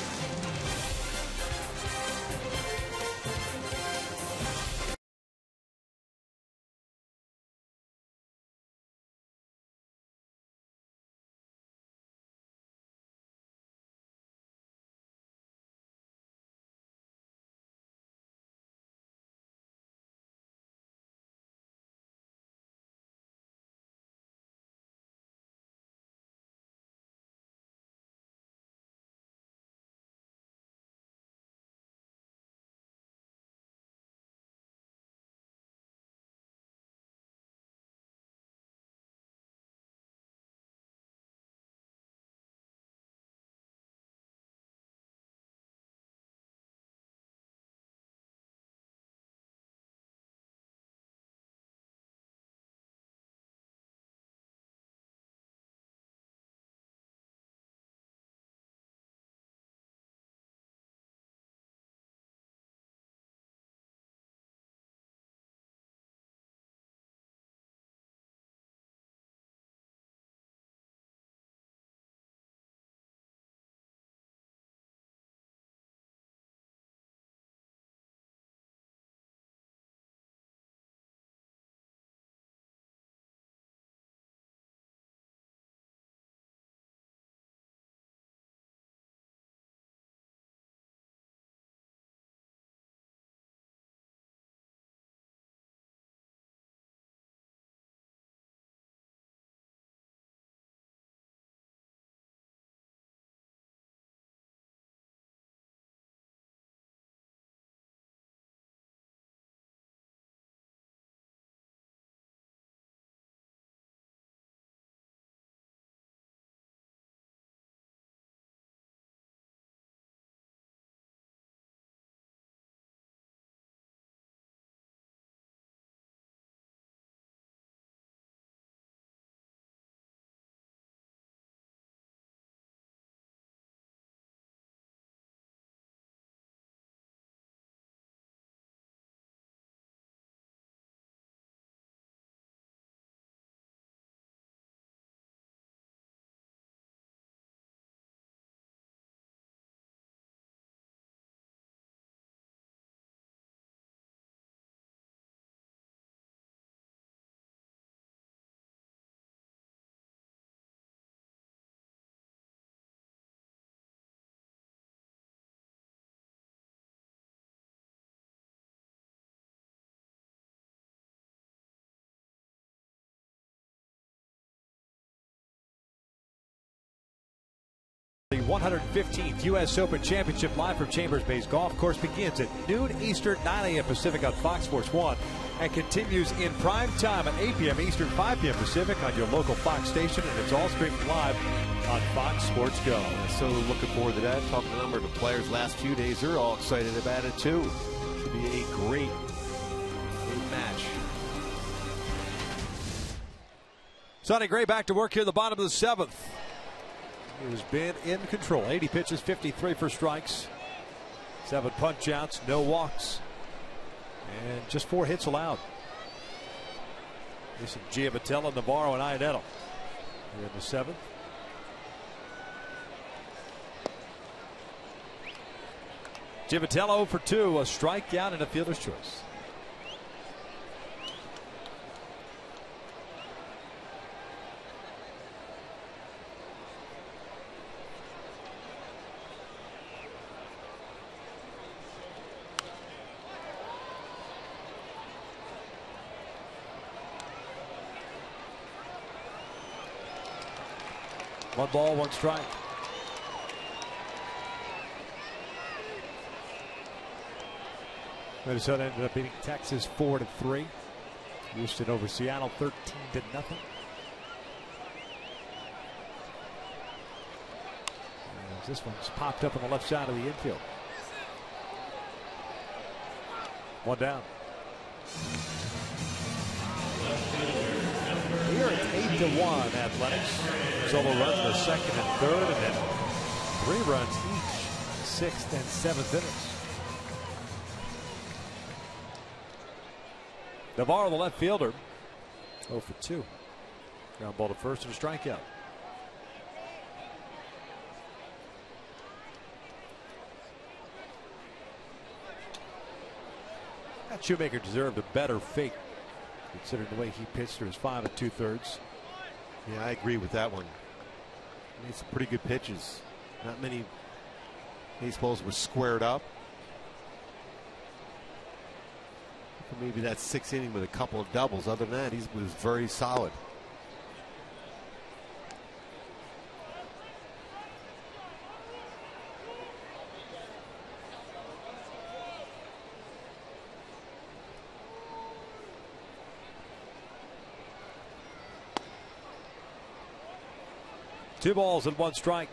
The 115th U.S. Open Championship live from Chambers Bay's Golf Course begins at noon Eastern, 9 a.m. Pacific on Fox Sports 1 and continues in prime time at 8 p.m. Eastern, 5 p.m. Pacific on your local Fox station, and it's all streamed live on Fox Sports Go. So looking forward to that. Talking to a number of the players last few days, they're all excited about it too. Should be a great match. Sonny Gray back to work here at the bottom of the 7th. He has been in control. 80 pitches, 53 for strikes, 7 punch outs, no walks, and just 4 hits allowed. This is Giavitello, Navarro, and Iannetto here in the 7th. Giavitello for 2, a strikeout and a fielder's choice. One ball, one strike. Minnesota ended up beating Texas 4-3. Houston over Seattle 13-0. This one's popped up on the left side of the infield. One down. Here it's 8-1 Athletics. Solo runs in the second and third, and then 3 runs each, 6th and 7th innings. Navarro, the left fielder, 0 for 2. Ground ball to first and a strikeout. That Shoemaker deserved a better fate, considering the way he pitched through his 5 2/3. Yeah, I agree with that one. He made some pretty good pitches. Not many baseballs were squared up. Maybe that 6th inning with a couple of doubles. Other than that, he was very solid. Two balls and 1 strike.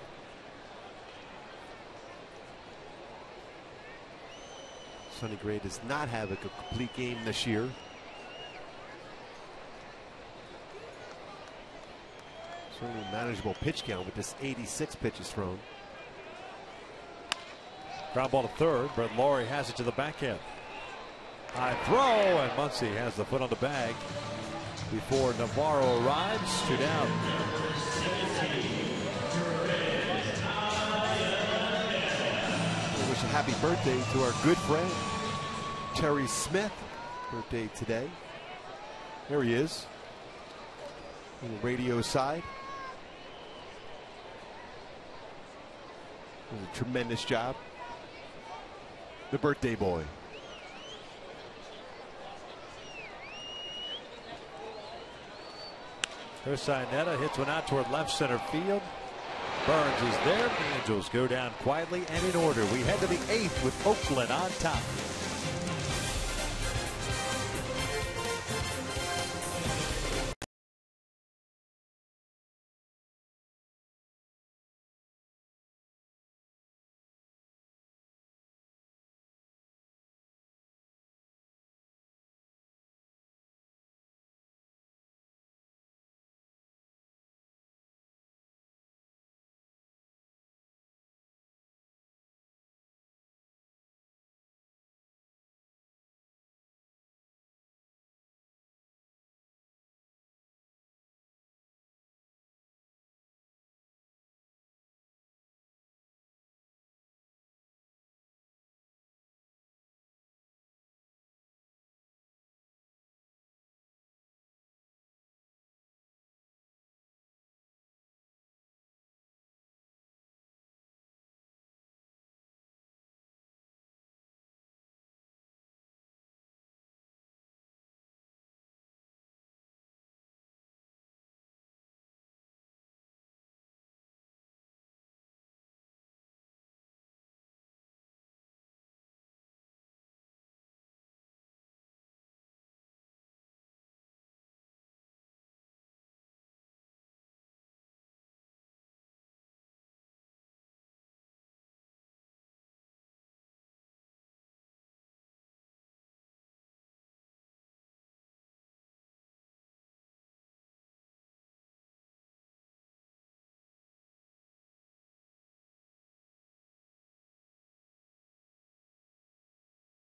Sonny Gray does not have a complete game this year. Certainly a manageable pitch count with just 86 pitches thrown. Ground ball to third. Brett Laurie has it to the backhand. High throw, and Muncy has the foot on the bag before Navarro arrives. 2 down. We wish a happy birthday to our good friend Terry Smith. Birthday today. There he is on the radio side. Did a tremendous job. The birthday boy. Ursaneta hits one out toward left center field. Burns is there. The Angels go down quietly and in order. We head to the 8th with Oakland on top.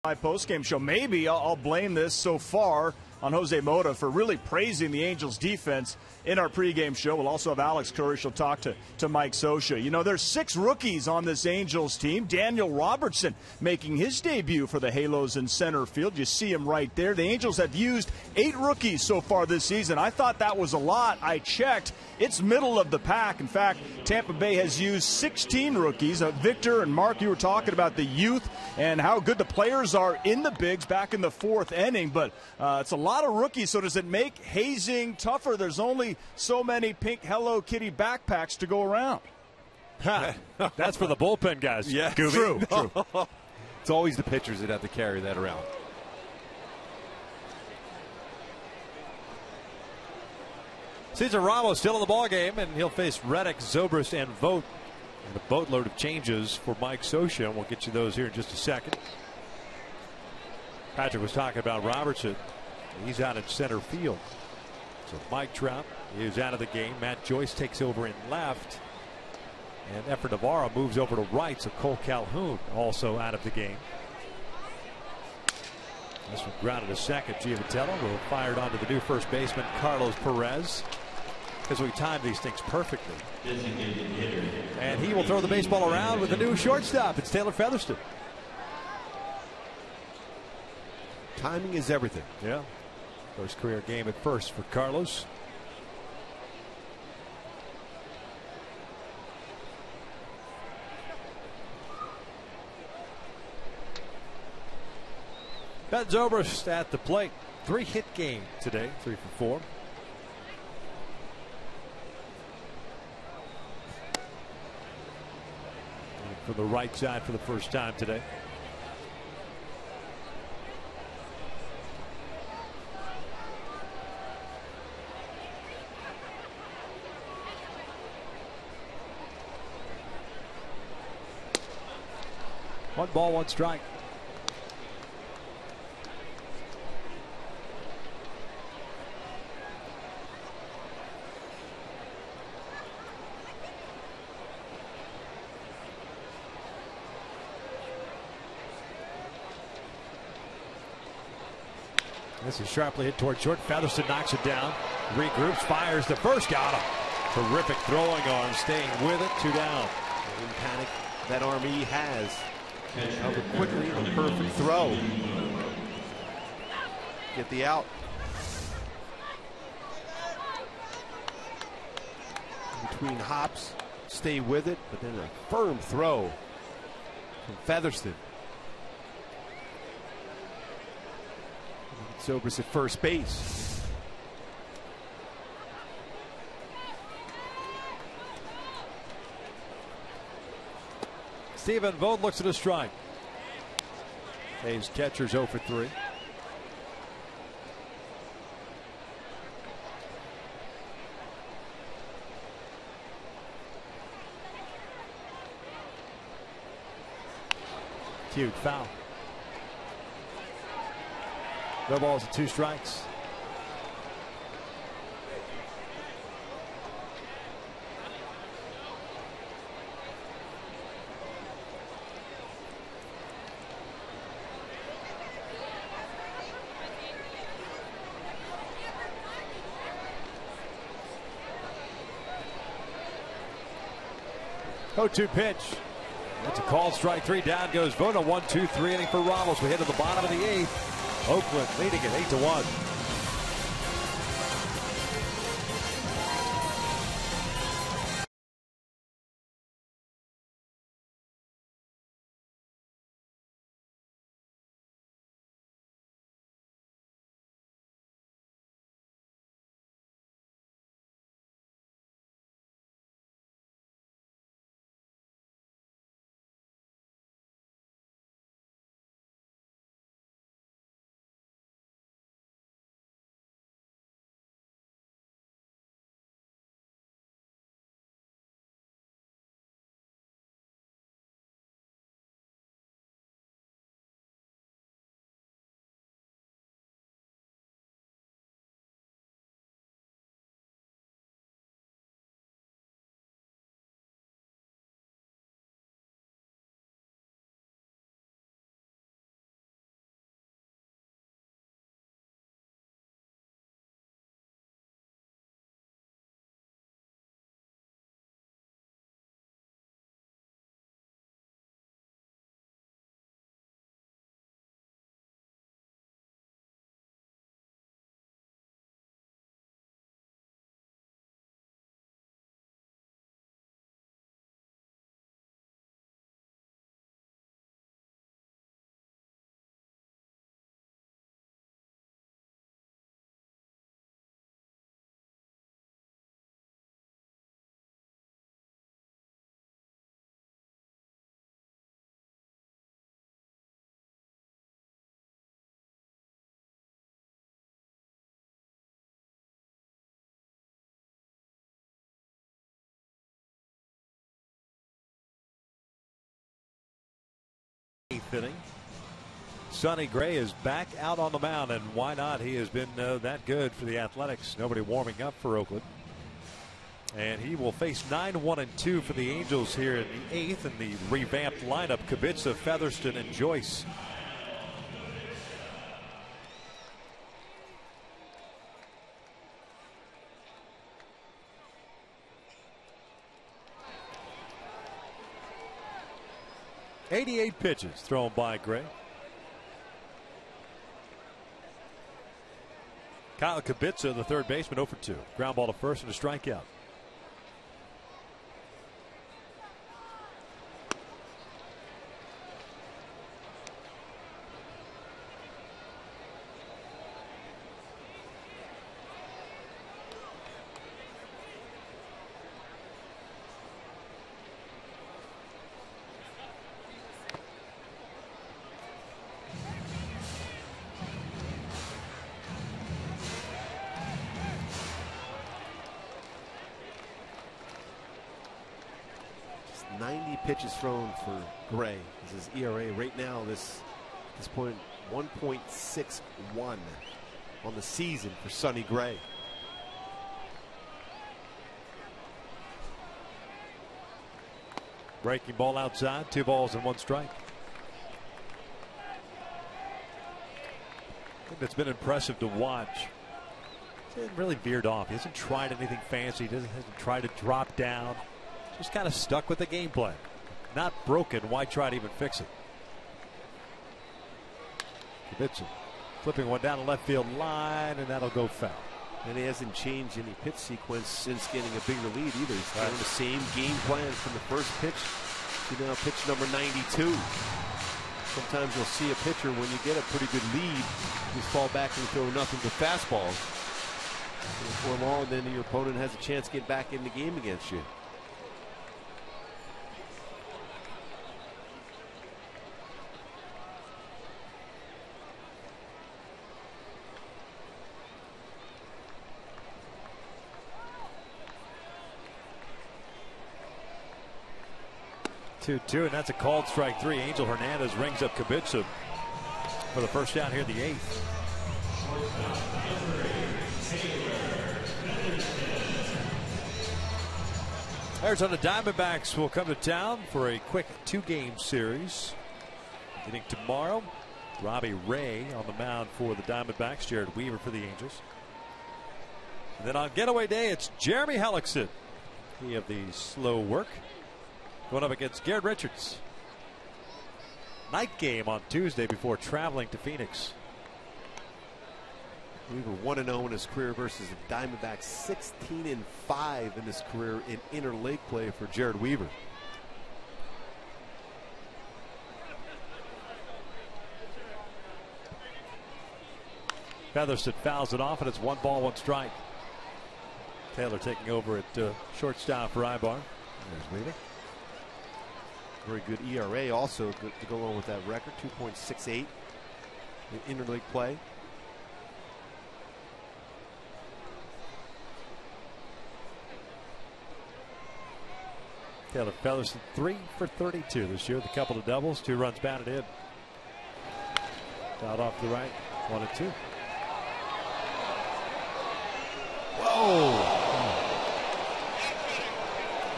My post-game show. Maybe I'll blame this so far on Jose Mota for really praising the Angels defense in our pregame show. We'll also have Alex Curry. She'll talk to Mike Scioscia. You know, there's 6 rookies on this Angels team. Daniel Robertson making his debut for the Halos in center field. You see him right there. The Angels have used 8 rookies so far this season. I thought that was a lot. I checked. It's middle of the pack. In fact, Tampa Bay has used 16 rookies. Victor and Mark, you were talking about the youth and how good the players are in the bigs back in the 4th inning, but it's a lot of rookies. So does it make hazing tougher? There's only so many pink Hello Kitty backpacks to go around. That's for the bullpen guys. Yeah, True. It's always the pitchers that have to carry that around. Cesar Ramos still in the ball game, and he'll face Reddick, Zobrist, and Vogt And a boatload of changes for Mike Scioscia, and we'll get you those here in just a second. Patrick was talking about Robertson. He's out in center field. So Mike Trout is out of the game. Matt Joyce takes over in left. And Efren Navarro moves over to right. So Cole Calhoun also out of the game. This one grounded to second. Giovatello will fired onto the new first baseman Carlos Perez, because we timed these things perfectly. And he will throw the baseball around with a new shortstop. It's Taylor Featherston. Timing is everything. Yeah. First career game at first for Carlos. Ben Zobrist at the plate. 3-hit game today. 3 for 4. From the right side for the first time today. One ball, one strike. This is sharply hit toward short. Featherston knocks it down. Regroups, fires the first. Got him. Terrific throwing arm, staying with it. 2 down. In panic, that arm he has. Cover quickly, the perfect throw. Get the out. Between hops, stay with it, but then a firm throw from Featherston. Zobrist at first base. Stephen Vogt looks at a strike. A's catcher's 0 for 3. Cute foul. No balls and 2 strikes. Oh, 2 pitch. That's a called strike. 3 down goes Vona. 1-2-3 inning for Ramos. We head to the bottom of the 8th. Oakland leading it 8-1. 8th inning. Sonny Gray is back out on the mound, and why not? He has been that good for the Athletics. Nobody warming up for Oakland. And he will face 9-1-2 for the Angels here in the 8th in the revamped lineup. Kubica, Featherston, and Joyce. .88 pitches thrown by Gray. Kyle Kubica, the third baseman, 0 for 2. Ground ball to first and a strikeout. Pitches thrown for Gray. This is ERA right now, this point, 1.61 on the season for Sonny Gray. Breaking ball outside, 2 balls and 1 strike. I think that's been impressive to watch. He hasn't really veered off. He hasn't tried anything fancy. He hasn't tried to drop down. Just kind of stuck with the game plan. Not broken. Why try to even fix it? Kubica flipping one down the left field line, and that'll go foul. And he hasn't changed any pitch sequence since getting a bigger lead either. He's throwing the same game plan from the first pitch to now pitch number 92. Sometimes you'll see a pitcher, when you get a pretty good lead, you fall back and throw nothing but fastballs. And before long, then your opponent has a chance to get back in the game against you. Two, and that's a called strike 3. Angel Hernandez rings up Kubica for the first down here in the 8th. Arizona Diamondbacks will come to town for a quick 2-game series. Beginning tomorrow, Robbie Ray on the mound for the Diamondbacks, Jared Weaver for the Angels. And then on getaway day, it's Jeremy Hellickson. He of the slow work, going up against Garrett Richards. Night game on Tuesday before traveling to Phoenix. Weaver 1-0 in his career versus the Diamondbacks, 16-5 in his career in interleague play for Jared Weaver. Featherston fouls it off, and it's 1 ball, 1 strike. Taylor taking over at shortstop for Ibar. There's Weaver. Very good ERA also to go along with that record, 2.68 in interleague play. Taylor Featherston 3 for 32 this year, with a couple of doubles, 2 runs batted in. Out off the right, 1-2. Whoa!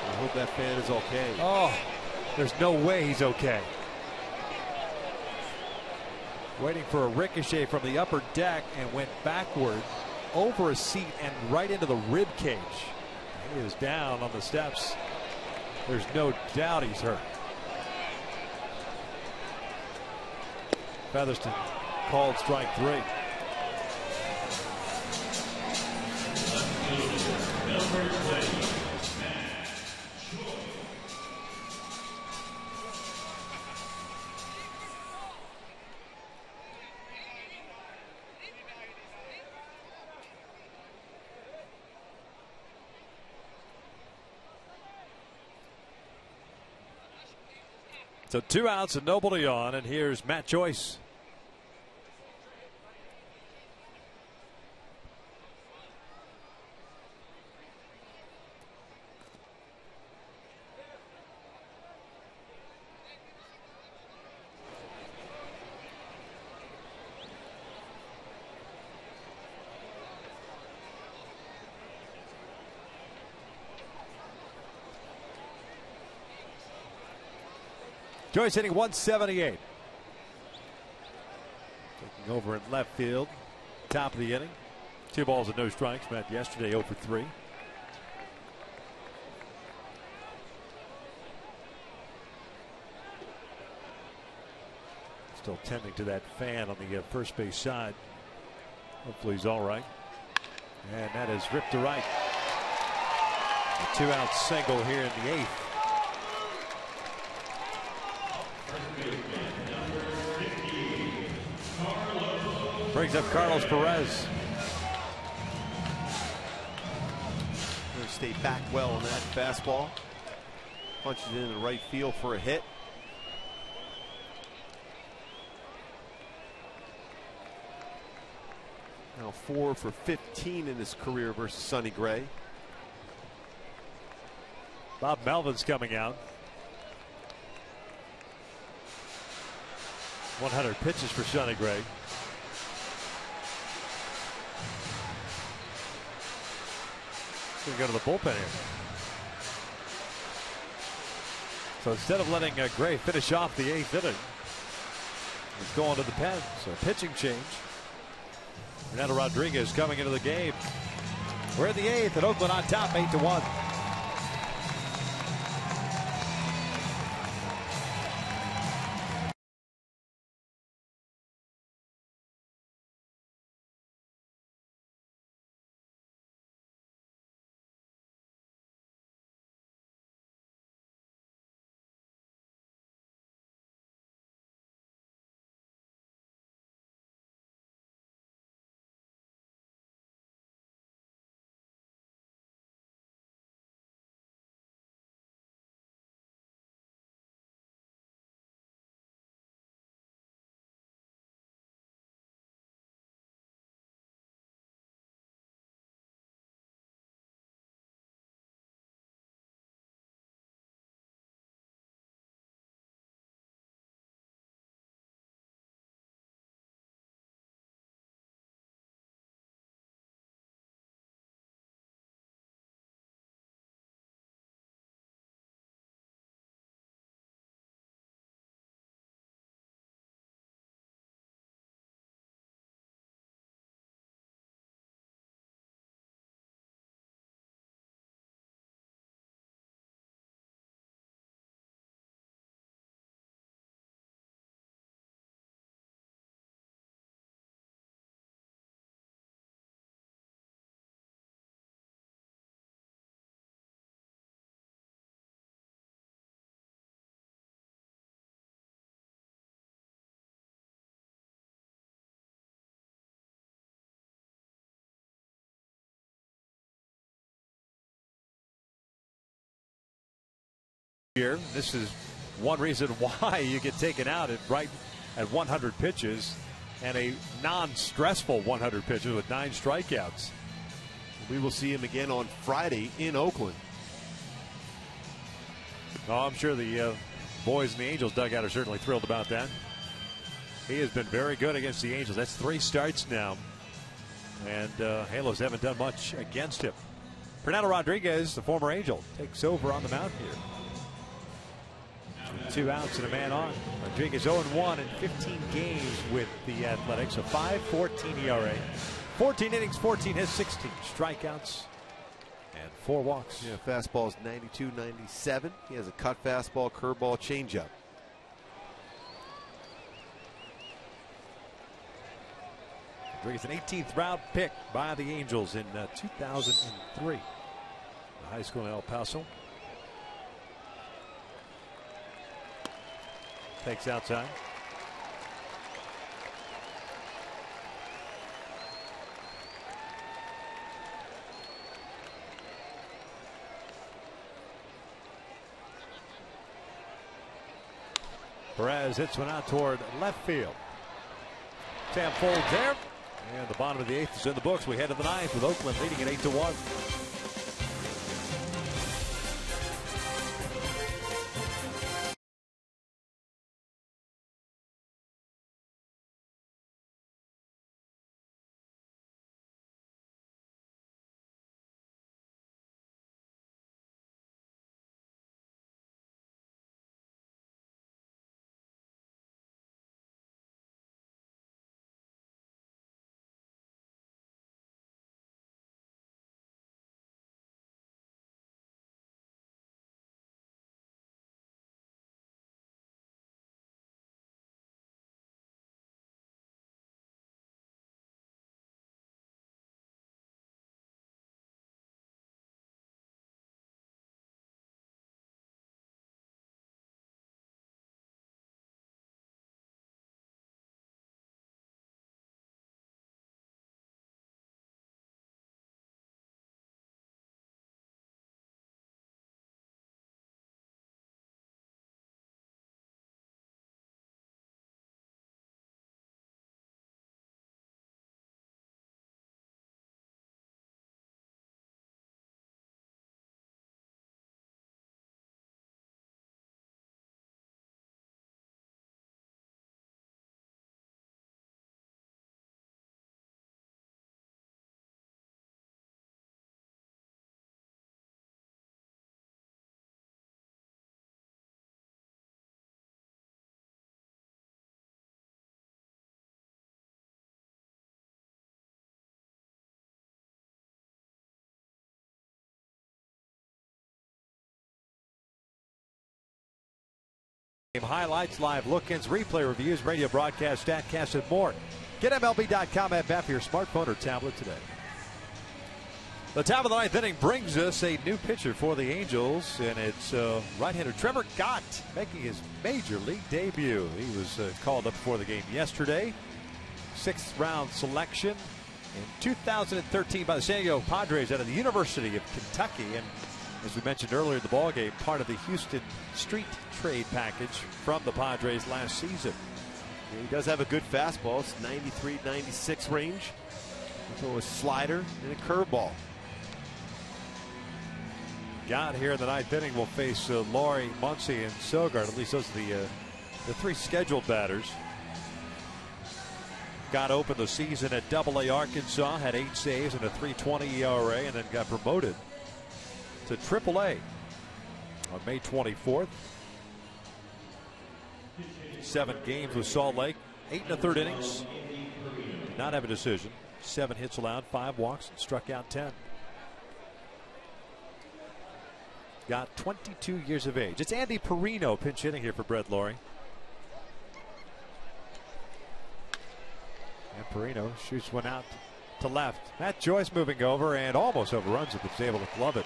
I hope that fan is okay. Oh, there's no way he's okay. Waiting for a ricochet from the upper deck and went backward over a seat and right into the rib cage. He is down on the steps. There's no doubt he's hurt. Featherston called strike 3. So 2 outs and nobody on, and here's Matt Joyce. Joyce hitting 178. Taking over in left field. Top of the inning. 2 balls and no strikes. Met yesterday 0 for 3. Still tending to that fan on the first base side. Hopefully he's all right. And that is ripped to right. A 2-out single here in the 8th. Brings up Carlos Perez. Going to stay back well on that fastball. Punches it in the right field for a hit. Now 4 for 15 in his career versus Sonny Gray. Bob Melvin's coming out. 100 pitches for Sonny Gray. He's going to go to the bullpen here. So instead of letting Gray finish off the 8th inning, he's going to the pen. So pitching change. Fernando Rodriguez coming into the game. We're in the 8th and Oakland on top 8-1. Here, this is one reason why you get taken out at 100 pitches and a non-stressful 100 pitches with 9 strikeouts. We will see him again on Friday in Oakland. Oh, I'm sure the boys in the Angels dugout are certainly thrilled about that. He has been very good against the Angels. That's 3 starts now, and Halos haven't done much against him. Fernando Rodriguez, the former Angel, takes over on the mound here. 2 outs and a man on. Rodriguez 0-1 in 15 games with the Athletics. A 5.14 ERA. 14 innings, 14 hits, 16 strikeouts, and 4 walks. Yeah, fastball's 92, 97. He has a cut fastball, curveball, changeup. Rodriguez, an 18th round pick by the Angels in 2003. The high school in El Paso. Takes outside. Perez hits one out toward left field. Sam folds there. And the bottom of the 8th is in the books. We head to the 9th with Oakland leading at 8-1. Highlights, live look-ins, replay reviews, radio broadcast, statcast, and more. Get MLB.com app for your smartphone or tablet today. The top of the ninth inning brings us a new pitcher for the Angels, and it's right-hander Trevor Gott making his major league debut. He was called up before the game yesterday. Sixth-round selection in 2013 by the San Diego Padres out of the University of Kentucky, and as we mentioned earlier in the ballgame, part of the Houston Street trade package from the Padres last season. Yeah, he does have a good fastball. It's 93, 96 range. So a slider and a curveball. Gott here in the ninth inning will face Laurie, Muncy, and Sogard. At least those are the three scheduled batters. Gott opened the season at Double-A Arkansas, had 8 saves and a .320 ERA, and then got promoted to Triple-A on May 24th. 7 games with Salt Lake, 8 1/3 innings. Did not have a decision. 7 hits allowed, 5 walks, and struck out 10. Got 22 years of age. It's Andy Perino pinch hitting here for Brett Laurie. And Perino shoots one out to left. Matt Joyce moving over and almost overruns it, but was able to glove it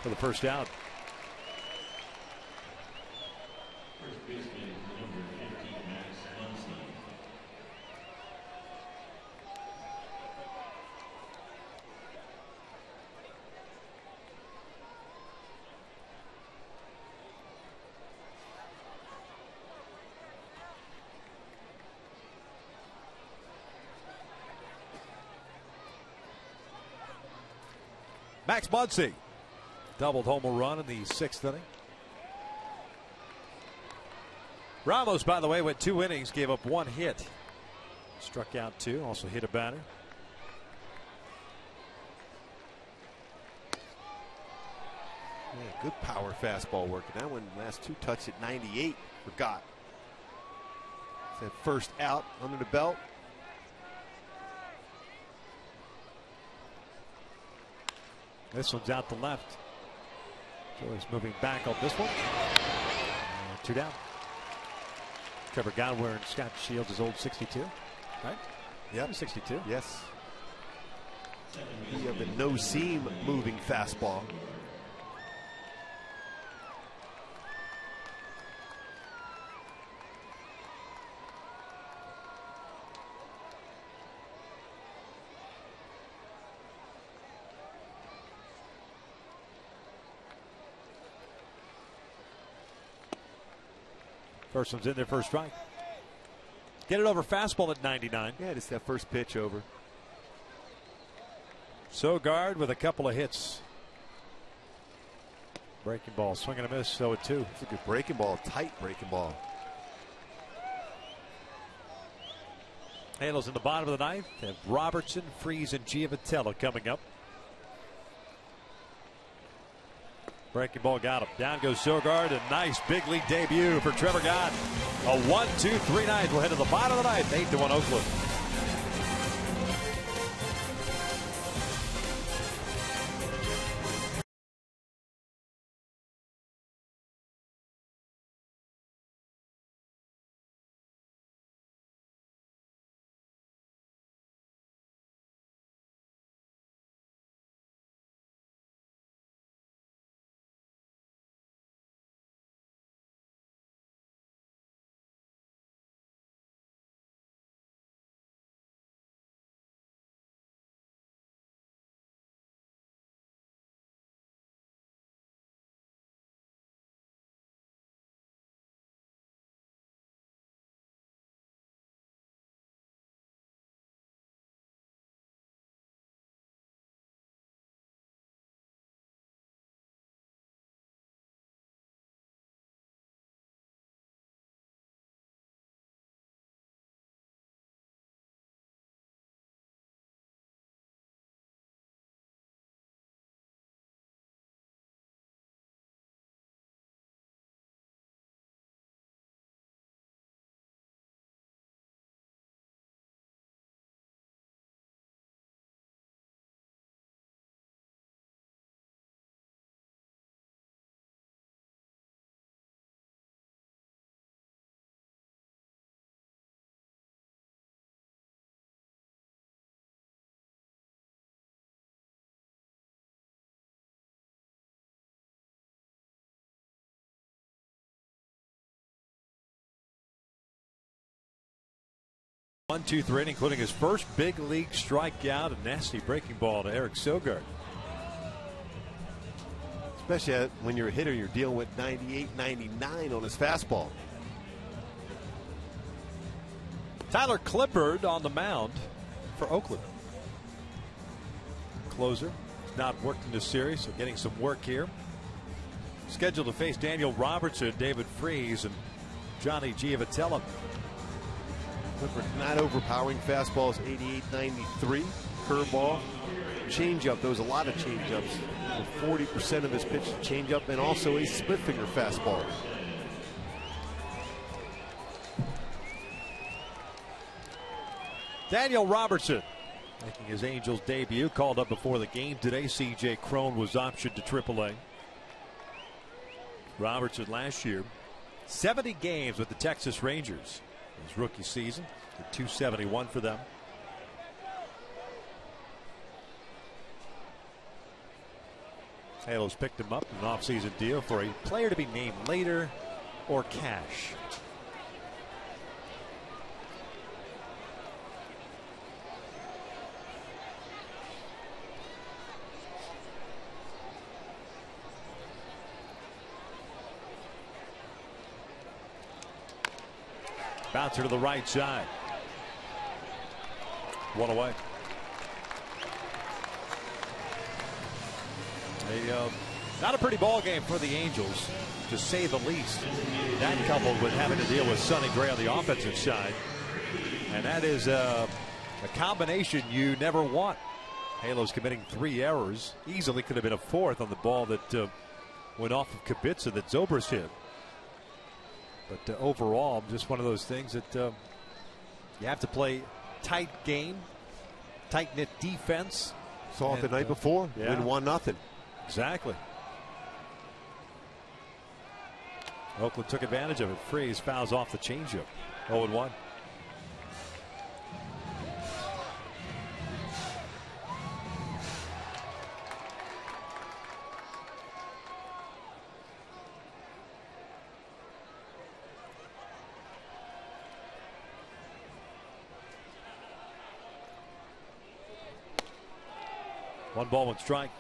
for the first out. First baseman, number 50, Max Muncy. Max Muncy doubled home a run in the 6th inning. Ramos, by the way, went 2 innings, gave up 1 hit. Struck out 2, also hit a batter. Yeah, good power fastball working. That one last 2 touched at 98 for Gott. It's that first out under the belt. This one's out to left. Joyce moving back on this one. And 2 down. Trevor Gott wearing Scott Shields' old 62, right? Yep. 62. Yes. You have the no seam moving fastball. First one's in there, first strike. Get it over fastball at 99. Yeah, just that first pitch over. Sogard with a couple of hits. Breaking ball, swing and a miss, so 2. It's a good breaking ball, tight breaking ball. Halos in the bottom of the ninth. Have Robertson, Freese, and Giovatello coming up. Breaking ball got him. Down goes Sogard. A nice big league debut for Trevor Gott. A 1-2-3 ninth. We'll head to the bottom of the ninth. 8-1 Oakland. 1-2 inning, including his first big league strikeout. A nasty breaking ball to Eric Sogard. Especially when you're a hitter, you're dealing with 98, 99 on his fastball. Tyler Clippard on the mound for Oakland. Closer. Not worked in this series, so getting some work here. Scheduled to face Daniel Robertson, David Freese, and Johnny Giavitello. Clippard, not overpowering fastballs, 88, 93. Curveball, changeup. There was a lot of changeups. 40% of his pitch changeup, and also a split finger fastball. Daniel Robertson making his Angels debut, called up before the game today. C.J. Cron was optioned to AAA. Robertson last year, 70 games with the Texas Rangers. His rookie season, did 271 for them. Halos picked him up in an offseason deal for a player to be named later or cash. Bouncer to the right side. One away. Not a pretty ball game for the Angels, to say the least. That coupled with having to deal with Sonny Gray on the offensive side. And that is a combination you never want. Halos committing 3 errors. Easily could have been a 4th on the ball that went off of Kubica that Zobrist hit. But overall, just one of those things that you have to play tight game, tight-knit defense. Saw it the night before, win 1-0. Exactly. Oakland took advantage of it. Freese fouls off the changeup. 0-1. One ball, one strike.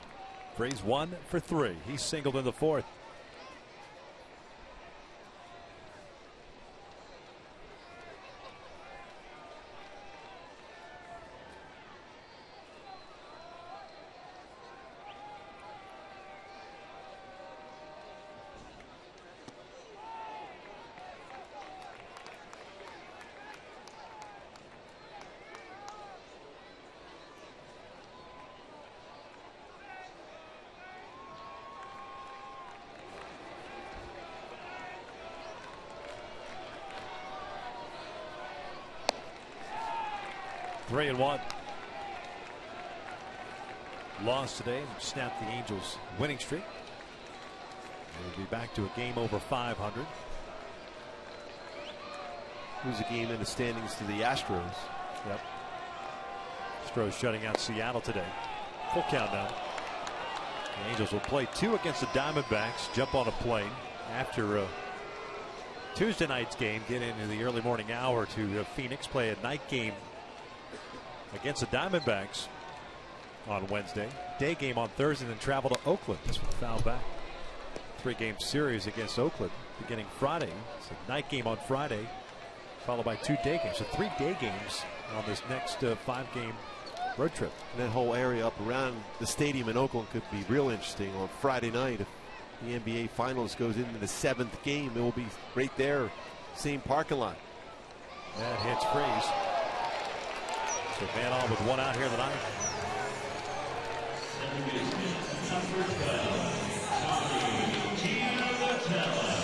Freese 1 for 3. He singled in the 4th. Three and 1. Lost today and snapped the Angels' winning streak. We'll be back to a game over 500. Lose a game in the standings to the Astros. Yep. Astros shutting out Seattle today. Full countdown. The Angels will play 2 against the Diamondbacks. Jump on a plane after Tuesday night's game. Get into the early morning hour to Phoenix. Play a night game against the Diamondbacks on Wednesday. Day game on Thursday, then travel to Oakland. This one foul back. 3-game series against Oakland beginning Friday. It's a night game on Friday, followed by 2 day games. So 3 day games on this next 5-game road trip. And that whole area up around the stadium in Oakland could be real interesting on Friday night. If the NBA Finals goes into the 7th game, it will be right there, same parking lot. That hits Freese. So man on with 1 out here tonight.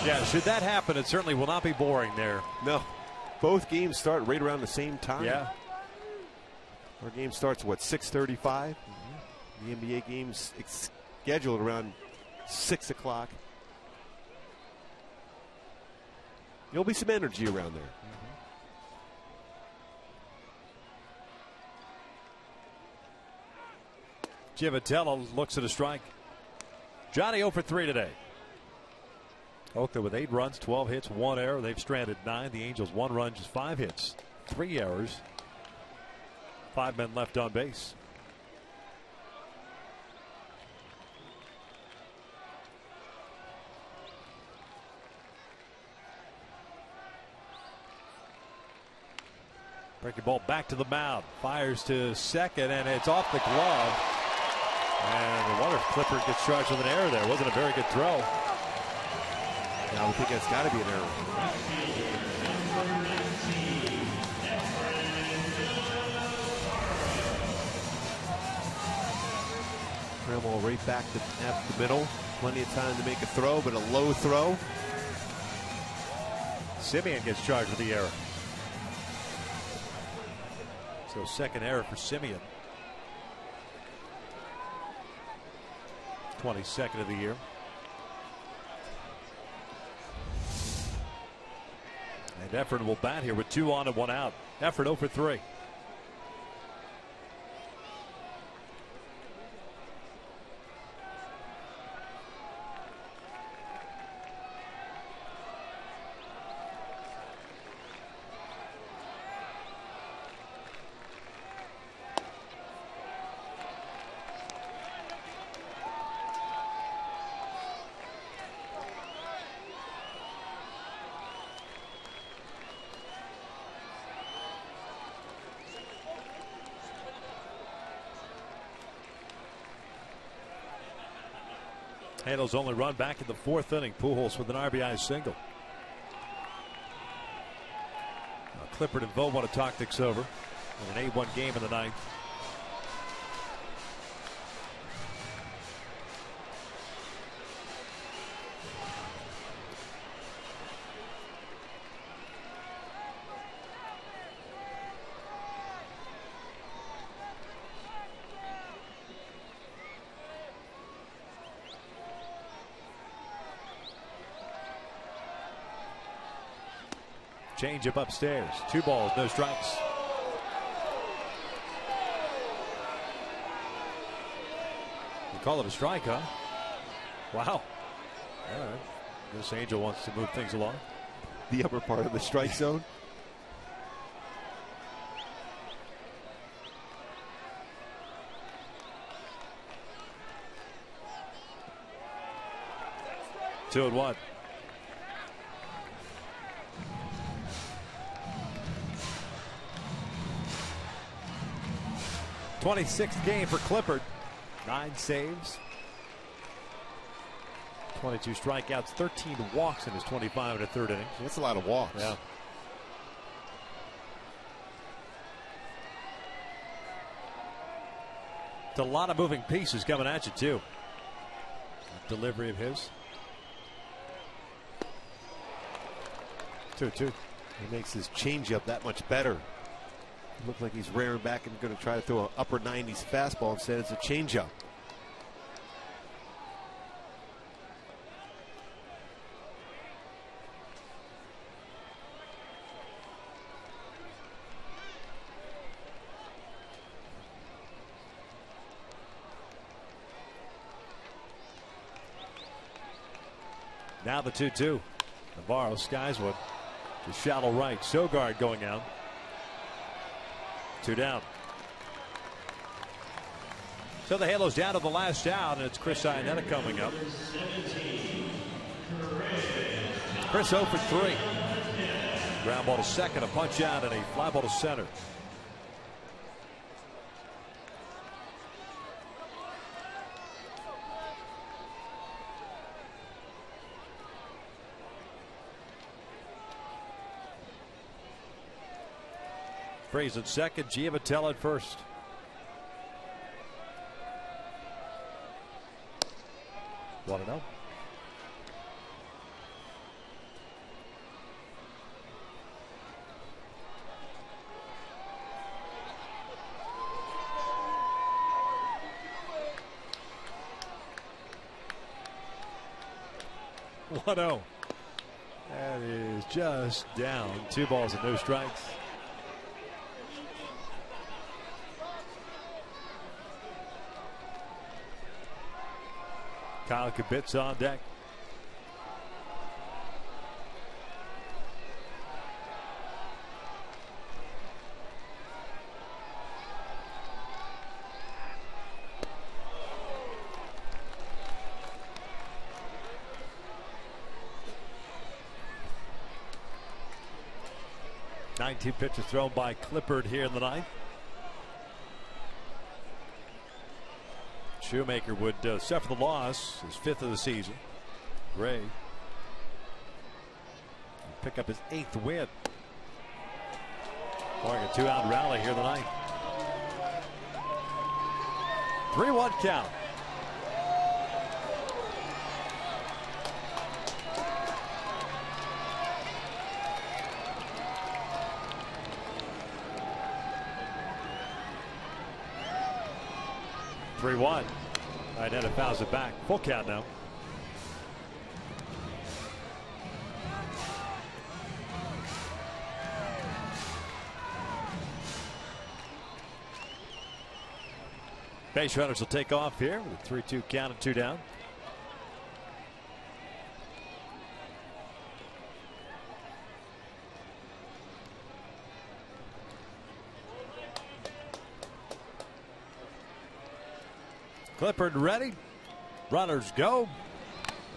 Yeah, should that happen, it certainly will not be boring there. No. Both games start right around the same time. Yeah. Our game starts, what, 6:35? The NBA game's scheduled around 6 o'clock. There'll be some energy around there. Giavitello looks at a strike. Johnny 0 for 3 today. Oakland with 8 runs, 12 hits, 1 error. They've stranded 9. The Angels 1 run, just 5 hits, 3 errors. 5 men left on base. Breaking ball back to the mound. Fires to second, and it's off the glove. And I wonder if Clippard gets charged with an error there. Wasn't a very good throw. I would think that's got to be an error. Ball right back to the middle. Plenty of time to make a throw, but a low throw. Simeon gets charged with the error. So second error for Simeon. 22nd of the year. And Efford will bat here with 2 on and 1 out. Efford 0 for 3. Handles only run back in the 4th inning. Pujols with an RBI single. Now Clippard and Vo want to talk things over in an 8-1 game in the 9th. Change up upstairs. 2 balls, no strikes. You call it a strike, huh? Wow. All right. This Angel wants to move things along. The upper part of the strike zone. Two and 1. '26th game for Clippard. 9 saves. 22 strikeouts, 13 walks in his 25 and a third inning. That's a lot of walks. Yeah. It's a lot of moving pieces coming at you, too. Delivery of his. 2-2. He makes his changeup that much better. Looked like he's rearing back and going to try to throw an upper 90s fastball. Instead, it's a changeup. Now the 2-2. Navarro skies one to shallow right. Sogard going out. 2 down. So the Halos down to the last out, and it's Chris Iannetta coming up. Chris 0 for 3. Ground ball to second, a punch out, and a fly ball to center. Freeze at second, Giavatello at first. Want to know? That is just down. 2 balls and no strikes. Kyle Kibitz on deck. 19 pitches thrown by Clippard here in the ninth. Shoemaker would suffer the loss, his 5th of the season. Gray pick up his 8th win. Barring a 2-out rally here in the ninth. 3-1 count. Iannetta fouls it back. Full count now. Base runners will take off here with a 3-2 count and 2 down. Clippard ready. Runners go.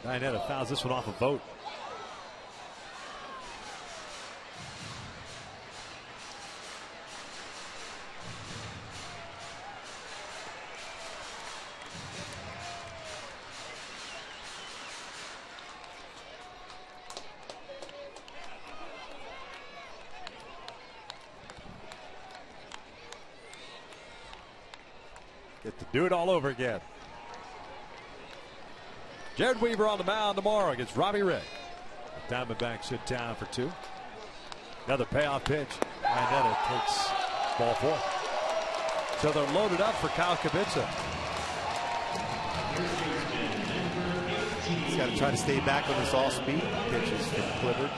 Iannetta fouls this one off a vote. Get to do it all over again. Jared Weaver on the mound tomorrow against Robbie Ray. The Diamondbacks in town for 2. Another payoff pitch. Iannetta takes ball 4. So they're loaded up for Kyle Kubica. He's got to try to stay back on this all-speed pitches from Clippard.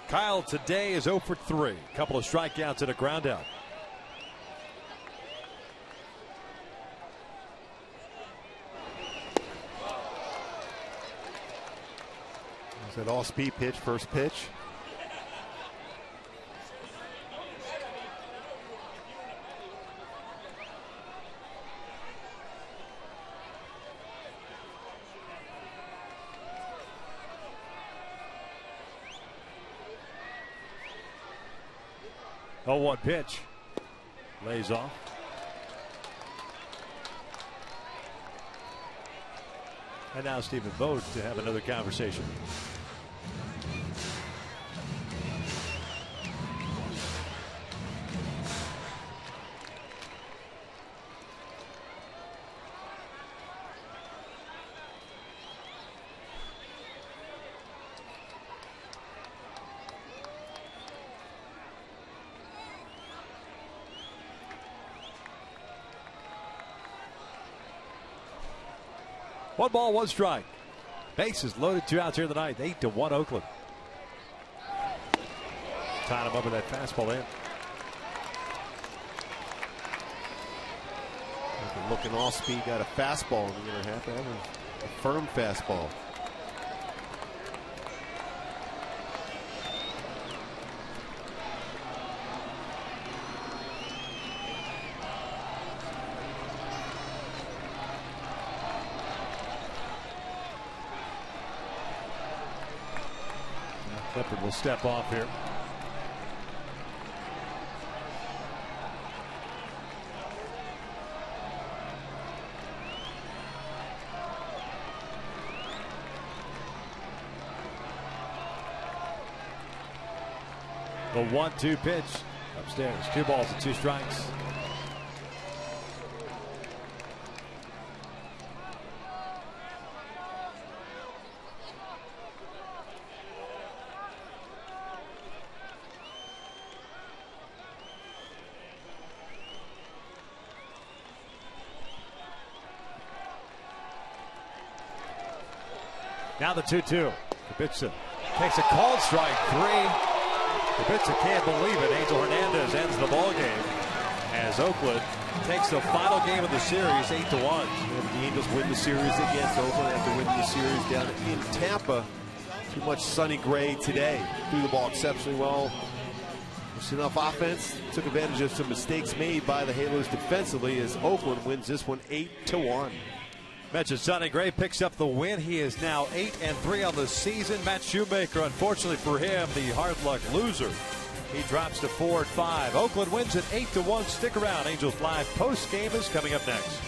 Kyle today is 0 for 3. A couple of strikeouts and a ground out. Is that all-speed pitch, first pitch? Oh, 1 pitch. Lays off. And now Stephen Vogt to have another conversation. One ball, 1 strike. Bases loaded, 2 outs here in the ninth. 8-1 Oakland. Tied him up with that fastball in. Looking all speed, got a fastball, and you're going to have to have a firm fastball. Clippard will step off here. The 1-2 pitch upstairs. 2 balls and 2 strikes. Now the 2-2. Kubica takes a called strike 3. Kubica can't believe it. Angel Hernandez ends the ball game as Oakland takes the final game of the series 8-1. The Angels win the series against Oakland after winning the series down in Tampa. Too much Sonny Gray today. Threw the ball exceptionally well. Just enough offense. Took advantage of some mistakes made by the Halos defensively as Oakland wins this one 8-1. Mentioned Sonny Gray picks up the win. He is now 8-3 on the season. Matt Shoemaker, unfortunately for him, the hard luck loser. He drops to 4-5. Oakland wins at 8-1. Stick around. Angels Live post game is coming up next.